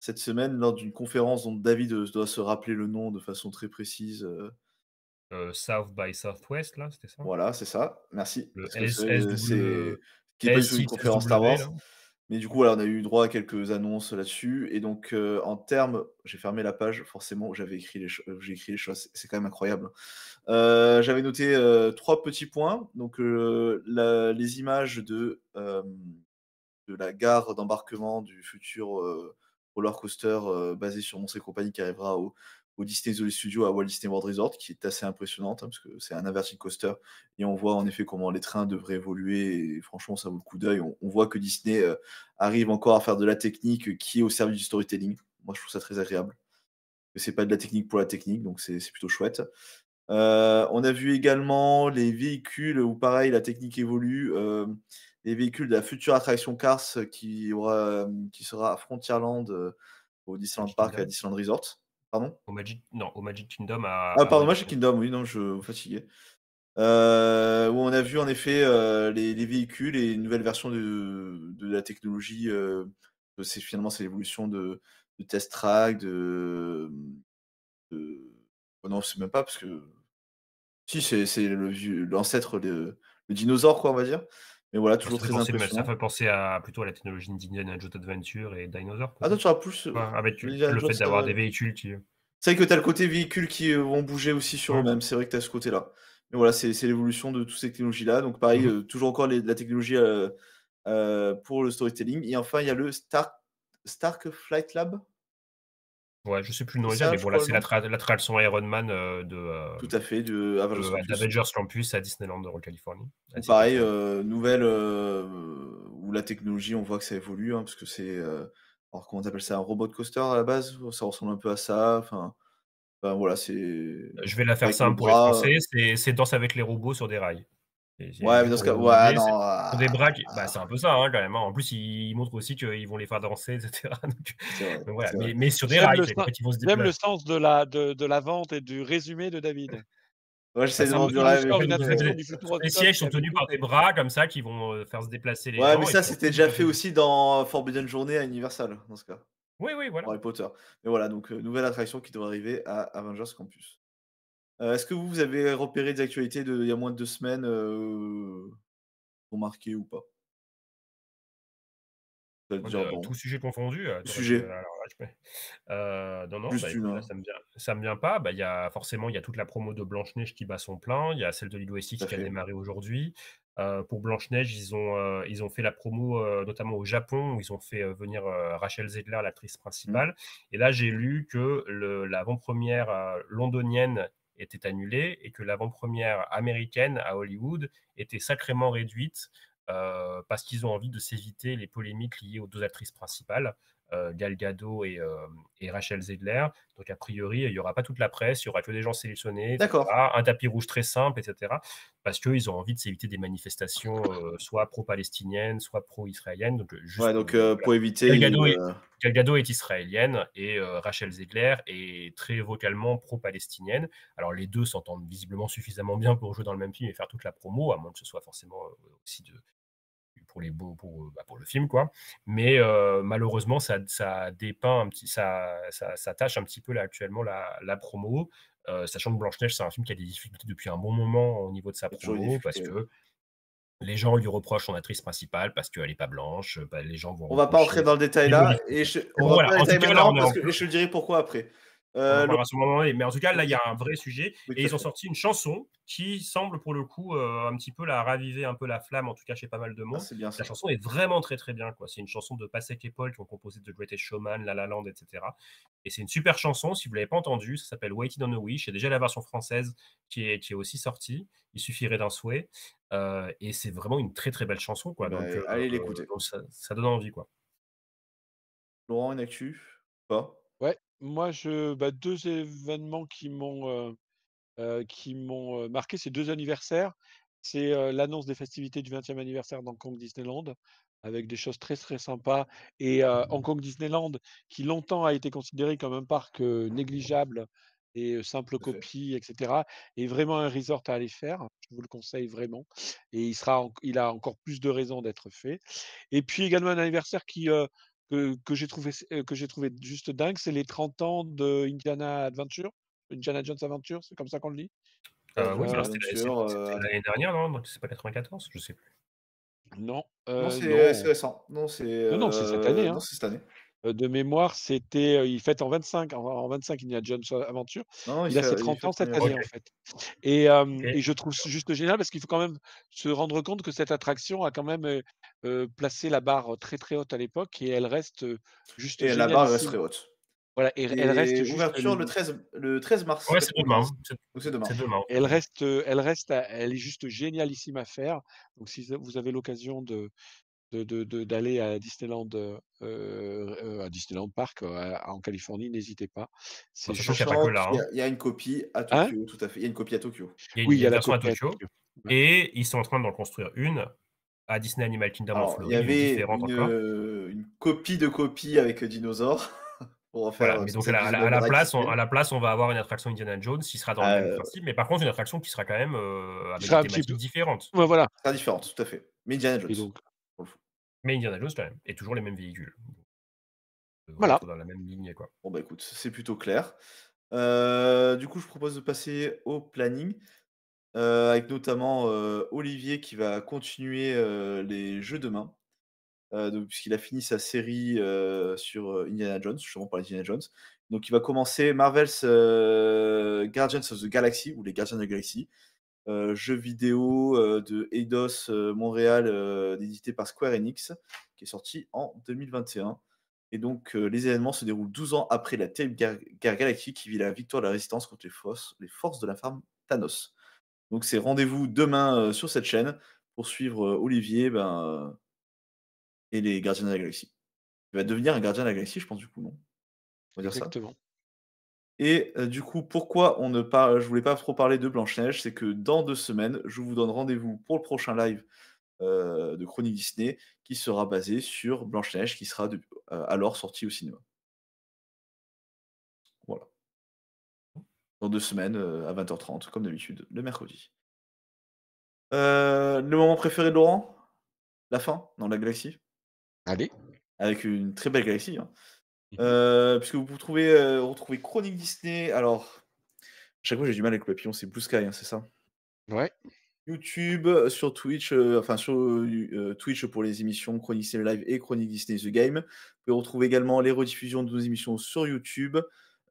cette semaine lors d'une conférence dont David, doit se rappeler le nom de façon très précise, South by Southwest, là, c'était ça? Voilà, c'est ça, merci. Le Parce que c'est qui est pas du tout une S6 conférence Star Wars. là. Mais du coup, voilà, on a eu droit à quelques annonces là-dessus et donc, en termes j'ai fermé la page forcément, j'ai écrit les choses, c'est quand même incroyable. J'avais noté, 3 petits points. Donc, les images de la gare d'embarquement du futur, roller coaster, basé sur Monster et compagnie qui arrivera au Disney Hollywood Studios à Walt Disney World Resort, qui est assez impressionnante, hein, parce que c'est un inverted coaster et on voit en effet comment les trains devraient évoluer et franchement ça vaut le coup d'œil. On voit que Disney, arrive encore à faire de la technique, qui est au service du storytelling. Moi je trouve ça très agréable. Que c'est pas de la technique pour la technique, donc c'est plutôt chouette. On a vu également les véhicules où pareil la technique évolue, les véhicules de la future attraction Cars, qui sera à Frontierland, au Disneyland Park à Disneyland Resort. Pardon? Au Magic Kingdom à Pardon, Magic Kingdom, oui, non, je me fatiguais. Où on a vu en effet, les véhicules et une nouvelle version de la technologie, c'est l'évolution de Test Track, oh non, c'est même pas parce que si, c'est l'ancêtre, le dinosaure quoi, on va dire. Mais voilà, toujours très impressionnant. Ça fait penser plutôt à la technologie d'Indiana Jones Adventure et Dinosaur. Ah toi tu as plus, avec le fait d'avoir des véhicules qui C'est vrai que tu as le côté véhicules qui, vont bouger aussi sur eux-mêmes, c'est vrai que tu as ce côté-là. Mais voilà, c'est l'évolution de toutes ces technologies-là. Donc pareil, toujours encore la technologie, pour le storytelling et enfin il y a le Stark Flight Lab? Ouais, je sais plus le nom C'est exact, ça, mais je bon là, crois, c'est non? l'attraction Iron Man, Tout à fait, d'Avengers Campus à Disneyland en Californie. Pareil, nouvelle, où la technologie, on voit que ça évolue, hein, parce que c'est, alors comment tu appelles ça? Un robot coaster à la base? Ça ressemble un peu à ça, enfin voilà, c'est je vais la faire avec simple le pour les bras, Français, c'est Danse avec les robots sur des rails. Ouais, mais dans ce cas, ouais, non, sur des bras c'est un peu ça, hein, quand même, hein. En plus, ils montrent aussi qu'ils vont les faire danser, etc. Donc voilà, mais sur des rails, ils vont se déplacer. J'aime le sens de la vente et du résumé de David. Ouais, j'essaie de vendre du rêve. Les sièges sont tenus par des bras comme ça qui vont faire se déplacer les gens. Ouais, mais ça, c'était déjà fait aussi dans Forbidden Journey à Universal, dans ce cas. Oui, voilà. Harry Potter. Mais voilà, donc nouvelle attraction qui devrait arriver à Avengers Campus. Est-ce que vous avez repéré des actualités il y a moins de 2 semaines, ont marqué ou pas? Tout sujet confondu, Sujet. Non, Juste écoute, là, ça me vient pas. Il y a toute la promo de Blanche-Neige qui bat son plein. Il y a celle de Lilo et Stitch qui a démarré aujourd'hui. Pour Blanche-Neige, ils ont fait la promo, notamment au Japon, où ils ont fait venir Rachel Zegler, l'actrice principale. Et là, j'ai lu que l'avant-première londonienne était annulée et que l'avant-première américaine à Hollywood était sacrément réduite, parce qu'ils ont envie de s'éviter les polémiques liées aux 2 actrices principales, Gal Gadot et Rachel Zegler. Donc a priori, il n'y aura pas toute la presse, il n'y aura que des gens sélectionnés, D'accord. un tapis rouge très simple, etc. Parce qu'ils ont envie de s'éviter des manifestations soit pro-palestiniennes, soit pro-israéliennes. Donc, pour éviter... Gal Gadot est israélienne et Rachel Zegler est très vocalement pro-palestinienne. Alors les deux s'entendent visiblement suffisamment bien pour jouer dans le même film et faire toute la promo, à moins que ce soit forcément aussi pour le film, quoi. Mais malheureusement, ça dépeint un petit, ça tâche un petit peu là actuellement la promo, sachant que Blanche-Neige, c'est un film qui a des difficultés depuis un bon moment au niveau de sa promo, parce que les gens lui reprochent son actrice principale parce qu'elle n'est pas blanche. Les gens vont On va pas rentrer dans le détail là, et on va pas le détail maintenant parce que je te dirai pourquoi après. On en parlera sur le moment, mais en tout cas, là, il y a un vrai sujet. Et ils ont sorti une chanson qui semble, pour le coup, un petit peu raviver un peu la flamme, en tout cas chez pas mal de monde. C'est bien ça. La chanson est vraiment très très bien, quoi. C'est une chanson de Pasek et Paul qui ont composé The Greatest Showman, La La Land, etc. Et c'est une super chanson. Si vous ne l'avez pas entendue, ça s'appelle Waiting on a Wish. Il y a déjà la version française qui est aussi sortie. Il suffirait d'un souhait. Et c'est vraiment une très très belle chanson, quoi. Donc, allez l'écouter. Ça donne envie, quoi. Laurent, une actu? Pas? Ouais, moi, deux événements qui m'ont marqué, c'est 2 anniversaires. C'est l'annonce des festivités du 20e anniversaire d'Hong Kong Disneyland, avec des choses très très sympas. Et Hong Kong Disneyland, qui longtemps a été considéré comme un parc négligeable et simple copie, etc., est vraiment un resort à aller faire. Je vous le conseille vraiment. Et il a encore plus de raisons d'être fait. Et puis également un anniversaire que j'ai trouvé juste dingue, c'est les 30 ans de Indiana Jones Adventure, c'est comme ça qu'on le dit? Oui, c'était l'année dernière, non? Donc c'est pas 94? Je sais plus. Non, non, c'est non. récent. Non, c'est c'est cette année, hein. non, c'est cette année. De mémoire, c'était, il fête en 25 Indiana Jones Adventure. Non, Il a ses 30 ans cette année, en fait. Et je trouve juste génial parce qu'il faut quand même se rendre compte que cette attraction a quand même placé la barre très, très haute à l'époque et elle reste juste Et la barre reste génialissime. très haute. Voilà, et elle reste juste ouverture le 13 mars. Ouais, c'est demain. C'est demain. C'est demain. Elle est juste génialissime à faire. Donc si vous avez l'occasion d'aller à Disneyland Park en Californie, n'hésitez pas. C'est Sachant juste qu'il n'y a pas que là. Il y a une copie à Tokyo, tout à fait. Il y a une copie à Tokyo. Il y a une version à Tokyo. Et ils sont en train d'en construire une à Disney Animal Kingdom en Floride. Il y avait différente encore. une copie de copie avec dinosaures. Pour en faire voilà, mais donc à la place, on va avoir une attraction Indiana Jones qui sera dans le même principe, mais par contre une attraction qui sera quand même avec des thématiques différentes. Ouais, voilà. Qui sera différente, tout à fait. Mais Indiana Jones. Donc... Mais Indiana Jones quand même, et toujours les mêmes véhicules. Voilà. Dans la même ligne, quoi. Bon bah écoute, c'est plutôt clair. Du coup, je propose de passer au planning. Avec notamment Olivier qui va continuer les jeux demain. Puisqu'il a fini sa série sur Indiana Jones, justement par Indiana Jones. Donc il va commencer Marvel's Guardians of the Galaxy, ou les Gardiens de la Galaxie, jeu vidéo de Eidos Montréal, édité par Square Enix, qui est sorti en 2021. Et donc les événements se déroulent 12 ans après la terrible guerre galactique qui vit la victoire de la résistance contre les forces de l'infâme Thanos. Donc c'est rendez-vous demain sur cette chaîne pour suivre Olivier et les Gardiens de la Galaxie. Il va devenir un Gardien de la Galaxie, je pense, du coup, non? On va dire Exactement. Ça. Et du coup, pourquoi je voulais pas trop parler de Blanche-Neige, c'est que dans 2 semaines, je vous donne rendez-vous pour le prochain live de Chronique Disney qui sera basé sur Blanche-Neige, qui sera alors sortie au cinéma. Voilà. Dans 2 semaines, à 20h30, comme d'habitude, le mercredi. Le moment préféré de Laurent? La fin, dans la galaxie? Allez. Avec une très belle galaxie. Puisque vous pouvez retrouver Chronique Disney. Alors, à chaque fois j'ai du mal avec le papillon, c'est Blue Sky, hein, c'est ça? Ouais. YouTube, sur Twitch, sur Twitch pour les émissions Chronique Disney Live et Chronique Disney The Game. Vous pouvez retrouver également les rediffusions de nos émissions sur YouTube,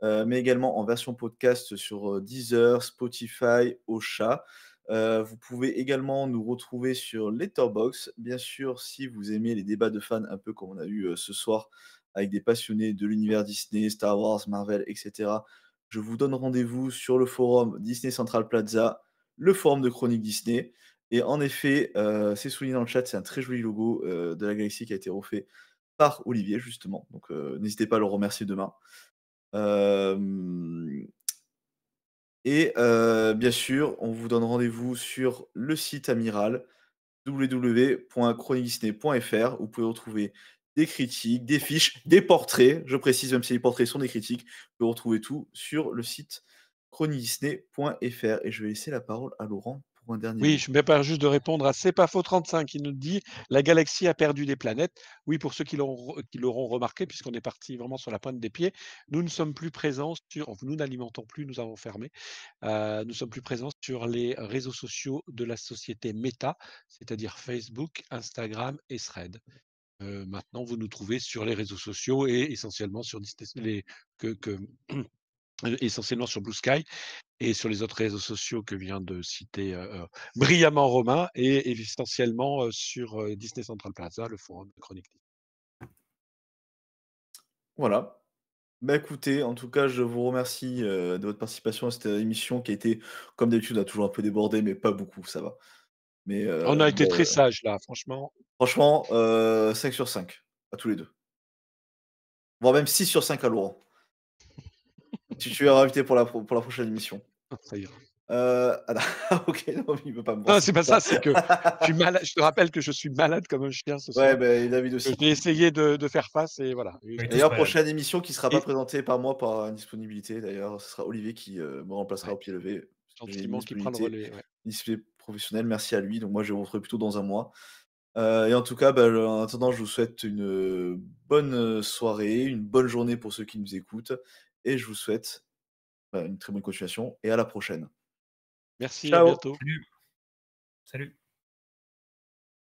mais également en version podcast sur Deezer, Spotify, Ocha. Vous pouvez également nous retrouver sur Letterboxd. Bien sûr, si vous aimez les débats de fans, un peu comme on a eu ce soir, avec des passionnés de l'univers Disney, Star Wars, Marvel, etc. Je vous donne rendez-vous sur le forum Disney Central Plaza, le forum de Chronique Disney. Et en effet, c'est souligné dans le chat, c'est un très joli logo de la galaxie qui a été refait par Olivier, justement. Donc n'hésitez pas à le remercier demain. Et bien sûr, on vous donne rendez-vous sur le site amiral, www.chroniquedisney.fr. Vous pouvez retrouver des critiques, des fiches, des portraits. Je précise, même si les portraits sont des critiques, vous pouvez retrouver tout sur le site chroniquedisney.fr. Et je vais laisser la parole à Laurent pour un dernier Oui, mot. je me permets juste de répondre à C'est pas faux 35 qui nous dit la galaxie a perdu des planètes. Oui, pour ceux qui l'auront remarqué, puisqu'on est parti vraiment sur la pointe des pieds, nous ne sommes plus présents nous n'alimentons plus, nous avons fermé. Nous sommes plus présents sur les réseaux sociaux de la société Meta, c'est-à-dire Facebook, Instagram et Threads. Maintenant, vous nous trouvez sur les réseaux sociaux et essentiellement sur essentiellement sur Blue Sky et sur les autres réseaux sociaux que vient de citer brillamment Romain et essentiellement sur Disney Central Plaza, le forum de Chronique. Voilà. Bah écoutez, en tout cas, je vous remercie de votre participation à cette émission qui a été, comme d'habitude, a toujours un peu débordé, mais pas beaucoup, ça va. Mais On a été bon, très sages là, franchement. franchement, 5 sur 5, à tous les deux. Voire même 6 sur 5 à Laurent. Tu es invité pour la prochaine émission. Ça ira. Ok, non, il veut pas me Non, voir. c'est pas ça, c'est que je suis malade. Je te rappelle que je suis malade comme un chien ce soir. Ouais, bah, et David aussi. J'ai essayé de faire face et voilà. D'ailleurs, prochaine émission qui sera pas présentée par moi par indisponibilité. D'ailleurs, ce sera Olivier qui me remplacera au pied levé. Gentiment qui prend le relais. Ouais. Disponibilité professionnelle, merci à lui. Donc moi, je vous retrouve plutôt dans un mois. Et en tout cas, en attendant, je vous souhaite une bonne soirée, une bonne journée pour ceux qui nous écoutent. Et je vous souhaite une très bonne continuation et à la prochaine. Merci, Ciao. à bientôt. Salut. Salut.